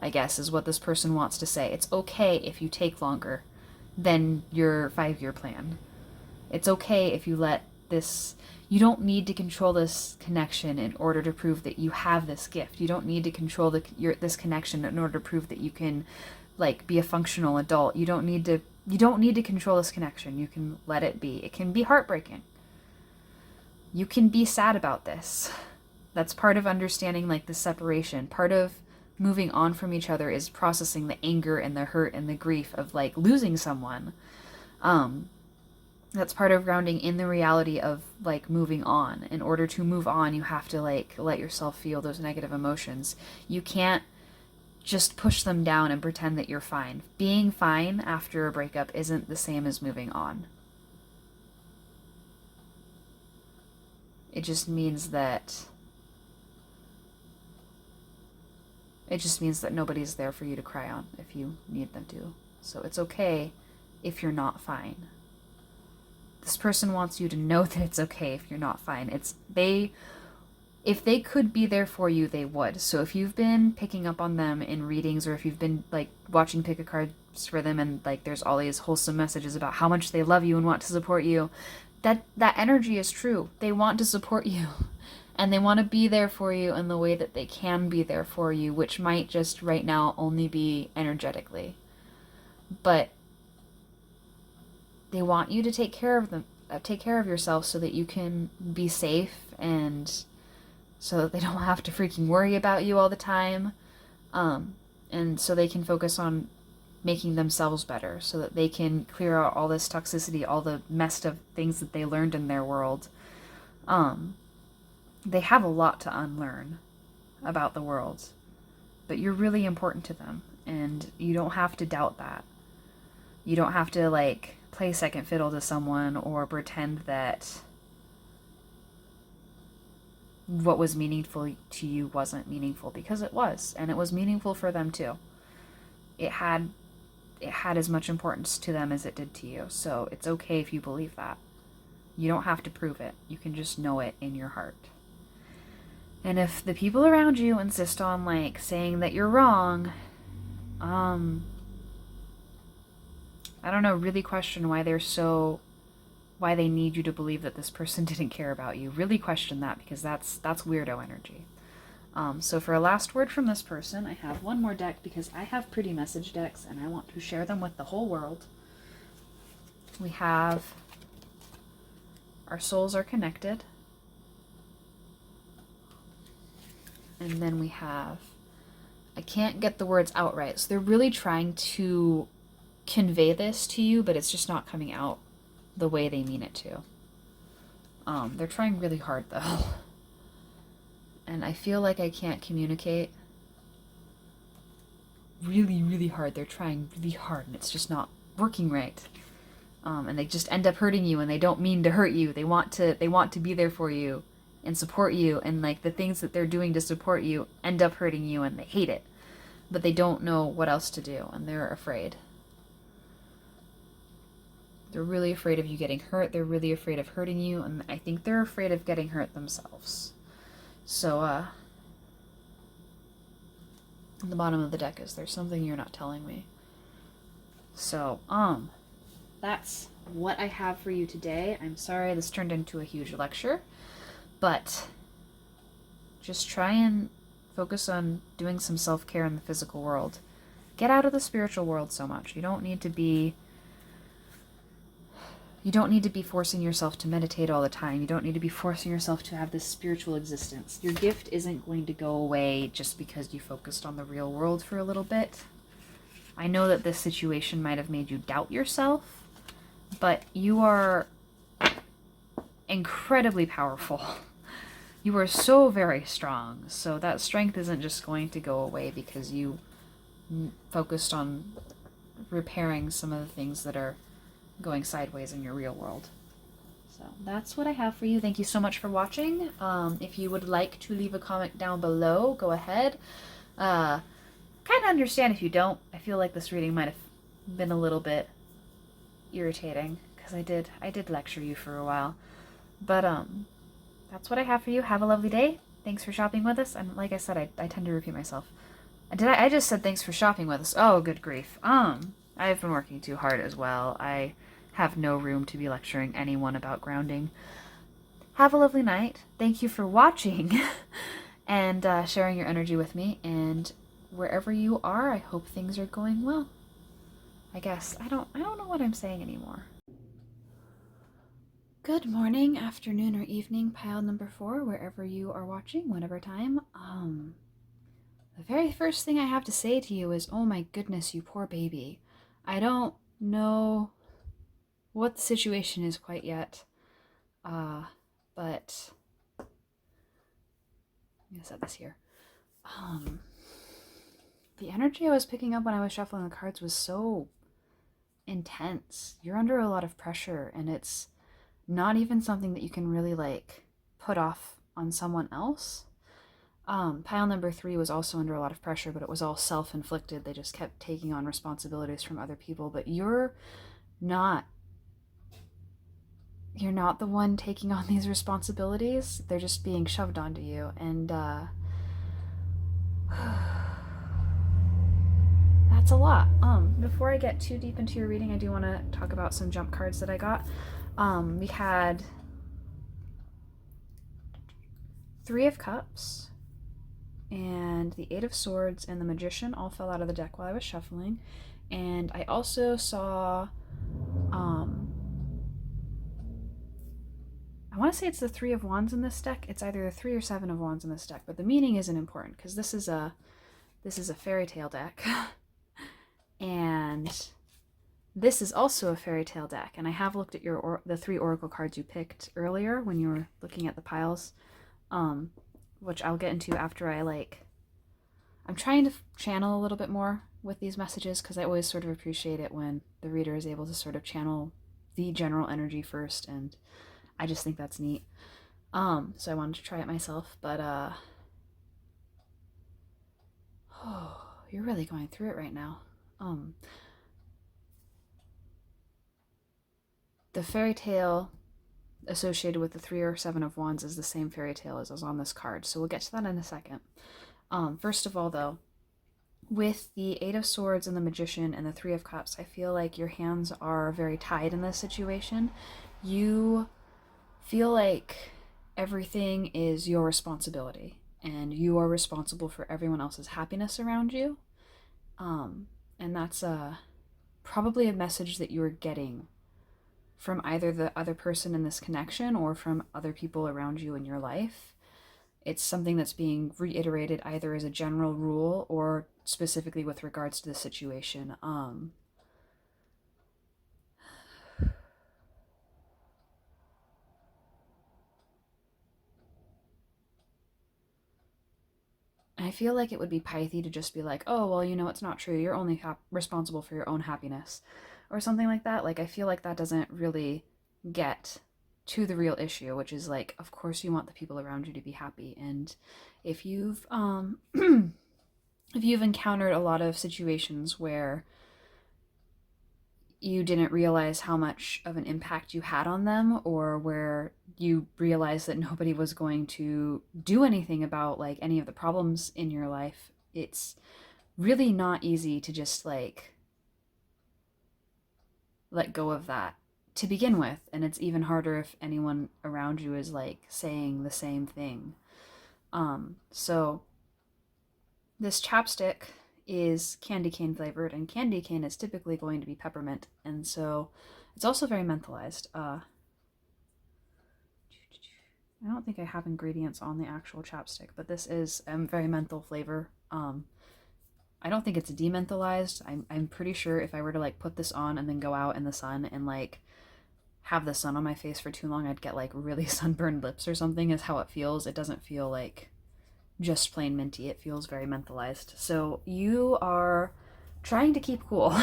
I guess, is what this person wants to say. It's okay if you take longer than your 5-year plan. It's okay if you let this, you don't need to control this connection in order to prove that you have this gift. You don't need to control this connection in order to prove that you can, like, be a functional adult. You don't need to control this connection. You can let it be. It can be heartbreaking. You can be sad about this. That's part of understanding, like, the separation. Part of moving on from each other is processing the anger and the hurt and the grief of, like, losing someone. That's part of grounding in the reality of, like, moving on. In order to move on, you have to, like, let yourself feel those negative emotions. You can't just push them down and pretend that you're fine. Being fine after a breakup isn't the same as moving on. It just means that nobody's there for you to cry on if you need them to. So it's okay if you're not fine. This person wants you to know that it's okay if you're not fine. If they could be there for you, they would. So if you've been picking up on them in readings, or if you've been, like, watching pick a cards for them, and, like, there's all these wholesome messages about how much they love you and want to support you, that energy is true. They want to support you. And they want to be there for you in the way that they can be there for you, which might just right now only be energetically. But they want you to take care of yourself so that you can be safe, and so that they don't have to freaking worry about you all the time. And so they can focus on making themselves better, so that they can clear out all this toxicity, all the messed up things that they learned in their world. They have a lot to unlearn about the world, but you're really important to them, and you don't have to doubt that. You don't have to, like, play second fiddle to someone or pretend that what was meaningful to you wasn't meaningful, because it was, and it was meaningful for them too. It had as much importance to them as it did to you. So it's okay if you believe that. You don't have to prove it. You can just know it in your heart. And if the people around you insist on, like, saying that you're wrong, I don't know, really question why they need you to believe that this person didn't care about you. Really question that, because that's weirdo energy. So for a last word from this person, I have one more deck, because I have pretty message decks and I want to share them with the whole world. We have Our Souls Are Connected. And then we have, I can't get the words out right. So they're really trying to convey this to you, but it's just not coming out the way they mean it to. They're trying really hard, though. And I feel like I can't communicate really, really hard. They're trying really hard, and it's just not working right. And they just end up hurting you, and they don't mean to hurt you. They want to be there for you and support you, and, like, the things that they're doing to support you end up hurting you, and they hate it. But they don't know what else to do, and they're afraid. They're really afraid of you getting hurt. They're really afraid of hurting you, and I think they're afraid of getting hurt themselves. So, And the bottom of the deck is there's something you're not telling me. So, that's what I have for you today. I'm sorry this turned into a huge lecture, but just try and focus on doing some self-care in the physical world. Get out of the spiritual world so much. You don't need to be forcing yourself to meditate all the time. You don't need to be forcing yourself to have this spiritual existence. Your gift isn't going to go away just because you focused on the real world for a little bit. I know that this situation might have made you doubt yourself, but you are incredibly powerful. You are so very strong. So that strength isn't just going to go away because you focused on repairing some of the things that are going sideways in your real world. So that's what I have for you. Thank you so much for watching. If you would like to leave a comment down below, go ahead. Kind of understand if you don't. I feel like this reading might have been a little bit irritating because I did lecture you for a while. But that's what I have for you. Have a lovely day. Thanks for shopping with us. And like I said, I tend to repeat myself. I just said thanks for shopping with us. Oh, good grief. I've been working too hard as well. I have no room to be lecturing anyone about grounding. Have a lovely night. Thank you for watching and sharing your energy with me. And wherever you are, I hope things are going well. I guess. I don't know what I'm saying anymore. Good morning, afternoon, or evening, pile number 4, wherever you are watching, whatever time. The very first thing I have to say to you is, oh my goodness, you poor baby. I don't know what the situation is quite yet, but I'm gonna set this here. The energy I was picking up when I was shuffling the cards was so intense. You're under a lot of pressure, and it's not even something that you can really like put off on someone else. Pile number 3 was also under a lot of pressure, but it was all self-inflicted. They just kept taking on responsibilities from other people, but you're not the one taking on these responsibilities. They're just being shoved onto you, and that's a lot. Before I get too deep into your reading, I do want to talk about some jump cards that I got. We had 3 of Cups, and the 8 of Swords and the Magician all fell out of the deck while I was shuffling. And I also saw, I want to say it's the 3 of Wands in this deck. It's either the 3 or 7 of Wands in this deck, but the meaning isn't important because this is a fairy tale deck. And this is also a fairy tale deck. And I have looked at the 3 oracle cards you picked earlier when you were looking at the piles. Which I'll get into after I'm trying to channel a little bit more with these messages because I always sort of appreciate it when the reader is able to sort of channel the general energy first, and I just think that's neat. So I wanted to try it myself, but you're really going through it right now. The fairy tale associated with the 3 or 7 of Wands is the same fairy tale as was on this card, so we'll get to that in a second. First of all, though, with the 8 of Swords and the Magician and the 3 of Cups, I feel like your hands are very tied in this situation. You feel like everything is your responsibility, and you are responsible for everyone else's happiness around you. And that's probably a message that you're getting from either the other person in this connection or from other people around you in your life. It's something that's being reiterated either as a general rule or specifically with regards to the situation. I feel like it would be pithy to just be like, oh, well, it's not true. You're only responsible for your own happiness or something like that. Like, I feel like that doesn't really get to the real issue, which is like, of course you want the people around you to be happy. And if you've if you've encountered a lot of situations where you didn't realize how much of an impact you had on them, or where you realized that nobody was going to do anything about like any of the problems in your life, it's really not easy to just like let go of that to begin with. And it's even harder if anyone around you is like saying the same thing. So this chapstick is candy cane flavored, and candy cane is typically going to be peppermint, and so it's also very mentholized. I don't think I have ingredients on the actual chapstick, but this is a very menthol flavor. I don't think it's dementholized. I'm pretty sure if I were to like put this on and then go out in the sun and like have the sun on my face for too long, I'd get like really sunburned lips or something, is how it feels. It doesn't feel like just plain minty. It feels very mentholized. So you are trying to keep cool.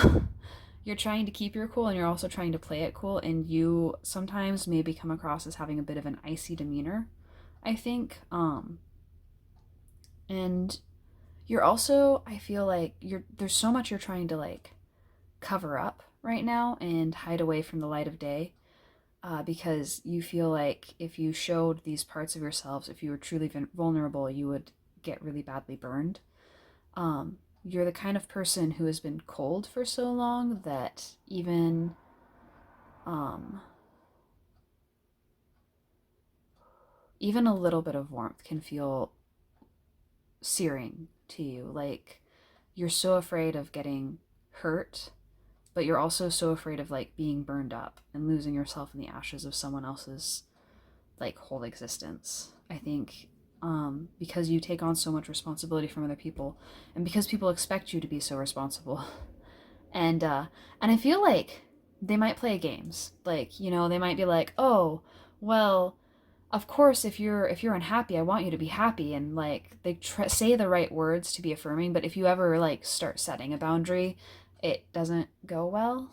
You're trying to keep your cool, and you're also trying to play it cool, and you sometimes maybe come across as having a bit of an icy demeanor, I think. And you're also, I feel like there's so much you're trying to like cover up right now and hide away from the light of day, because you feel like if you showed these parts of yourselves, if you were truly vulnerable, you would get really badly burned. You're the kind of person who has been cold for so long that even a little bit of warmth can feel searing to you. Like you're so afraid of getting hurt, but you're also so afraid of like being burned up and losing yourself in the ashes of someone else's like whole existence. I think because you take on so much responsibility from other people, and because people expect you to be so responsible, and I feel like they might play games. Like, you know, they might be like, "Oh, well, of course, if you're unhappy, I want you to be happy," and like they say the right words to be affirming. But if you ever like start setting a boundary, it doesn't go well,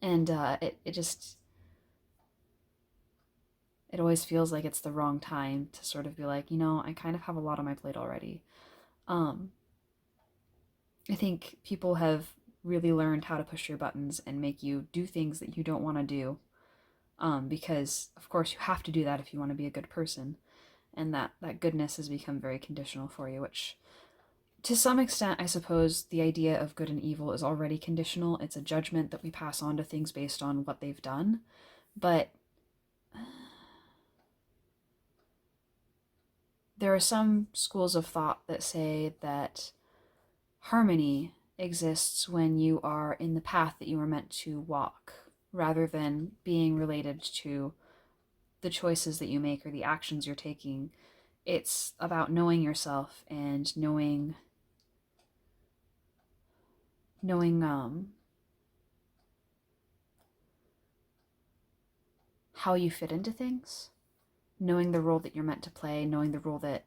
and it always feels like it's the wrong time to sort of be like, you know, I kind of have a lot on my plate already. Um, I think people have really learned how to push your buttons and make you do things that you don't want to do, because of course you have to do that if you want to be a good person, and that goodness has become very conditional for you, which to some extent, I suppose the idea of good and evil is already conditional. It's a judgment that we pass on to things based on what they've done. But there are some schools of thought that say that harmony exists when you are in the path that you are meant to walk, rather than being related to the choices that you make or the actions you're taking. It's about knowing yourself and knowing how you fit into things, knowing the role that you're meant to play, knowing the role that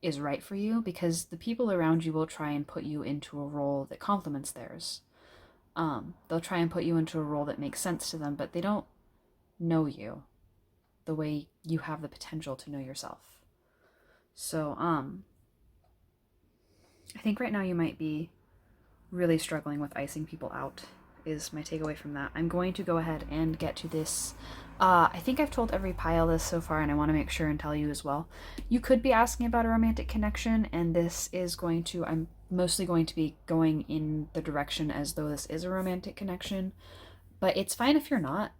is right for you, because the people around you will try and put you into a role that complements theirs. They'll try and put you into a role that makes sense to them, but they don't know you the way you have the potential to know yourself. So, I think right now you might be really struggling with icing people out, is my takeaway from that. I'm going to go ahead and get to this. I think I've told every pile this so far, and I want to make sure and tell you as well. You could be asking about a romantic connection, and this is I'm mostly going to be going in the direction as though this is a romantic connection, but it's fine if you're not.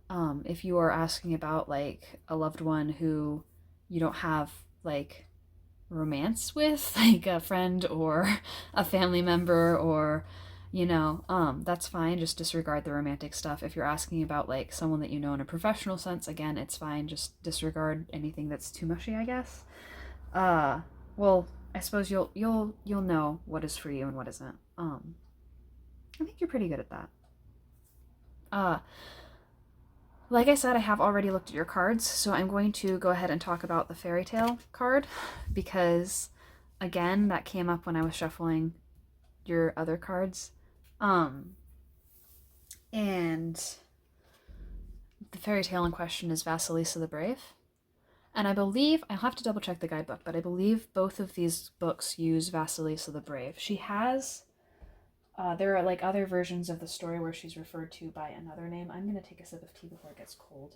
If you are asking about like a loved one who you don't have like romance with, like a friend or a family member, or that's fine. Just disregard the romantic stuff. If you're asking about like someone that you know in a professional sense, again, it's fine. Just disregard anything that's too mushy, I guess. Well, I suppose you'll know what is for you and what isn't. I think you're pretty good at that. uh like I said, I have already looked at your cards, so I'm going to go ahead and talk about the fairy tale card, because again, that came up when I was shuffling your other cards. And the fairy tale in question is Vasilisa the Brave. And I believe, I'll have to double check the guidebook, but I believe both of these books use Vasilisa the Brave. She has, there are like other versions of the story where she's referred to by another name. I'm going to take a sip of tea before it gets cold.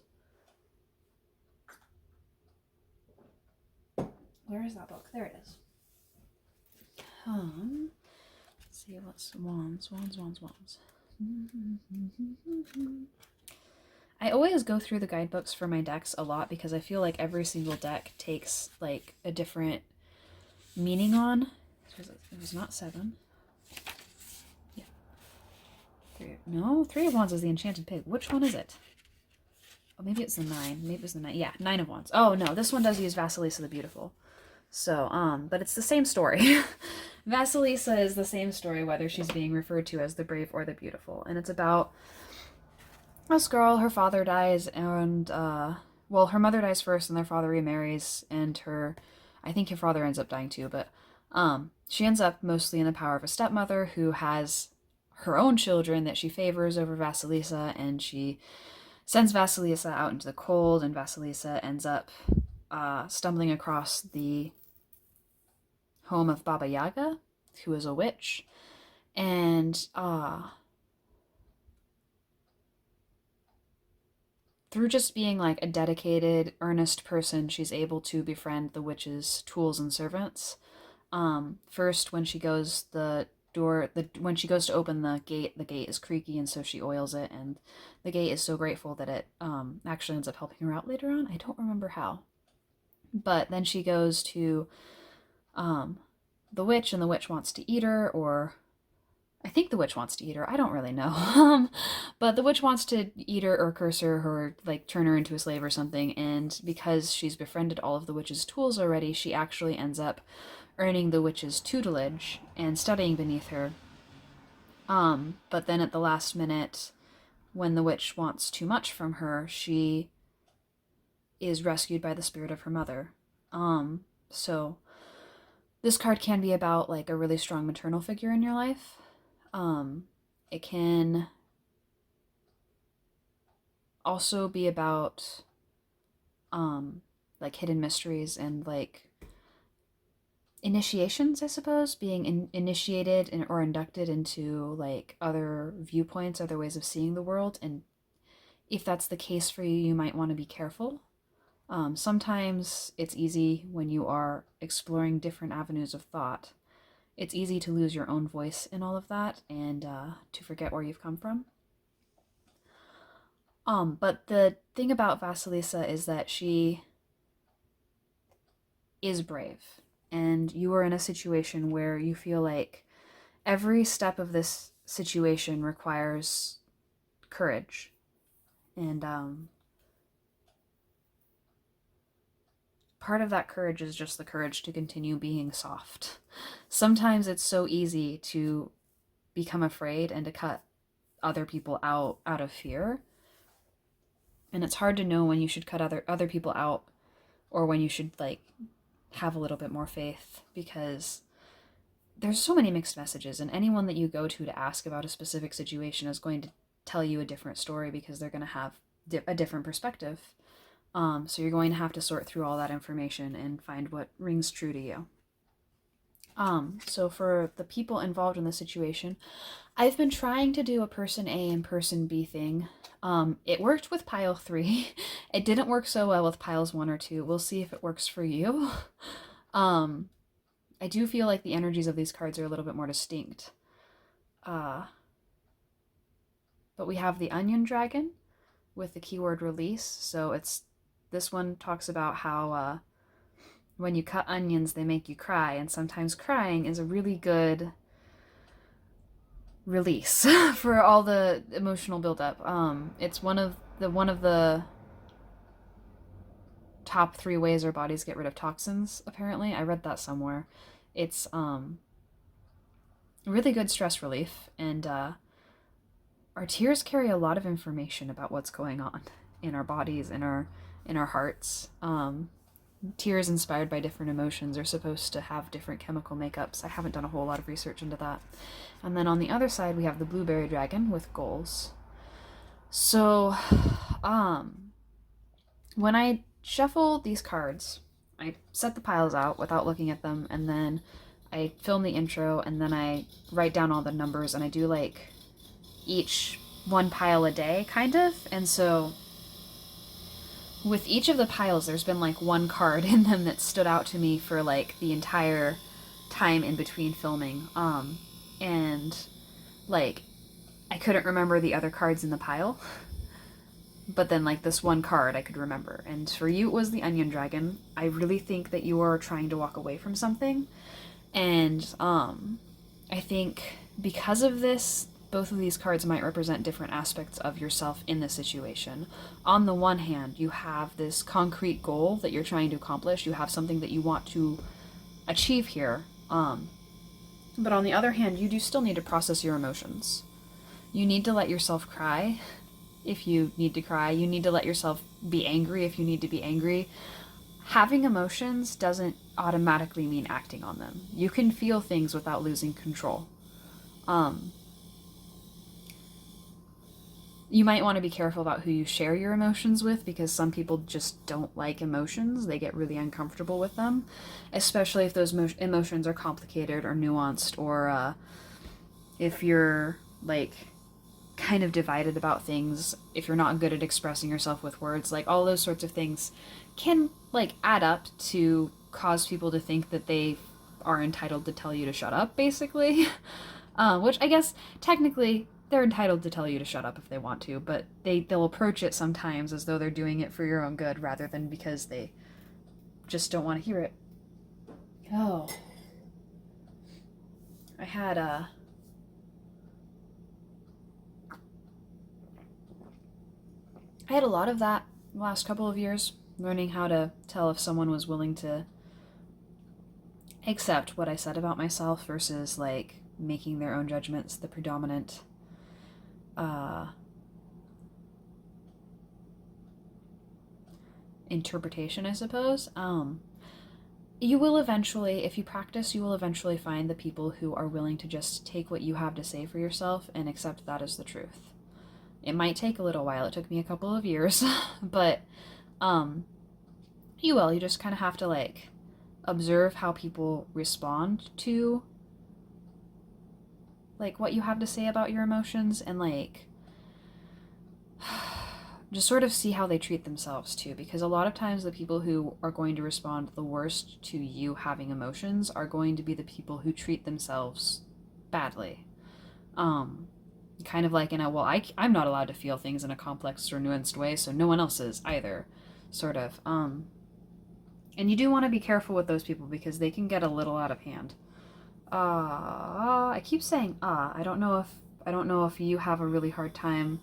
Where is that book? There it is. see what's wands. I always go through the guidebooks for my decks a lot because I feel like every single deck takes like a different meaning on. It was not 7. Yeah. 3. No, 3 of Wands is the Enchanted Pig. Which one is it? Oh, maybe it's the 9. Maybe it was the 9. Yeah, 9 of Wands. Oh no, this one does use Vasilisa the Beautiful. So, but it's the same story. Vasilisa is the same story whether she's being referred to as the Brave or the Beautiful. And it's about this girl, her father dies, and, well, her mother dies first, and their father remarries, and I think her father ends up dying too, but, she ends up mostly in the power of a stepmother who has her own children that she favors over Vasilisa, and she sends Vasilisa out into the cold, and Vasilisa ends up, stumbling across the home of Baba Yaga, who is a witch, and, through just being like a dedicated, earnest person, she's able to befriend the witch's tools and servants. First, when she goes when she goes to open the gate is creaky, and so she oils it, and the gate is so grateful that it actually ends up helping her out later on. I don't remember how. But then she goes to the witch, and the witch wants to eat her, or I think the witch wants to eat her. I don't really know. But the witch wants to eat her or curse her or like turn her into a slave or something. And because she's befriended all of the witch's tools already, she actually ends up earning the witch's tutelage and studying beneath her. But then at the last minute, when the witch wants too much from her, she is rescued by the spirit of her mother. So this card can be about like a really strong maternal figure in your life. It can also be about, like hidden mysteries and like initiations, I suppose, being initiated or inducted into like other viewpoints, other ways of seeing the world. And if that's the case for you, you might want to be careful. Sometimes it's easy when you are exploring different avenues of thought. It's easy to lose your own voice in all of that and to forget where you've come from. But the thing about Vasilisa is that she is brave, and you are in a situation where you feel like every step of this situation requires courage. And part of that courage is just the courage to continue being soft. Sometimes it's so easy to become afraid and to cut other people out of fear. And it's hard to know when you should cut other people out or when you should like have a little bit more faith, because there's so many mixed messages, and anyone that you go to ask about a specific situation is going to tell you a different story because they're going to have a different perspective. So you're going to have to sort through all that information and find what rings true to you. So for the people involved in the situation, I've been trying to do a person A and person B thing. It worked with pile 3. It didn't work so well with piles 1 or 2. We'll see if it works for you. I do feel like the energies of these cards are a little bit more distinct. But we have the Onion Dragon with the keyword release. So this one talks about how when you cut onions, they make you cry, and sometimes crying is a really good release for all the emotional buildup. It's one of the top 3 ways our bodies get rid of toxins, apparently. I read that somewhere. It's really good stress relief, and our tears carry a lot of information about what's going on in our bodies, in our hearts. Tears inspired by different emotions are supposed to have different chemical makeups. I haven't done a whole lot of research into that. And then on the other side, we have the Blueberry Dragon with goals. So, when I shuffle these cards, I set the piles out without looking at them, and then I film the intro, and then I write down all the numbers, and I do like each one pile a day, kind of. And so with each of the piles, there's been like one card in them that stood out to me for like the entire time in between filming. and like I couldn't remember the other cards in the pile, but then like this one card I could remember. And for you it was the Onion Dragon. I really think that you are trying to walk away from something, and I think because of this, both of these cards might represent different aspects of yourself in this situation. On the one hand, you have this concrete goal that you're trying to accomplish. You have something that you want to achieve here. But on the other hand, you do still need to process your emotions. You need to let yourself cry if you need to cry. You need to let yourself be angry if you need to be angry. Having emotions doesn't automatically mean acting on them. You can feel things without losing control. You might want to be careful about who you share your emotions with, because some people just don't like emotions. They get really uncomfortable with them, especially if those emotions are complicated or nuanced, or if you're like kind of divided about things, if you're not good at expressing yourself with words. Like all those sorts of things can like add up to cause people to think that they are entitled to tell you to shut up, basically. Which I guess technically they're entitled to tell you to shut up if they want to, but they'll approach it sometimes as though they're doing it for your own good rather than because they just don't want to hear it. Oh. I had a lot of that the last couple of years, learning how to tell if someone was willing to accept what I said about myself versus like making their own judgments the predominant interpretation, I suppose. You will eventually, if you practice, you will eventually find the people who are willing to just take what you have to say for yourself and accept that as the truth. It might take a little while. It took me a couple of years, but you will. You just kind of have to like observe how people respond to like what you have to say about your emotions, and like just sort of see how they treat themselves too, because a lot of times the people who are going to respond the worst to you having emotions are going to be the people who treat themselves badly. Kind of like in a, well, I'm not allowed to feel things in a complex or nuanced way, so no one else is either, sort of. And you do want to be careful with those people because they can get a little out of hand. I keep saying I don't know if you have a really hard time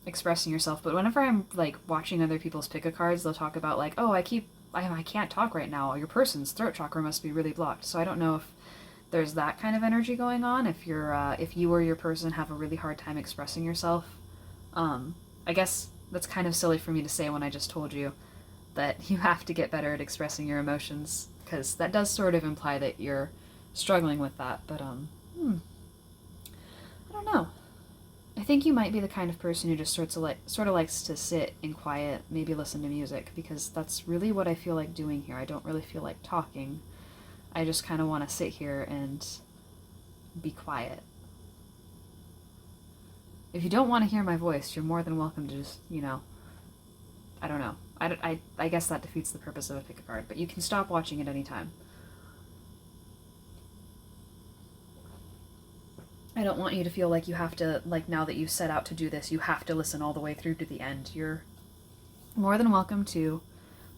expressing yourself, but whenever I'm like watching other people's pick-a cards, they'll talk about like, oh, I can't talk right now. Your person's throat chakra must be really blocked. So I don't know if there's that kind of energy going on. If you or your person have a really hard time expressing yourself, I guess that's kind of silly for me to say when I just told you that you have to get better at expressing your emotions, because that does sort of imply that you're struggling with that. But I don't know. I think you might be the kind of person who just sort of likes to sit in quiet, maybe listen to music, because that's really what I feel like doing here. I don't really feel like talking. I just kind of want to sit here and be quiet. If you don't want to hear my voice, you're more than welcome to just, I don't know. I guess that defeats the purpose of a pick a card, but you can stop watching at any time. I don't want you to feel like you have to, like now that you've set out to do this, you have to listen all the way through to the end. You're more than welcome to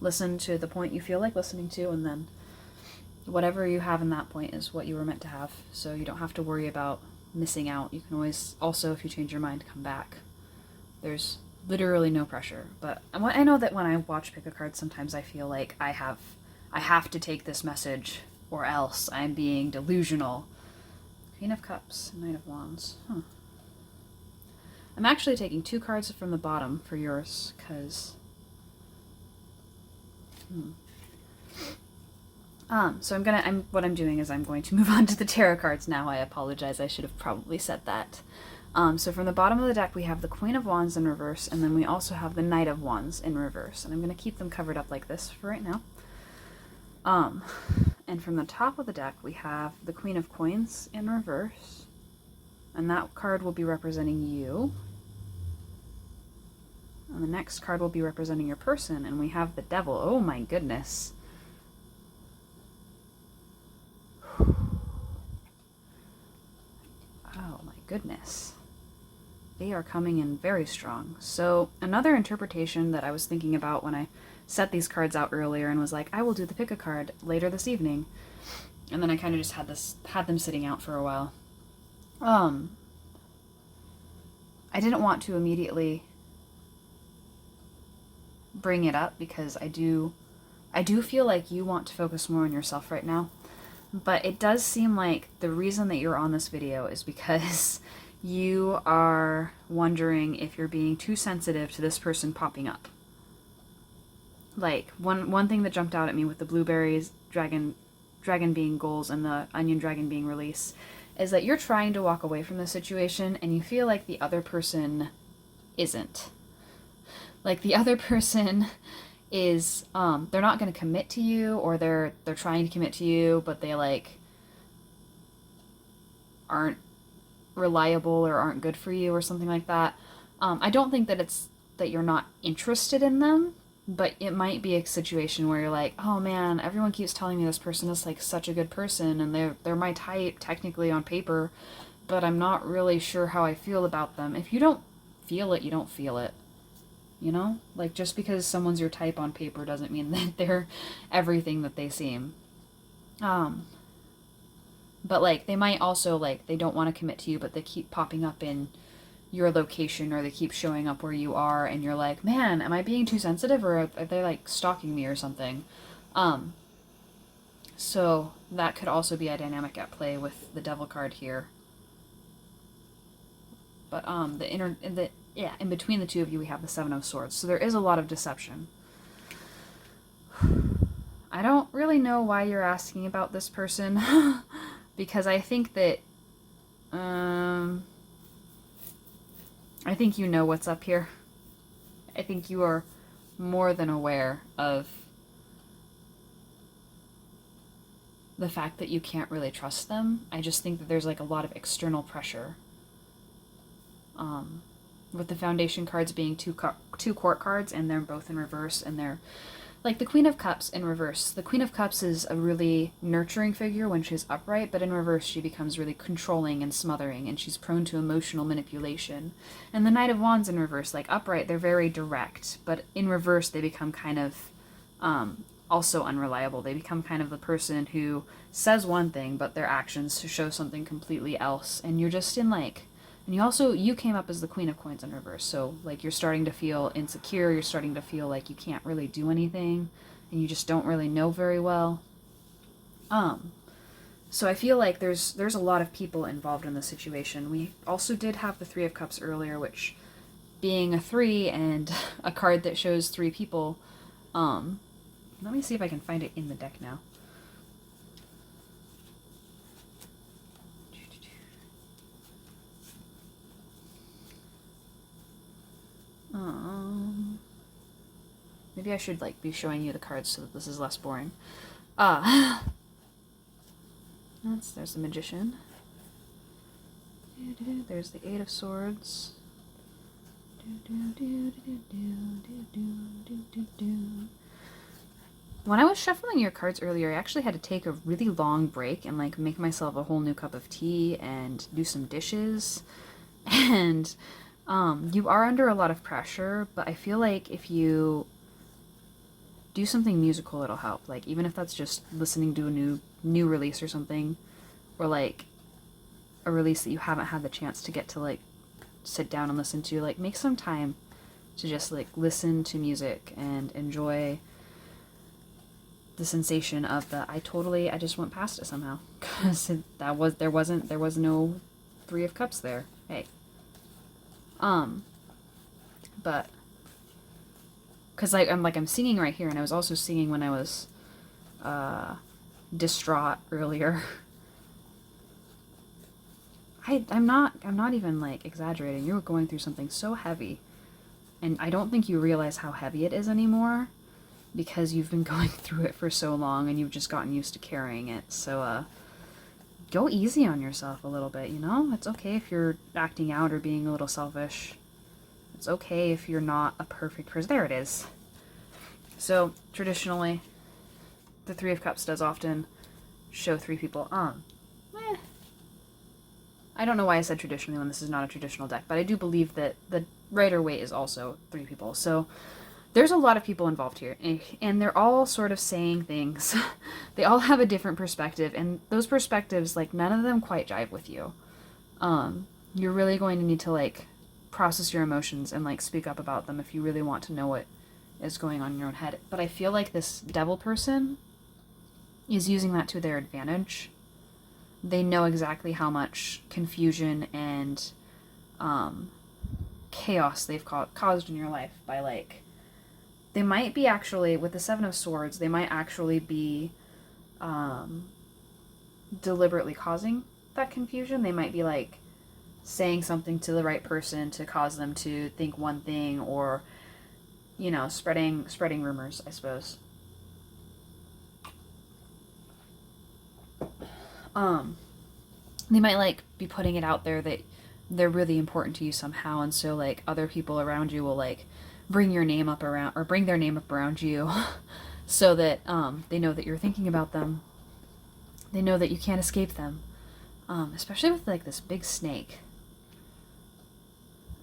listen to the point you feel like listening to, and then whatever you have in that point is what you were meant to have, so you don't have to worry about missing out. You can always, also, if you change your mind, come back. There's literally no pressure, but I know that when I watch pick a card, sometimes I feel like I have to take this message or else I'm being delusional. Queen of Cups, Knight of Wands. I'm actually taking 2 cards from the bottom for yours, because so what I'm doing is I'm going to move on to the tarot cards now. I apologize, I should have probably said that. So from the bottom of the deck, we have the Queen of Wands in reverse, and then we also have the Knight of Wands in reverse. And I'm going to keep them covered up like this for right now. And from the top of the deck, we have the Queen of Coins in reverse, and that card will be representing you. And the next card will be representing your person, and we have the Devil. Oh my goodness. Oh my goodness. They are coming in very strong. So another interpretation that I was thinking about when I set these cards out earlier and was like, I will do the pick a card later this evening. And then I kind of just had them sitting out for a while. I didn't want to immediately bring it up because I do feel like you want to focus more on yourself right now. But it does seem like the reason that you're on this video is because you are wondering if you're being too sensitive to this person popping up. Like, one thing that jumped out at me with the blueberries, dragon being goals, and the onion dragon being release, is that you're trying to walk away from the situation and you feel like the other person isn't. Like, the other person is, they're not going to commit to you, or they're trying to commit to you, but they, like, aren't reliable or aren't good for you or something like that. I don't think that it's that you're not interested in them, but it might be a situation where you're like, oh man, everyone keeps telling me this person is like such a good person and they're my type technically on paper, but I'm not really sure how I feel about them. If you don't feel it, you don't feel it. You know? Like, just because someone's your type on paper doesn't mean that they're everything that they seem. But like, they might also, like, they don't want to commit to you, but they keep popping up in your location, or they keep showing up where you are, and you're like, man, am I being too sensitive, or are they like stalking me or something? So that could also be a dynamic at play with the Devil card here. But in between the two of you, we have the Seven of Swords, so there is a lot of deception. I don't really know why you're asking about this person, because I think that I think you know what's up here. I think you are more than aware of the fact that you can't really trust them. I just think that there's like a lot of external pressure. With the Foundation cards being two court cards, and they're both in reverse, and they're like the Queen of Cups in reverse. The Queen of Cups is a really nurturing figure when she's upright, but in reverse she becomes really controlling and smothering, and she's prone to emotional manipulation. And the Knight of Wands in reverse, like upright, they're very direct, but in reverse they become kind of also unreliable. They become kind of the person who says one thing, but their actions show something completely else. And you're just in like... And you came up as the Queen of Coins in reverse, so like you're starting to feel insecure, you're starting to feel like you can't really do anything, and you just don't really know very well. So I feel like there's a lot of people involved in this situation. We also did have the Three of Cups earlier, which, being a 3 and a card that shows 3 people, let me see if I can find it in the deck now. Maybe I should like be showing you the cards so that this is less boring. There's the Magician. There's the Eight of Swords. When I was shuffling your cards earlier, I actually had to take a really long break and like make myself a whole new cup of tea and do some dishes. And you are under a lot of pressure, but I feel like if you do something musical, it'll help. Like, even if that's just listening to a new release or something, or like a release that you haven't had the chance to get to like sit down and listen to, like make some time to just like listen to music and enjoy the sensation of the I just went past it somehow, because there was no Three of Cups there. Hey. But because I'm singing right here, and I was also singing when I was distraught earlier. I'm not even like exaggerating. You were going through something so heavy, and I don't think you realize how heavy it is anymore, because you've been going through it for so long and you've just gotten used to carrying it. So go easy on yourself a little bit, you know? It's okay if you're acting out or being a little selfish. It's okay if you're not a perfect person. There it is. So, traditionally, the Three of Cups does often show 3 people. I don't know why I said traditionally when this is not a traditional deck, but I do believe that the Rider-Waite is also 3 people. So there's a lot of people involved here, and they're all sort of saying things. They all have a different perspective, and those perspectives, like, none of them quite jive with you. You're really going to need to, like, process your emotions and, like, speak up about them if you really want to know what is going on in your own head. But I feel like this devil person is using that to their advantage. They know exactly how much confusion and chaos they've caused in your life by, like, they might be actually, with the Seven of Swords, they might actually be deliberately causing that confusion. They might be, like, saying something to the right person to cause them to think one thing, or, you know, spreading rumors, I suppose. They might, like, be putting it out there that they're really important to you somehow, and so, like, other people around you will, like, bring their name up around you so that they know that you're thinking about them. They know that you can't escape them. Especially with, like, this big snake.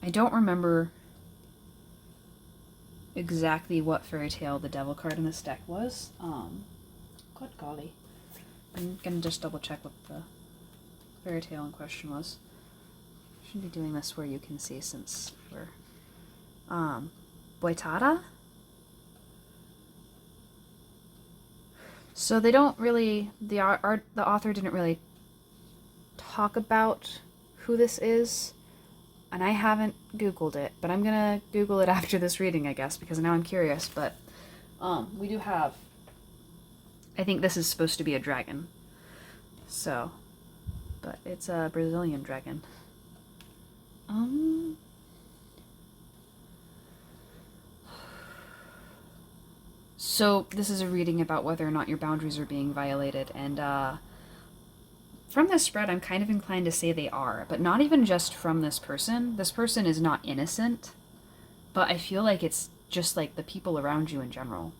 I don't remember exactly what fairy tale the devil card in this deck was. Good golly. I'm gonna just double check what the fairy tale in question was. Should be doing this where you can see, since we're Boitada? So they don't really, the author didn't really talk about who this is, and I haven't Googled it, but I'm gonna Google it after this reading, I guess, because now I'm curious. But we do have, I think this is supposed to be a dragon, so, but it's a Brazilian dragon. So this is a reading about whether or not your boundaries are being violated, and from this spread, I'm kind of inclined to say they are, but not even just from this person. This person is not innocent, but I feel like it's just, like, the people around you in general.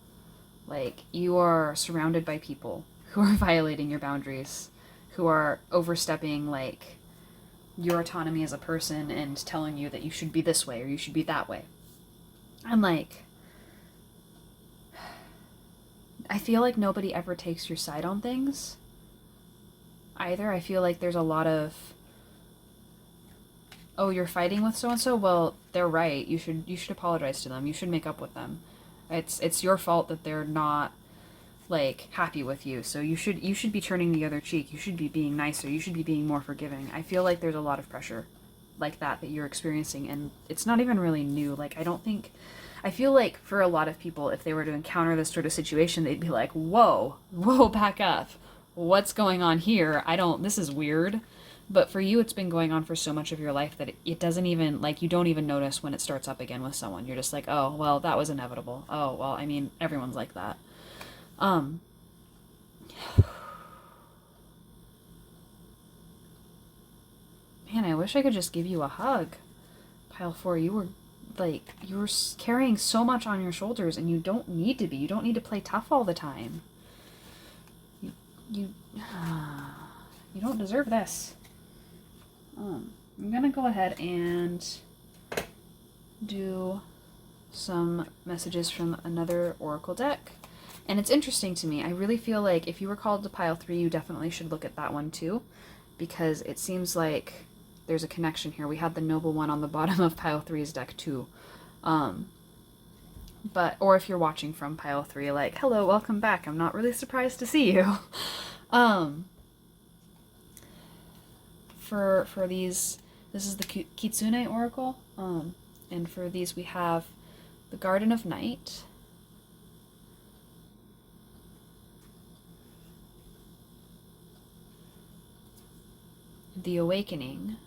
Like, you are surrounded by people who are violating your boundaries, who are overstepping, like, your autonomy as a person and telling you that you should be this way or you should be that way. And, like, I feel like nobody ever takes your side on things either. I feel like there's a lot of, oh, you're fighting with so-and-so? Well, they're right. You should apologize to them. You should make up with them. It's your fault that they're not, like, happy with you. So you should be turning the other cheek. You should be being nicer. You should be being more forgiving. I feel like there's a lot of pressure like that you're experiencing, and it's not even really new. Like, I feel like for a lot of people, if they were to encounter this sort of situation, they'd be like, whoa, back up. What's going on here? This is weird. But for you, it's been going on for so much of your life that it doesn't even, like, you don't even notice when it starts up again with someone. You're just like, oh, well, that was inevitable. Oh, well, I mean, everyone's like that. Man, I wish I could just give you a hug. Pile 4, you were carrying so much on your shoulders, and you don't need to be. You don't need to play tough all the time. You don't deserve this. I'm gonna go ahead and do some messages from another oracle deck. And it's interesting to me. I really feel like if you were called to pile 3, you definitely should look at that one too, because it seems like there's a connection here. We had the noble one on the bottom of pile 3's deck too. Or if you're watching from pile 3, like, hello, welcome back. I'm not really surprised to see you. For these, this is the Kitsune Oracle. And for these we have the Garden of Night, the Awakening,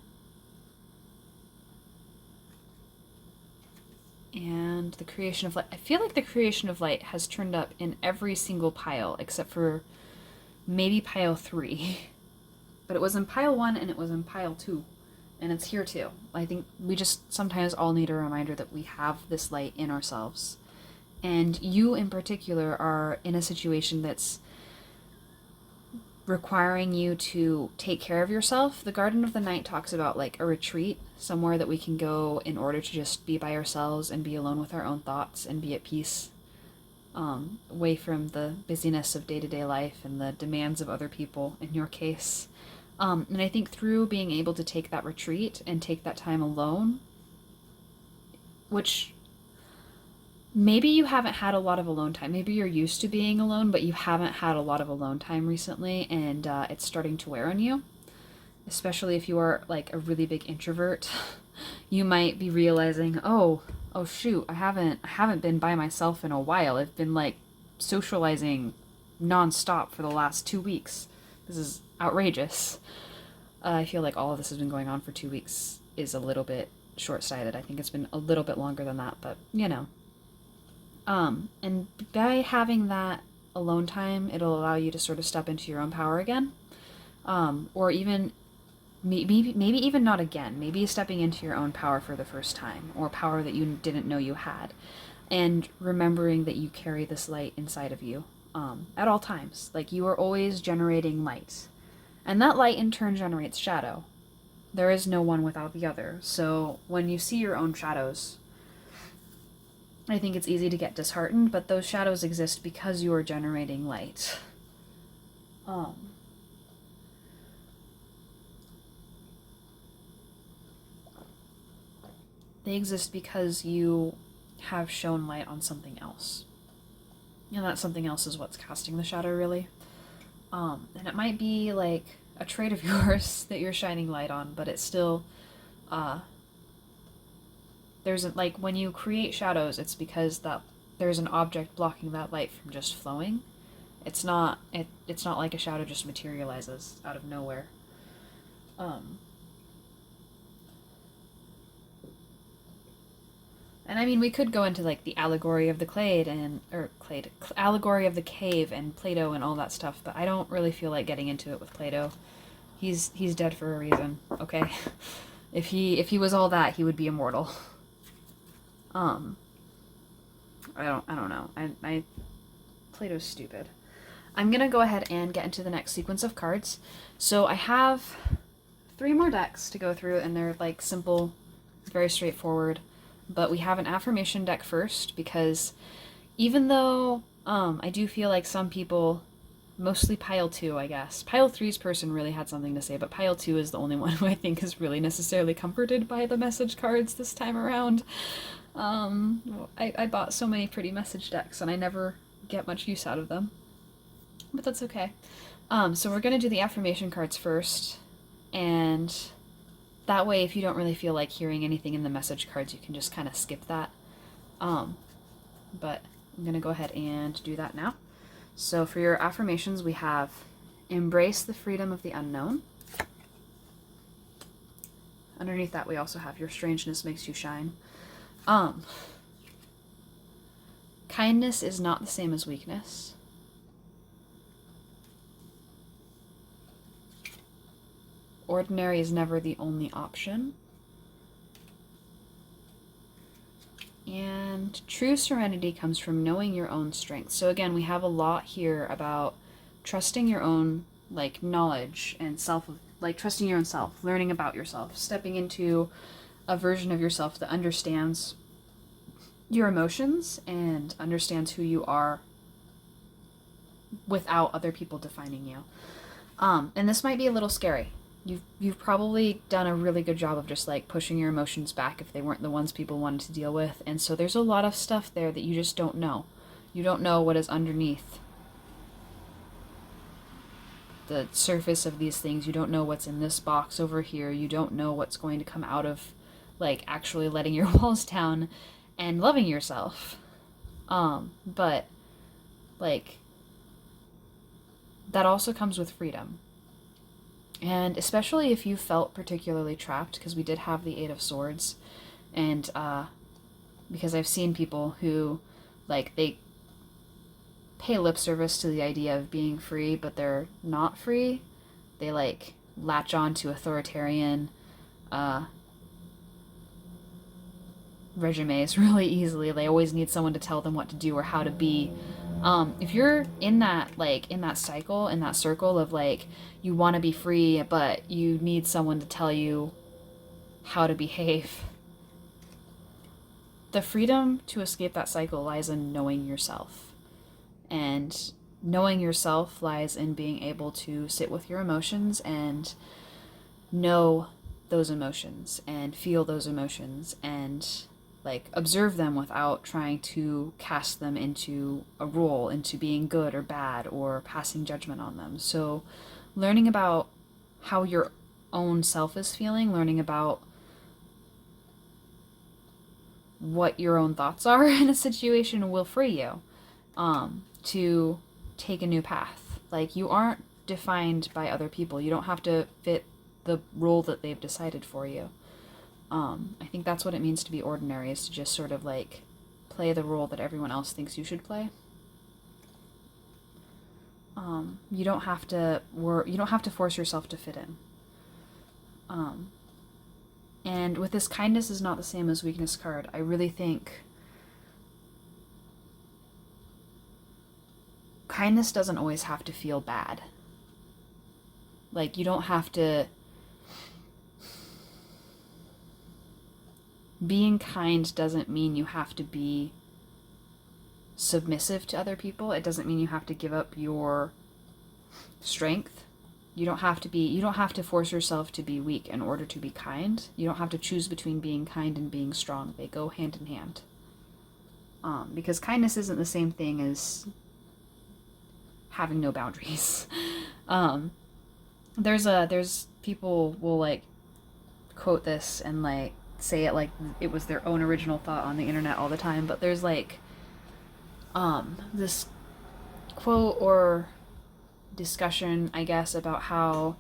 and the Creation of Light. I feel like the Creation of Light has turned up in every single pile except for maybe pile 3. But it was in pile 1 and it was in pile 2. And it's here too. I think we just sometimes all need a reminder that we have this light in ourselves. And you in particular are in a situation that's requiring you to take care of yourself. The Garden of the Night talks about like a retreat, somewhere that we can go in order to just be by ourselves and be alone with our own thoughts and be at peace, away from the busyness of day-to-day life and the demands of other people, in your case. And I think through being able to take that retreat and take that time alone, which maybe you haven't had a lot of alone time. Maybe you're used to being alone, but you haven't had a lot of alone time recently, and it's starting to wear on you. Especially if you are like a really big introvert, you might be realizing, oh shoot, I haven't been by myself in a while. I've been like socializing nonstop for the last 2 weeks. This is outrageous. I feel like all of this has been going on for 2 weeks is a little bit short-sighted. I think it's been a little bit longer than that, but you know. And by having that alone time, it'll allow you to sort of step into your own power again. Or even, maybe even not again. Maybe stepping into your own power for the first time, or power that you didn't know you had. And remembering that you carry this light inside of you, at all times. Like, you are always generating light. And that light in turn generates shadow. There is no one without the other. So when you see your own shadows, I think it's easy to get disheartened, but those shadows exist because you are generating light. They exist because you have shown light on something else. And that something else is what's casting the shadow, really. And it might be like a trait of yours that you're shining light on, but it's still, like, when you create shadows, it's because there's an object blocking that light from just flowing. It's not like a shadow just materializes out of nowhere. And I mean, we could go into like the allegory of the allegory of the cave and Plato and all that stuff, but I don't really feel like getting into it with Plato. He's dead for a reason, okay? If he was all that, he would be immortal. I don't know. Plato's stupid. I'm gonna go ahead and get into the next sequence of cards. So I have 3 more decks to go through, and they're like simple, very straightforward. But we have an affirmation deck first, because even though I do feel like some people, mostly pile 2, I guess. Pile 3's person really had something to say, but pile 2 is the only one who I think is really necessarily comforted by the message cards this time around. I bought so many pretty message decks, and I never get much use out of them. But that's okay. So we're going to do the affirmation cards first, and that way, if you don't really feel like hearing anything in the message cards, you can just kind of skip that. But I'm going to go ahead and do that now. So for your affirmations, we have embrace the freedom of the unknown. Underneath that, we also have your strangeness makes you shine. Kindness is not the same as weakness. Ordinary is never the only option. And true serenity comes from knowing your own strength. So again, we have a lot here about trusting your own like knowledge and trusting your own self, learning about yourself, stepping into a version of yourself that understands your emotions and understands who you are without other people defining you. And this might be a little scary. You've probably done a really good job of just like pushing your emotions back if they weren't the ones people wanted to deal with. And so there's a lot of stuff there that you just don't know. You don't know what is underneath the surface of these things. You don't know what's in this box over here. You don't know what's going to come out of like actually letting your walls down and loving yourself. But like that also comes with freedom. And especially if you felt particularly trapped, because we did have the 8 of Swords, and because I've seen people who, like, they pay lip service to the idea of being free, but they're not free. They, like, latch on to authoritarian regimes really easily. They always need someone to tell them what to do or how to be. If you're in that cycle, in that circle of like, you want to be free, but you need someone to tell you how to behave, the freedom to escape that cycle lies in knowing yourself. And knowing yourself lies in being able to sit with your emotions and know those emotions and feel those emotions and like observe them without trying to cast them into a role, into being good or bad or passing judgment on them. So learning about how your own self is feeling, learning about what your own thoughts are in a situation will free you to take a new path. Like, you aren't defined by other people. You don't have to fit the role that they've decided for you. I think that's what it means to be ordinary, is to just sort of like play the role that everyone else thinks you should play. You don't have to force yourself to fit in. And with this, kindness is not the same as weakness card. I really think kindness doesn't always have to feel bad. Like, you don't have to... Being kind doesn't mean you have to be submissive to other people. It doesn't mean you have to give up your strength. You don't have to force yourself to be weak in order to be kind. You don't have to choose between being kind and being strong. They go hand in hand. Because kindness isn't the same thing as having no boundaries. There's people will like quote this and like say it like it was their own original thought on the internet all the time, but there's like this quote or discussion, I guess, about how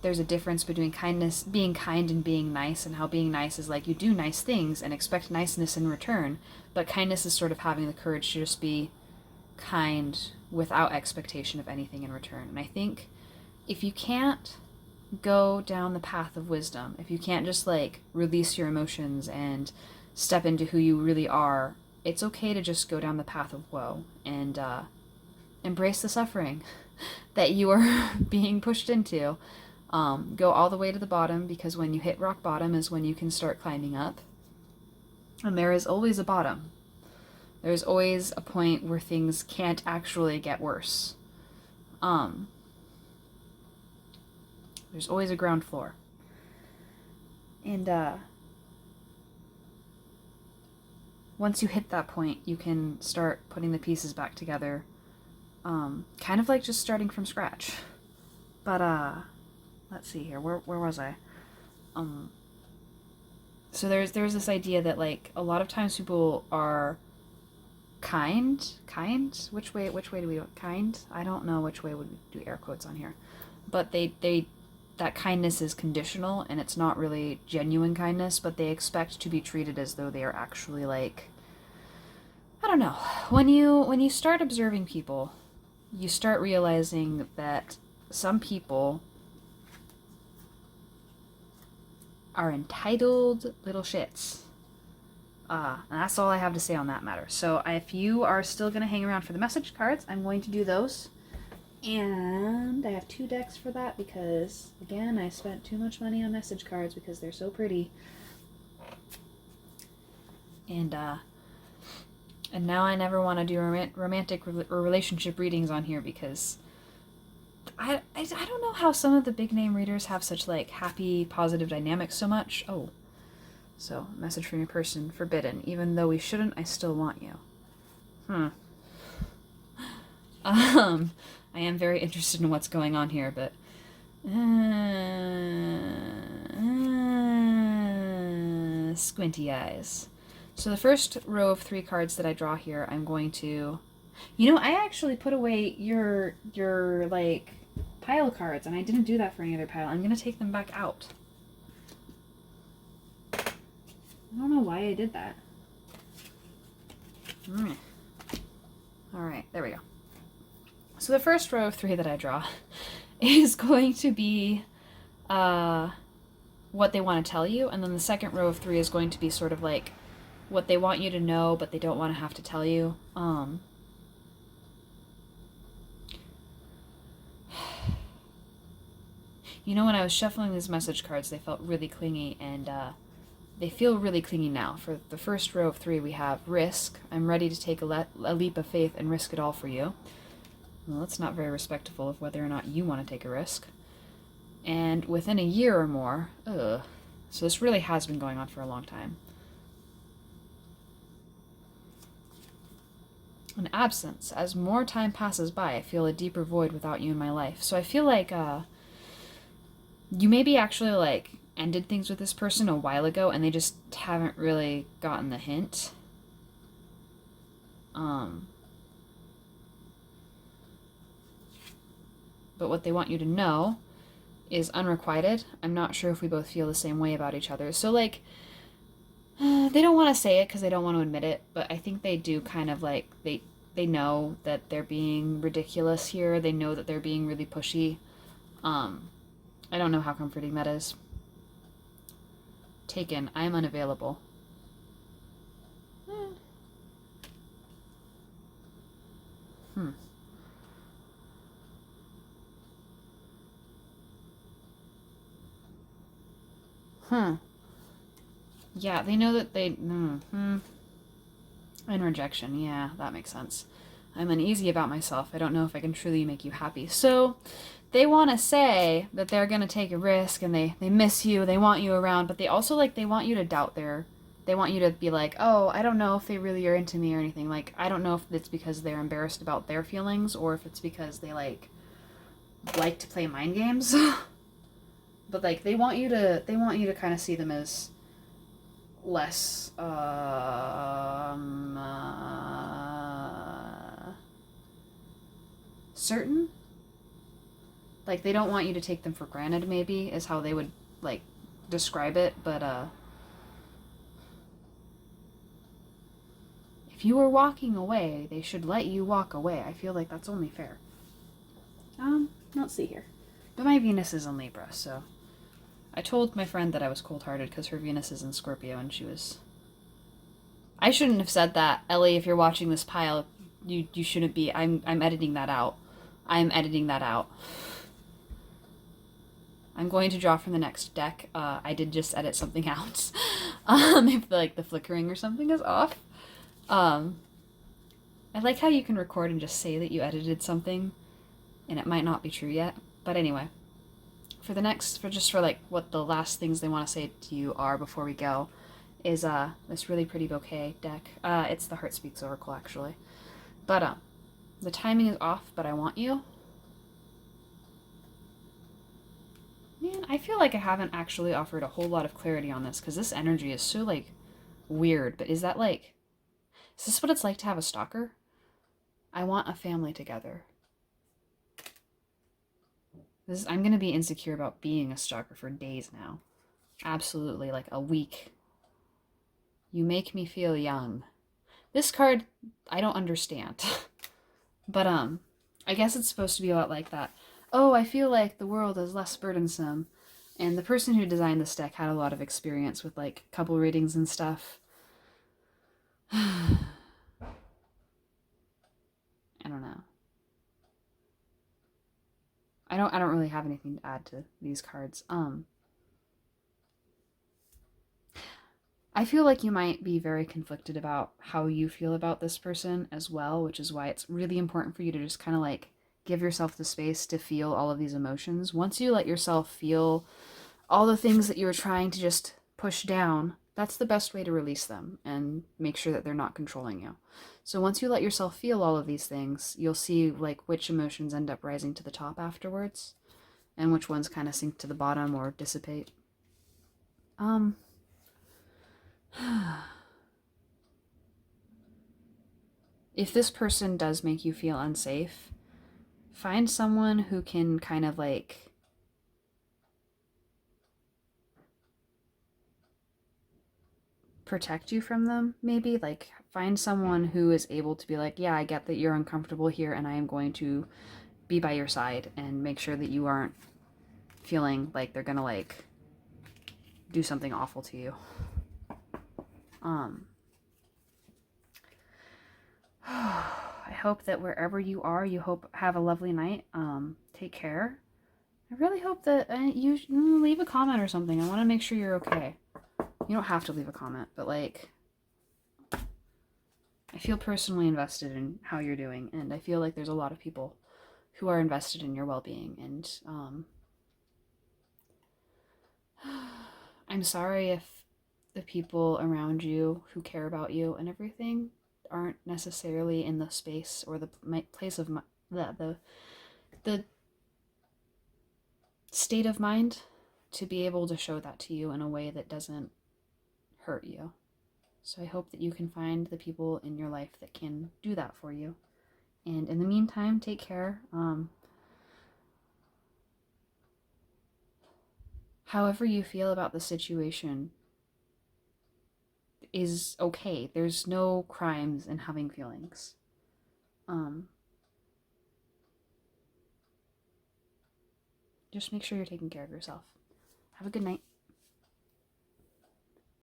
there's a difference between being kind and being nice, and how being nice is like you do nice things and expect niceness in return, but kindness is sort of having the courage to just be kind without expectation of anything in return. And I think if you can't go down the path of wisdom, if you can't just like release your emotions and step into who you really are, it's okay to just go down the path of woe and embrace the suffering that you are being pushed into. Go all the way to the bottom, because when you hit rock bottom is when you can start climbing up. And there is always a bottom. There's always a point where things can't actually get worse. There's always a ground floor. And once you hit that point, you can start putting the pieces back together. Kind of like just starting from scratch. But let's see here. Where was I? So there's this idea that like a lot of times people are kind. Which way do we kind? I don't know which way would we do air quotes on here. But they that kindness is conditional, and it's not really genuine kindness, but they expect to be treated as though they are actually like, I don't know. When you start observing people, you start realizing that some people are entitled little shits. And that's all I have to say on that matter. So if you are still going to hang around for the message cards, I'm going to do those. And I have 2 decks for that because, again, I spent too much money on message cards because they're so pretty. And now I never want to do romantic or relationship readings on here because I don't know how some of the big name readers have such like happy, positive dynamics so much. Oh, so message from your person, forbidden. Even though we shouldn't, I still want you. I am very interested in what's going on here, but squinty eyes. So the first row of 3 cards that I draw here, I'm going to... I actually put away your like, pile cards, and I didn't do that for any other pile. I'm going to take them back out. I don't know why I did that. Alright, there we go. So the first row of 3 that I draw is going to be what they want to tell you, and then the second row of 3 is going to be sort of like what they want you to know, but they don't want to have to tell you. You know, when I was shuffling these message cards, they felt really clingy, and they feel really clingy now. For the first row of 3, we have risk. I'm ready to take a leap of faith and risk it all for you. Well, that's not very respectful of whether or not you want to take a risk. And within a year or more, ugh. So this really has been going on for a long time. An absence. As more time passes by, I feel a deeper void without you in my life. So I feel like you maybe actually like ended things with this person a while ago and they just haven't really gotten the hint. But what they want you to know is unrequited. I'm not sure if we both feel the same way about each other. So like, they don't want to say it because they don't want to admit it, but I think they do kind of like, they know that they're being ridiculous here. They know that they're being really pushy. I don't know how comforting that is. Taken. I am unavailable. Yeah, they know that they... And rejection. Yeah, that makes sense. I'm uneasy about myself. I don't know if I can truly make you happy. So they want to say that they're going to take a risk and they miss you, they want you around, but they also, like, they want you to doubt their... They want you to be like, oh, I don't know if they really are into me or anything. Like, I don't know if it's because they're embarrassed about their feelings or if it's because they, like to play mind games. But, like, they want you to kind of see them as less, certain. Like, they don't want you to take them for granted, maybe, is how they would, like, describe it, but, if you were walking away, they should let you walk away. I feel like that's only fair. Let's see here. But my Venus is in Libra, so... I told my friend that I was cold-hearted because her Venus is in Scorpio, and she was... I shouldn't have said that. Ellie, if you're watching this pile, you shouldn't be... I'm editing that out. I'm editing that out. I'm going to draw from the next deck. I did just edit something out. If the flickering or something is off. I like how you can record and just say that you edited something, and it might not be true yet. But anyway, for what the last things they want to say to you are before we go, is this really pretty bouquet deck. It's the Heart Speaks Oracle, actually. But the timing is off, but I want you. Man, I feel like I haven't actually offered a whole lot of clarity on this, because this energy is so, like, weird. But is this what it's like to have a stalker? I want a family together. I'm going to be insecure about being a stalker for days now. Absolutely, like a week. You make me feel young. This card, I don't understand. But, I guess it's supposed to be a lot like that. Oh, I feel like the world is less burdensome. And the person who designed this deck had a lot of experience with, like, couple readings and stuff. I don't know. I don't really have anything to add to these cards. I feel like you might be very conflicted about how you feel about this person as well, which is why it's really important for you to just kind of like give yourself the space to feel all of these emotions. Once you let yourself feel all the things that you're trying to just push down, that's the best way to release them and make sure that they're not controlling you. So once you let yourself feel all of these things, you'll see like which emotions end up rising to the top afterwards and which ones kind of sink to the bottom or dissipate. If this person does make you feel unsafe, find someone who can kind of like protect you from them, maybe. Like, find someone who is able to be like, yeah, I get that you're uncomfortable here and I am going to be by your side and make sure that you aren't feeling like they're gonna like do something awful to you. I hope that wherever you are, have a lovely night. Take care, I really hope that you leave a comment or something. I want to make sure you're okay. You don't have to leave a comment, but like, I feel personally invested in how you're doing, and I feel like there's a lot of people who are invested in your well-being, and I'm sorry if the people around you who care about you and everything aren't necessarily in the space or the place of the state of mind to be able to show that to you in a way that doesn't hurt you. So I hope that you can find the people in your life that can do that for you. And in the meantime, take care. However you feel about the situation is okay. There's no crimes in having feelings. Just make sure you're taking care of yourself. Have a good night.